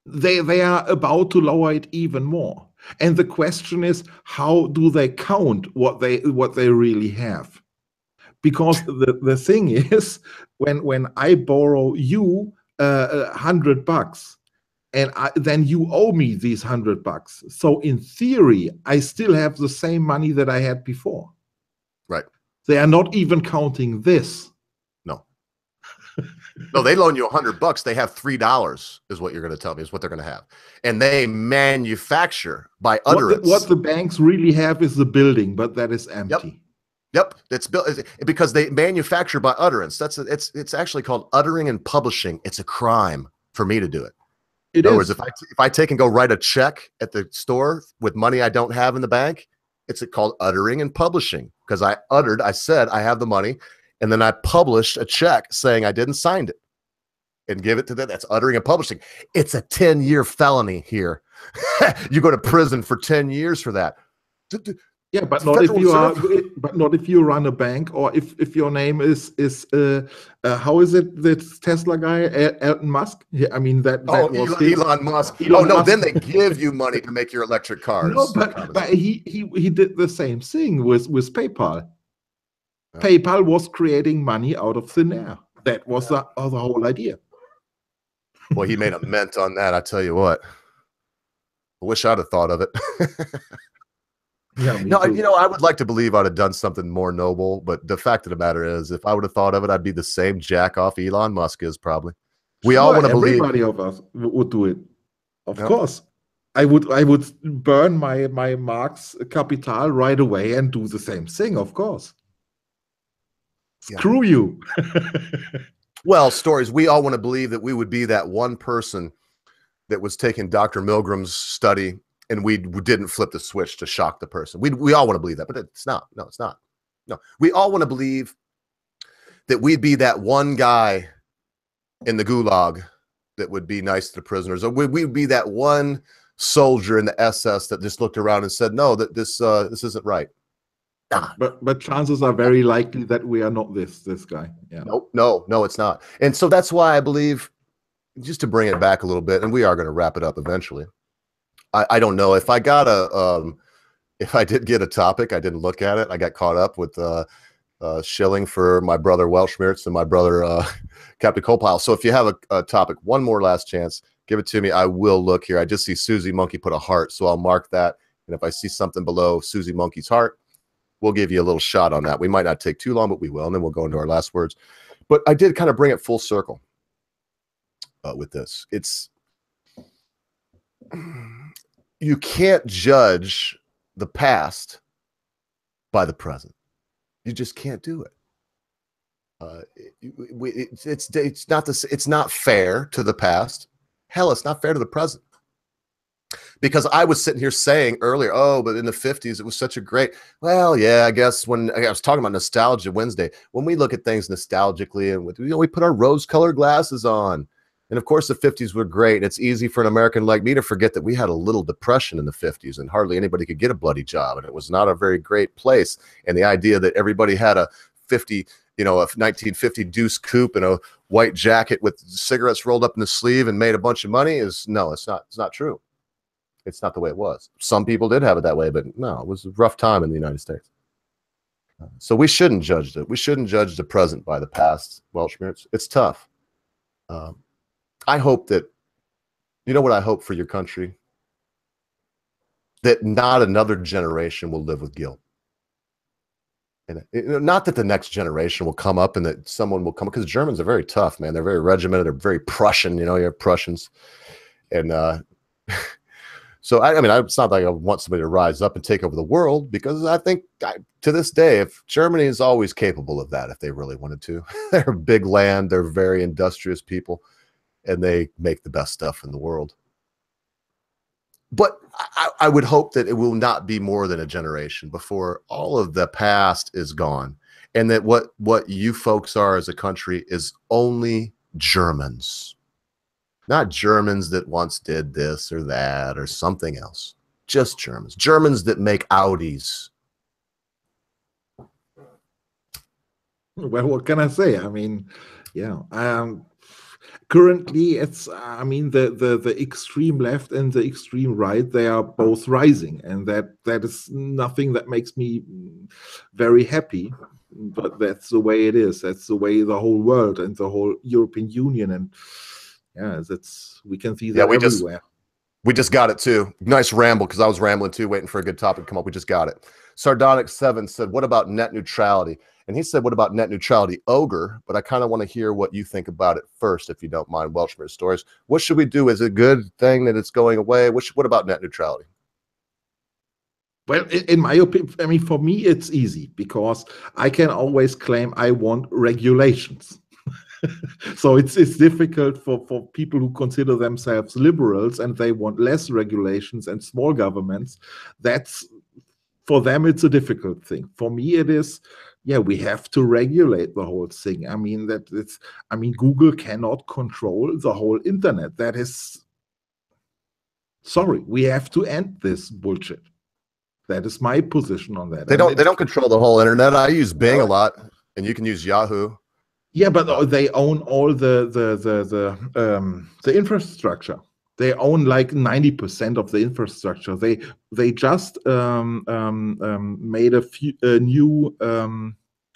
They are about to lower it even more. And the question is, how do they count what they really have? Because the thing is, when I borrow you $100, and then you owe me these $100. So in theory, I still have the same money that I had before. Right. They are not even counting this. No. No, they loan you $100. They have $3 is what you're going to tell me is what they're going to have. And they manufacture by utterance. What the banks really have is the building, but that is empty. Yep. It's built because they manufacture by utterance. It's actually called uttering and publishing. It's a crime for me to do it. In other words, if I take and go write a check at the store with money I don't have in the bank, it's called uttering and publishing, because I said I have the money, and then I published a check saying I didn't sign it and give it to them. That's uttering and publishing. It's a 10-year felony here. You go to prison for 10 years for that. Yeah, but not if you are, but not if you run a bank, or if your name is how is it, this Tesla guy, Elon Musk? Yeah, I mean that was Elon Musk. Elon Musk. Then they give you money to make your electric cars. No, but he did the same thing with PayPal. Yeah. PayPal was creating money out of thin air. That was the whole idea. Well, he made a mint on that. I tell you what. I wish I'd have thought of it. Yeah, no, I would like to believe I'd have done something more noble, but the fact of the matter is, if I would have thought of it, I'd be the same jack off Elon Musk is probably. We all want to believe. Everybody of us would do it. Of course. I would burn my Marx Capital right away and do the same thing, of course. Screw you. Well, stories, we all want to believe that we would be that one person that was taking Dr. Milgram's study, and we didn't flip the switch to shock the person. We all want to believe that, but it's not. No, it's not. No, we all want to believe that we'd be that one guy in the gulag that would be nice to the prisoners, or we'd be that one soldier in the SS that just looked around and said, no, that this isn't right. But chances are very likely that we are not this guy. Yeah. No, it's not. And so that's why I believe, just to bring it back a little bit, and we are going to wrap it up eventually. I don't know if I got if I did get a topic, I didn't look at it. I got caught up with shilling for my brother Welshmirtz and my brother Captain Copile. So if you have a topic, one more last chance, Give it to me. I will look here. I just see Susie Monkey put a heart, so I'll mark that. And if I see something below Susie Monkey's heart, we'll give you a little shot on that. We might not take too long, but we will, and then we'll go into our last words. But I did kind of bring it full circle with this. It's you can't judge the past by the present. You just can't do it. It's not fair to the past. Hell, it's not fair to the present. Because I was sitting here saying earlier, oh, but in the 50s, it was such a great, well, yeah, I guess when I was talking about Nostalgia Wednesday, when we look at things nostalgically and with, we put our rose-colored glasses on. And of course, the 50s were great. It's easy for an American like me to forget that we had a little depression in the 50s and hardly anybody could get a bloody job. And it was not a very great place. And the idea that everybody had a 1950 Deuce Coupe and a white jacket with cigarettes rolled up in the sleeve and made a bunch of money it's not true. It's not the way it was. Some people did have it that way, but no, it was a rough time in the United States. So we shouldn't judge it. We shouldn't judge the present by the past, Welshmere. It's tough. I hope that, you know what I hope for your country? That not another generation will live with guilt. And not that the next generation will come up and that someone will come, because Germans are very tough, man. They're very regimented. They're very Prussian. You have Prussians. And so, I mean, it's not like I want somebody to rise up and take over the world, because I think to this day, if Germany is always capable of that, if they really wanted to. They're big land. They're very industrious people, and they make the best stuff in the world. But I would hope that it will not be more than a generation before all of the past is gone, and that what you folks are as a country is only Germans. Not Germans that once did this or that or something else. Just Germans. Germans that make Audis. Well, what can I say? I mean, yeah. Currently, it's, I mean, the extreme left and the extreme right, they are both rising. And that is nothing that makes me very happy. But that's the way it is. That's the way the whole world and the whole European Union and yeah, we can see that everywhere. We just got it too. Nice ramble, because I was rambling too, waiting for a good topic to come up. We just got it. Sardonic7 said, what about net neutrality? And he said, what about net neutrality? Ogre, but I kind of want to hear what you think about it first, if you don't mind, Welshmere Stories. What should we do? Is it a good thing that it's going away? What about net neutrality? Well, in my opinion, I mean, for me, it's easy, because I can always claim I want regulations. So it's difficult for people who consider themselves liberals and they want less regulations and small governments. That's, for them, it's a difficult thing. For me, it is, yeah, we have to regulate the whole thing. I mean, Google cannot control the whole internet. That is, sorry, we have to end this bullshit. That is my position on that. They don't control the whole internet. I use Bing a lot, and you can use Yahoo. Yeah, but they own all the infrastructure. They own like 90% of the infrastructure. They just made a new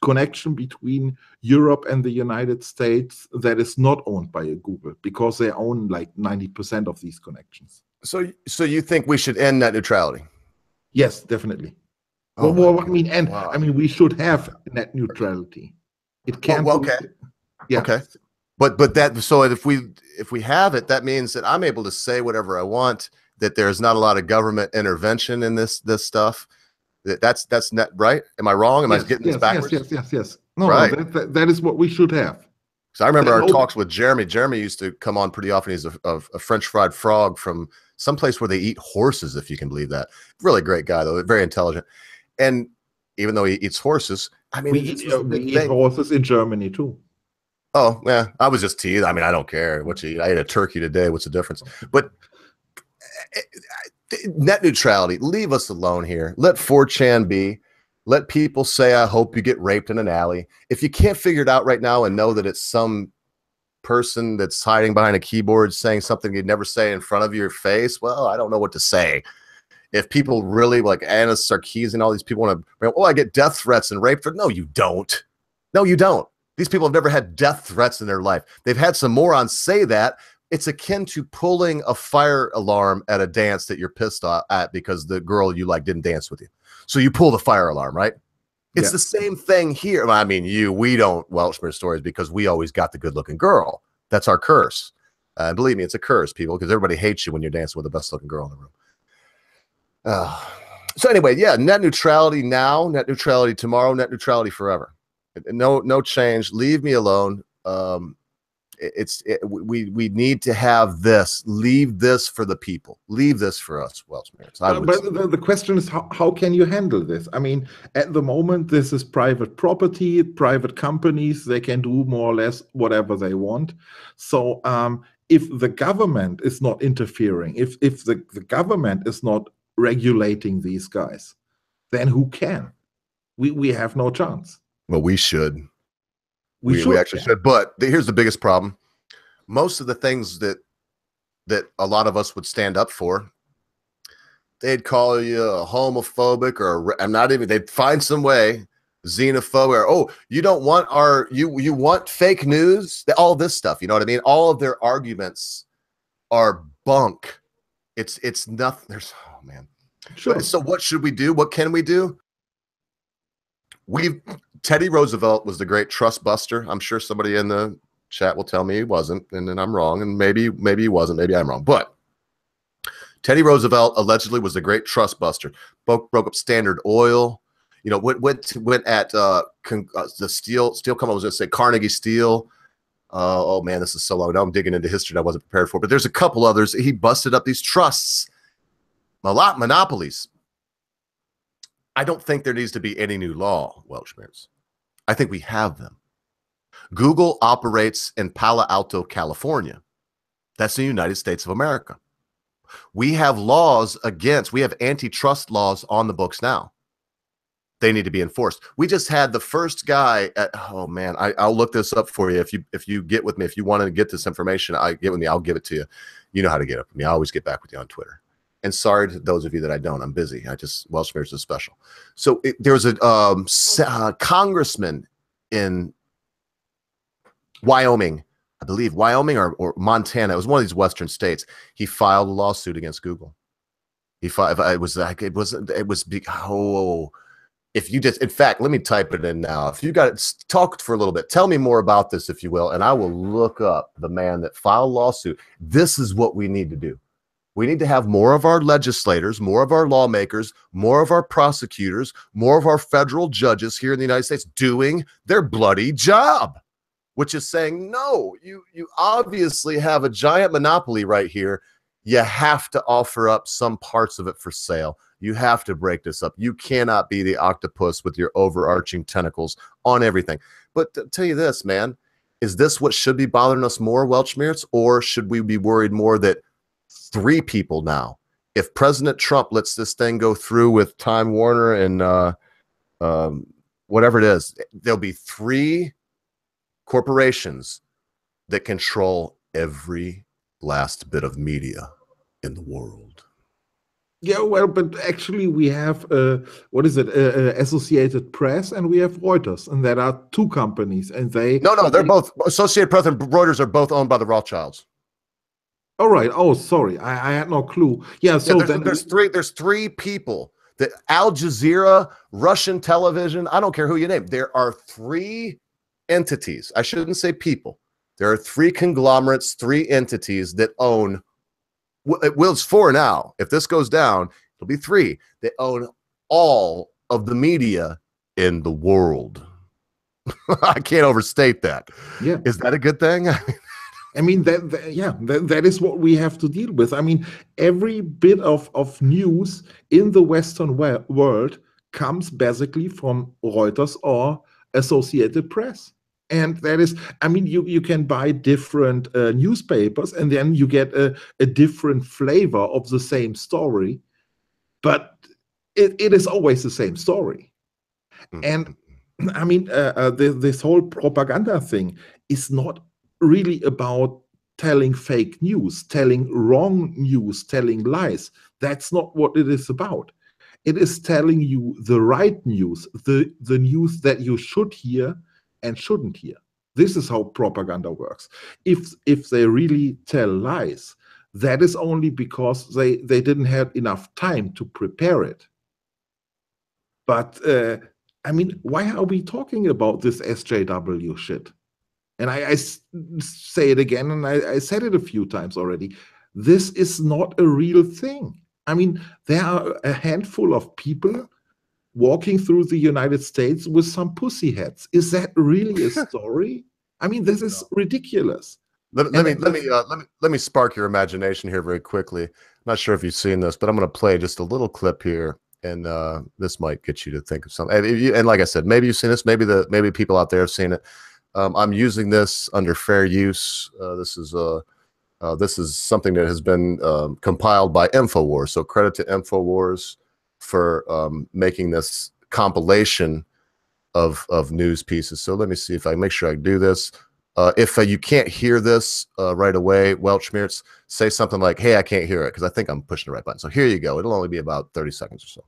connection between Europe and the United States that is not owned by Google, because they own like 90% of these connections. So you think we should end net neutrality? Yes, definitely. Oh, well, I mean, wow. I mean, we should have net neutrality. It can't. Well, okay. Yeah. Okay. But that, so if we have it, that means that I'm able to say whatever I want. That there's not a lot of government intervention in this stuff. That's net, right? Am I wrong? Am I getting this backwards? Yes. No, right. No, that is what we should have. So I remember our talks with Jeremy. Jeremy used to come on pretty often. He's a French fried frog from someplace where they eat horses, if you can believe that. Really great guy, though. Very intelligent. And even though he eats horses, I mean, we eat horses in Germany too. Oh, yeah. I was just teasing. I mean, I don't care what you eat. I ate a turkey today. What's the difference? But net neutrality, leave us alone here. Let 4chan be. Let people say, I hope you get raped in an alley. If you can't figure it out right now and know that it's some person that's hiding behind a keyboard saying something you'd never say in front of your face, well, I don't know what to say. If people really, like Anna Sarkeesian and all these people want to, I get death threats and rape. No, you don't. No, you don't. These people have never had death threats in their life. They've had some morons say that it's akin to pulling a fire alarm at a dance that you're pissed at because the girl you like didn't dance with you. So you pull the fire alarm, right? It's the same thing here. I mean, we don't Welshmere stories because we always got the good looking girl. That's our curse. Believe me, it's a curse, people, because everybody hates you when you're dancing with the best looking girl in the room. So anyway, yeah, net neutrality now, net neutrality tomorrow, net neutrality forever. No change. Leave me alone. We need to have this. Leave this for the people. Leave this for us, Welshmeres. But the question is, how can you handle this? I mean, at the moment, this is private property, private companies. They can do more or less whatever they want. So if the government is not interfering, if the government is not regulating these guys, then who can? We have no chance. Well, we should. We actually should. But here's the biggest problem. Most of the things that a lot of us would stand up for, they'd call you a homophobic or they'd find some way, xenophobic, or you don't want you want fake news, all this stuff, you know what I mean? All of their arguments are bunk. It's nothing. There's, oh man. Sure. So what should we do? What can we do? Teddy Roosevelt was the great trust buster. I'm sure somebody in the chat will tell me he wasn't, and then I'm wrong, and maybe he wasn't, maybe I'm wrong. But Teddy Roosevelt allegedly was the great trust buster. Broke up Standard Oil. You know, went at the steel company. I was going to say Carnegie Steel. Oh man, this is so long. Now I'm digging into history that I wasn't prepared for. But there's a couple others. He busted up these trusts, monopolies. I don't think there needs to be any new law, Welshmeres. I think we have them. Google operates in Palo Alto, California. That's the United States of America. We have we have antitrust laws on the books now. They need to be enforced. We just had the first guy oh man, I'll look this up for you. If you get with me, if you want to get this information, get with me, I'll give it to you. You know how to get up with me. I always get back with you on Twitter. And sorry to those of you that I don't. I'm busy. Welshmeres is special. So there was a congressman in Wyoming, I believe, Wyoming or Montana. It was one of these Western states. He filed a lawsuit against Google. If you just, in fact, let me type it in now. If you got it, talk for a little bit. Tell me more about this, if you will, and I will look up the man that filed a lawsuit. This is what we need to do. We need to have more of our legislators, more of our lawmakers, more of our prosecutors, more of our federal judges here in the United States doing their bloody job, which is saying, no, you obviously have a giant monopoly right here. You have to offer up some parts of it for sale. You have to break this up. You cannot be the octopus with your overarching tentacles on everything. But to tell you this, man, is this what should be bothering us more, Welshmeres, or should we be worried more that 3 people now, if President Trump lets this thing go through with Time Warner and whatever it is, there'll be 3 corporations that control every last bit of media in the world. Yeah, well, but actually we have, Associated Press, and we have Reuters, and there are 2 companies, and they... No, they're both, Associated Press and Reuters are both owned by the Rothschilds. All right. Oh, sorry. I had no clue. Yeah. So there's 3 people that Al Jazeera, Russian television. I don't care who you name. There are 3 entities. I shouldn't say people. There are 3 conglomerates, 3 entities that own. It's 4 now. If this goes down, it'll be 3 that own all of the media in the world. I can't overstate that. Yeah. Is that a good thing? I mean, that is what we have to deal with. I mean, every bit of news in the Western world comes basically from Reuters or Associated Press. And that is, I mean, you can buy different newspapers, and then you get a different flavor of the same story. But it is always the same story. And I mean, this whole propaganda thing is not really about telling fake news, telling wrong news, telling lies. That's not what it is about. It is telling you the right news, the news that you should hear and shouldn't hear. This is how propaganda works. If they really tell lies, that is only because they didn't have enough time to prepare it. But I mean, why are we talking about this SJW shit? And I say it again, and I said it a few times already. This is not a real thing. I mean, there are a handful of people walking through the United States with some pussy hats. Is that really a story? I mean, this is ridiculous. Let me spark your imagination here very quickly. I'm not sure if you've seen this, but I'm going to play just a little clip here, and this might get you to think of something. And like I said, maybe you've seen this. Maybe people out there have seen it. I'm using this under fair use. This is something that has been compiled by InfoWars. So credit to InfoWars for making this compilation of news pieces. So let me see if I make sure I do this. If you can't hear this right away, Welchmeerts, say something like, "Hey, I can't hear it," because I think I'm pushing the right button. So here you go. It'll only be about 30 seconds or so.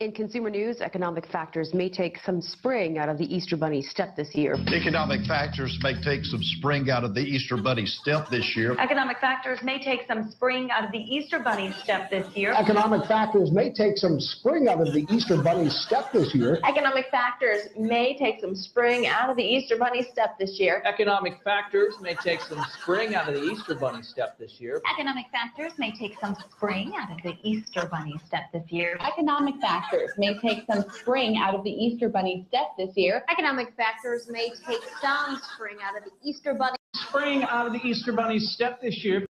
In consumer news, economic factors may take some spring out of the Easter Bunny step this year. Economic factors may take some spring out of the Easter Bunny step this year. Economic factors may take some spring out of the Easter Bunny step this year. Economic factors may take some spring out of the Easter Bunny step this year. Economic factors may take some spring out of the Easter Bunny step this year. Economic factors may take some spring out of the Easter Bunny step this year. Economic factors may take some spring out of the Easter Bunny step this year. Economic factors may take some spring out of the Easter Bunny step this year. Economic factors may take some spring out of the Easter Bunny. Spring out of the Easter Bunny step this year.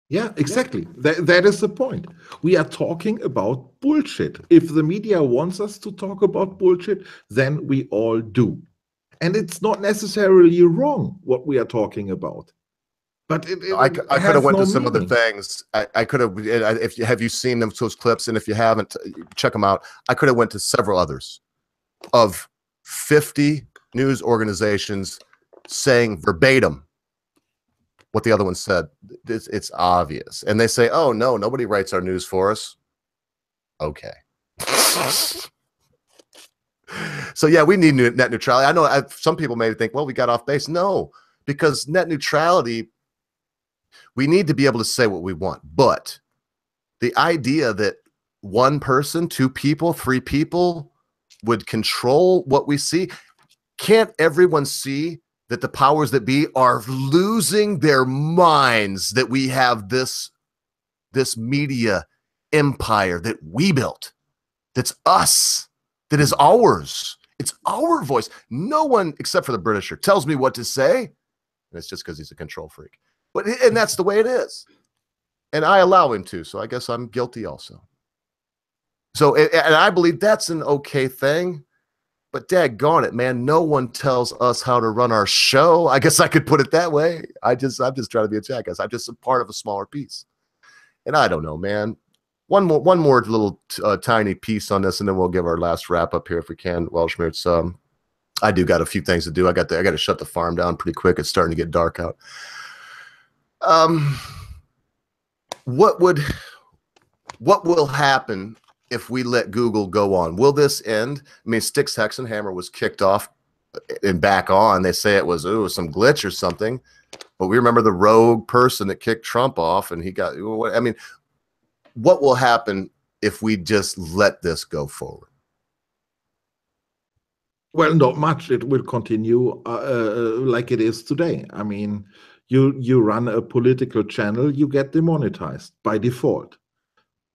Yeah, exactly. That is the point. We are talking about bullshit. If the media wants us to talk about bullshit, then we all do. And it's not necessarily wrong what we are talking about. But I could have went to some other things. I could have. Have you seen those clips? And if you haven't, check them out. I could have went to several others of 50 news organizations saying verbatim what the other one said. It's obvious, and they say, "Oh no, nobody writes our news for us." Okay. So yeah, we need net neutrality. I know some people may think, "Well, we got off base." No, because net neutrality. We need to be able to say what we want, but the idea that one person, two people, three people would control what we see, can't everyone see that the powers that be are losing their minds that we have this media empire that we built, that's us, that is ours. It's our voice. No one except for the Britisher tells me what to say, and it's just because he's a control freak. And that's the way it is. And I allow him to, so I guess I'm guilty also. So, and I believe that's an okay thing, but daggone it, man, no one tells us how to run our show. I guess I could put it that way. I'm just trying to be a jackass. I'm just a part of a smaller piece. And I don't know, man. One more little tiny piece on this, and then we'll give our last wrap up here if we can, Welshmeerts. I do got a few things to do. I got to shut the farm down pretty quick. It's starting to get dark out. What will happen if we let Google go on? Will this end? I mean, Styx Hexenhammer was kicked off and back on. They say it was some glitch or something, but we remember the rogue person that kicked Trump off, and he got. I mean, what will happen if we just let this go forward? Well, not much. It will continue like it is today. I mean. You run a political channel, you get demonetized by default.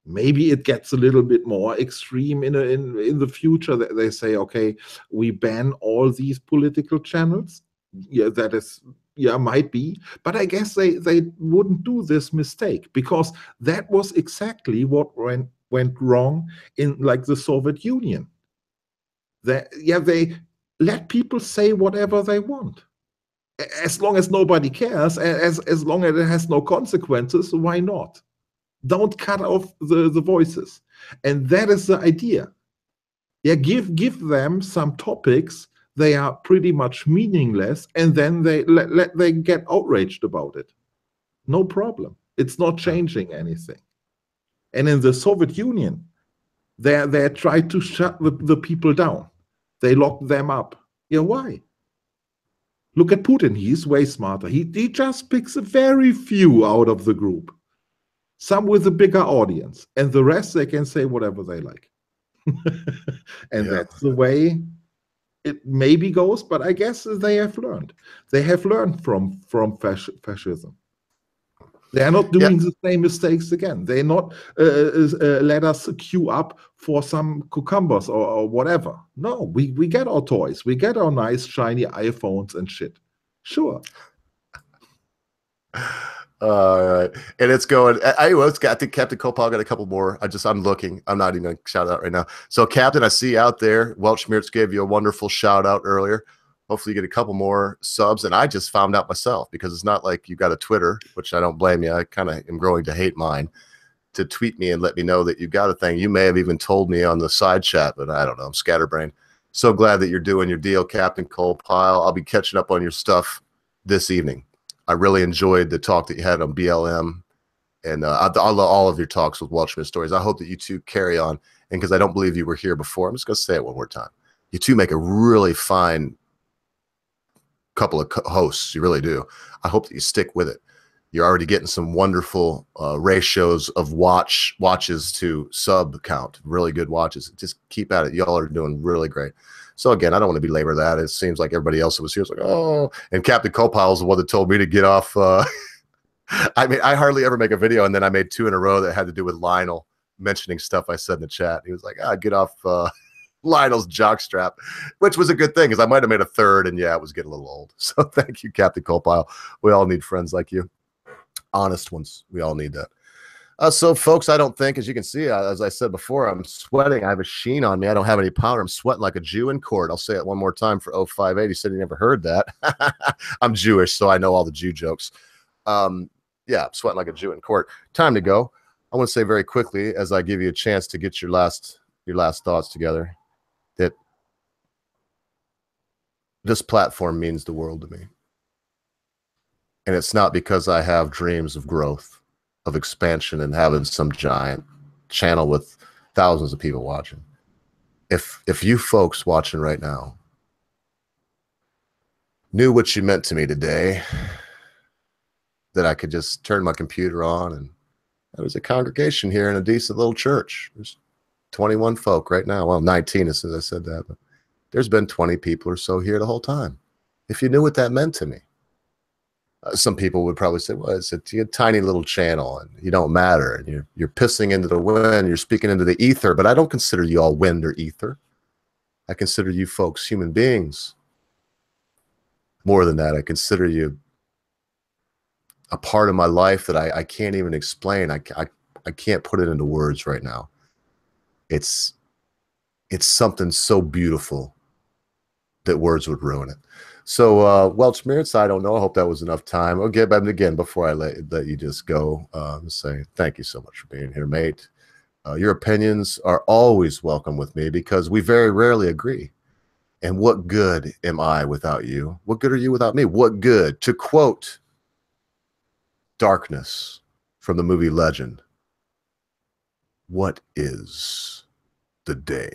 Maybe it gets a little bit more extreme in the future. That they say, okay, we ban all these political channels. Yeah, that is, yeah, might be. But I guess they wouldn't do this mistake, because that was exactly what went wrong in like the Soviet Union. They let people say whatever they want. As long as nobody cares, as long as it has no consequences, why not? Don't cut off the voices. And that is the idea. Yeah, give them some topics. They are pretty much meaningless, and then they get outraged about it. No problem. It's not changing anything. And in the Soviet Union, they tried to shut the people down. They locked them up. Yeah, why? Look at Putin. He's way smarter. He just picks a very few out of the group, some with a bigger audience, and the rest they can say whatever they like. And that's the way it maybe goes, but I guess they have learned. They have learned from fascism. They are not doing the same mistakes again. They're not let us queue up for some cucumbers or whatever. No, we get our toys. We get our nice shiny iPhones and shit. Sure. All right, and it's going. I think Captain Copal got a couple more. I'm looking. I'm not even going to shout out right now. So, Captain, I see you out there. Welch Schmertz gave you a wonderful shout out earlier. Hopefully, you get a couple more subs. And I just found out myself, because it's not like you got a Twitter, which I don't blame you. I kind of am growing to hate mine. To tweet me and let me know that you got a thing. You may have even told me on the side chat, but I don't know. I'm scatterbrained. So glad that you're doing your deal, Captain Copal. I'll be catching up on your stuff this evening. I really enjoyed the talk that you had on BLM, and I love all of your talks with Welchman Stories. I hope that you two carry on, and because I don't believe you were here before, I'm just going to say it one more time. You two make a really fine couple of hosts. You really do. I hope that you stick with it. You're already getting some wonderful ratios of watches to sub count. Really good watches. Just keep at it. Y'all are doing really great. So again, I don't want to belabor that. It seems like everybody else that was here was like, oh, and Captain Copal is the one that told me to get off. I mean, I hardly ever make a video, and then I made 2 in a row that had to do with Lionel mentioning stuff I said in the chat. He was like, get off Lionel's jockstrap, which was a good thing, because I might have made a 3rd, and yeah, it was getting a little old. So thank you, Captain Copal. We all need friends like you. Honest ones. We all need that. So, folks, I don't think, as you can see, as I said before, I'm sweating. I have a sheen on me. I don't have any powder. I'm sweating like a Jew in court. I'll say it one more time for 058. He said he never heard that. I'm Jewish, so I know all the Jew jokes. Yeah, I'm sweating like a Jew in court. Time to go. I want to say very quickly, as I give you a chance to get your last thoughts together, that this platform means the world to me. And it's not because I have dreams of growth, of expansion, and having some giant channel with thousands of people watching. If you folks watching right now knew what you meant to me today, that I could just turn my computer on and there was a congregation here in a decent little church. There's 21 folk right now. Well, 19 as soon as I said that, but there's been 20 people or so here the whole time. If you knew what that meant to me. Some people would probably say, well, it's a tiny little channel and you don't matter, and you're pissing into the wind, you're speaking into the ether, but I don't consider you all wind or ether. I consider you folks human beings. More than that, I consider you a part of my life that I can't even explain. I can't put it into words right now. It's something so beautiful that words would ruin it. So, Welch Schmertz, I don't know. I hope that was enough time. I'll get back again before I let you just go. Say thank you so much for being here, mate. Your opinions are always welcome with me, because we very rarely agree. And what good am I without you? What good are you without me? What good? To quote Darkness from the movie Legend, what is the day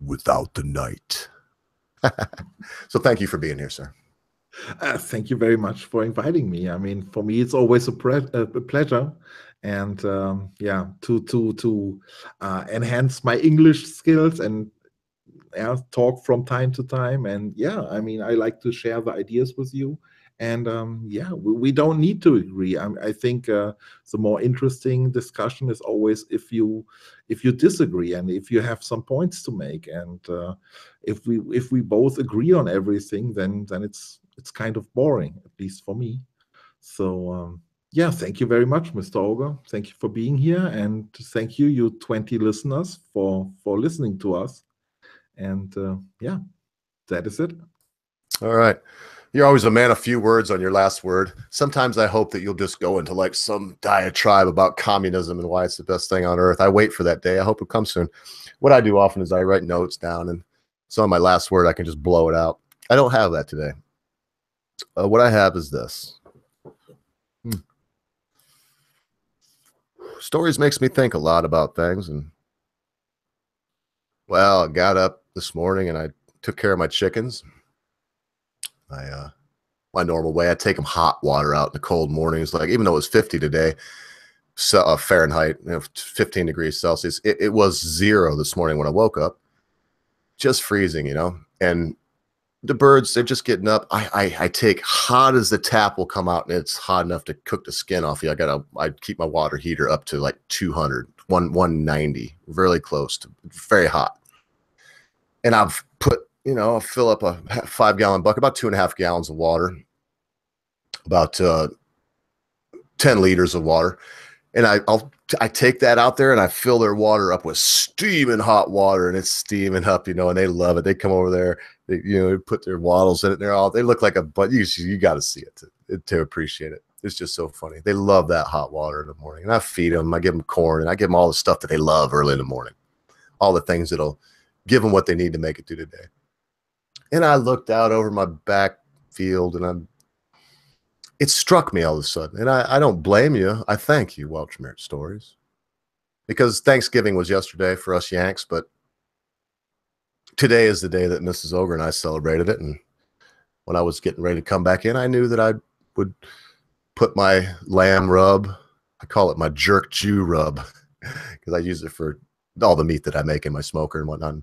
without the night? So thank you for being here, sir. Thank you very much for inviting me. I mean, for me, it's always a pleasure, and yeah, to enhance my English skills and talk from time to time. And yeah, I mean, I like to share the ideas with you. And yeah, we don't need to agree. I think the more interesting discussion is always if you disagree and if you have some points to make. And if we both agree on everything, then it's kind of boring, at least for me. So yeah, thank you very much, Mr. Ogre. Thank you for being here, and thank you 20 listeners for listening to us. And yeah, that is it. All right. You're always a man of few words on your last word. Sometimes I hope that you'll just go into like some diatribe about communism and why it's the best thing on earth. I wait for that day. I hope it comes soon. What I do often is I write notes down, and so on my last word, I can just blow it out. I don't have that today. What I have is this. stories makes me think a lot about things. And well, I got up this morning and I took care of my chickens. My normal way, I take them hot water out in the cold mornings. Like, even though it was 50 today, so Fahrenheit, 15 degrees Celsius, it was 0 this morning when I woke up, just freezing, and the birds, they're just getting up. I take hot as the tap will come out, and it's hot enough to cook the skin off you. I keep my water heater up to like 200, 190, really close to very hot. And I've put, I'll fill up a 5-gallon bucket, about 2.5 gallons of water, about 10 liters of water. And I take that out there and I fill their water up with steaming hot water, and it's steaming up, and they love it. They come over there, they put their waddles in it. And they look like but you got to see it to appreciate it. It's just so funny. They love that hot water in the morning, and I feed them. I give them corn, and I give them all the stuff that they love early in the morning, all the things that'll give them what they need to make it through the day. And I looked out over my back field, and it struck me all of a sudden. And I don't blame you. I thank you, Welch Merit Stories, because Thanksgiving was yesterday for us Yanks, but today is the day that Mrs. Ogre and I celebrated it. And when I was getting ready to come back in, I knew that I would put my lamb rub, I call it my jerk Jew rub, because I use it for all the meat that I make in my smoker and whatnot.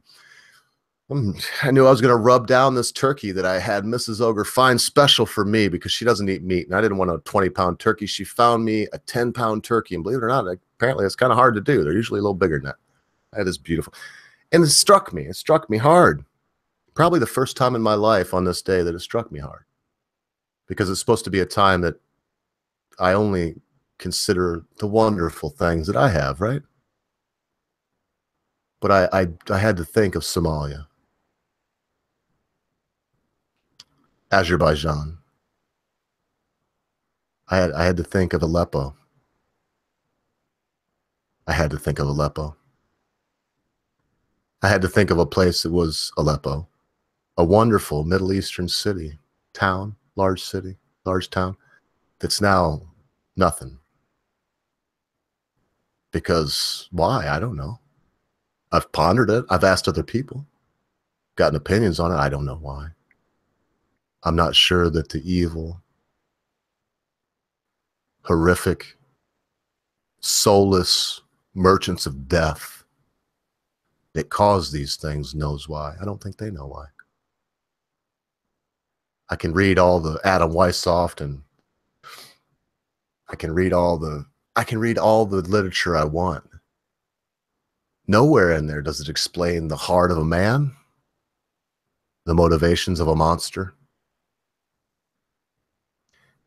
I knew I was going to rub down this turkey that I had Mrs. Ogre find special for me, because she doesn't eat meat, and I didn't want a 20-pound turkey. She found me a 10-pound turkey, and believe it or not, apparently it's kind of hard to do. They're usually a little bigger than that. That is beautiful. And it struck me hard. Probably the first time in my life on this day that it struck me hard, because it's supposed to be a time that I only consider the wonderful things that I have, right? But I had to think of Somalia, Azerbaijan. I had to think of Aleppo. I had to think of Aleppo. I had to think of a place that was Aleppo, a wonderful Middle Eastern city, town, large town, that's now nothing. Because why? I don't know. I've pondered it. I've asked other people, gotten opinions on it. I don't know why. I'm not sure that the evil, horrific, soulless merchants of death that cause these things knows why. I don't think they know why. I can read all the Adam Weishaupt, and I can read all the literature I want. Nowhere in there does it explain the heart of a man, the motivations of a monster.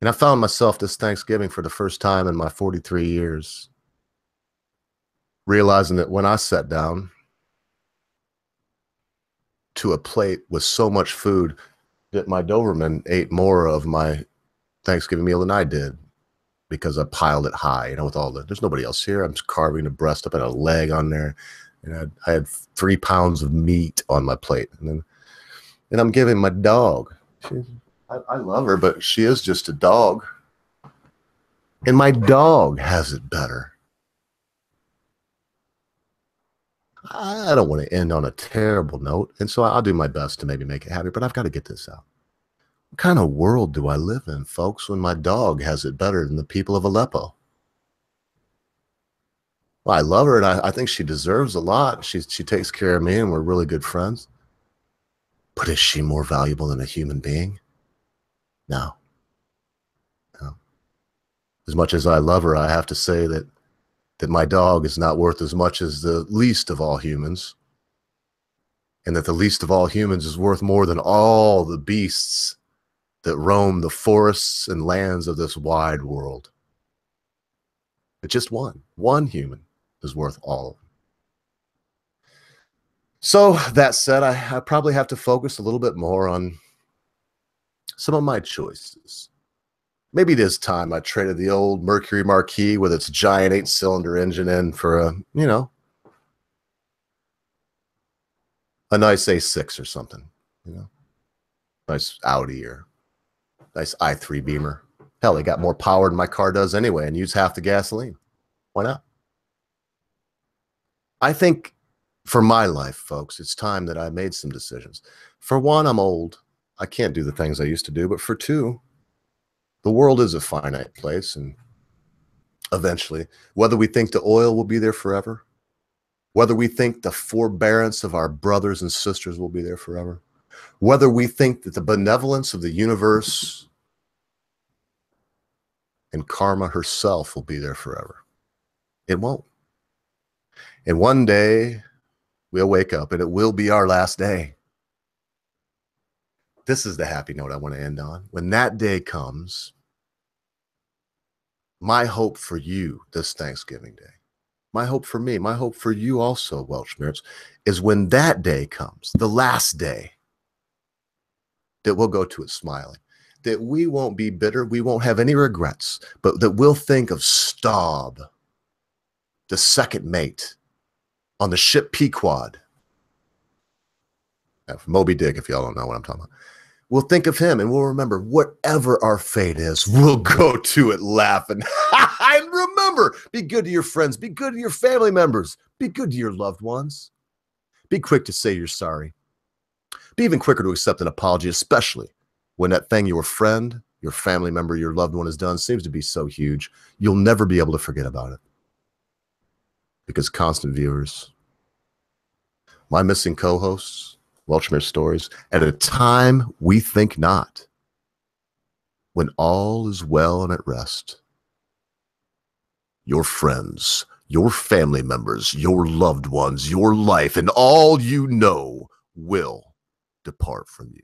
And I found myself this Thanksgiving for the first time in my 43 years, realizing that when I sat down to a plate with so much food that my Doberman ate more of my Thanksgiving meal than I did, because I piled it high, with all there's nobody else here. I'm just carving a breast up and a leg on there. And I had 3 pounds of meat on my plate. And I'm giving my dog. I love her, but she is just a dog. And my dog has it better. I don't want to end on a terrible note. And so I'll do my best to maybe make it happy, but I've got to get this out. What kind of world do I live in, folks, when my dog has it better than the people of Aleppo? Well, I love her, and I think she deserves a lot. She takes care of me, and we're really good friends. But is she more valuable than a human being? No. As much as I love her, I have to say that my dog is not worth as much as the least of all humans, and that the least of all humans is worth more than all the beasts that roam the forests and lands of this wide world. But just one human is worth all of them. So that said, I probably have to focus a little bit more on some of my choices. Maybe this time I traded the old Mercury Marquis with its giant 8-cylinder engine in for a nice A6 or something, nice Audi or nice i3 Beamer. Hell, they got more power than my car does anyway, and use half the gasoline. Why not? I think for my life, folks, it's time that I made some decisions. For one, I'm old. I can't do the things I used to do. But for two, the world is a finite place. And eventually, whether we think the oil will be there forever, whether we think the forbearance of our brothers and sisters will be there forever, whether we think that the benevolence of the universe and karma herself will be there forever, it won't. And one day we'll wake up and it will be our last day. This is the happy note I want to end on. When that day comes, my hope for you this Thanksgiving Day, my hope for me, my hope for you also, Welshmere, is when that day comes, the last day, that we'll go to it smiling, that we won't be bitter, we won't have any regrets, but that we'll think of Staub, the second mate on the ship Pequod. Moby Dick, if y'all don't know what I'm talking about. We'll think of him and we'll remember whatever our fate is, we'll go to it laughing. And remember, be good to your friends, be good to your family members, be good to your loved ones. Be quick to say you're sorry. Be even quicker to accept an apology, especially when that thing your friend, your family member, your loved one has done seems to be so huge, you'll never be able to forget about it. Because constant viewers, my missing co-hosts, Welshmere Stories, at a time we think not, when all is well and at rest, your friends, your family members, your loved ones, your life, and all you know will depart from you.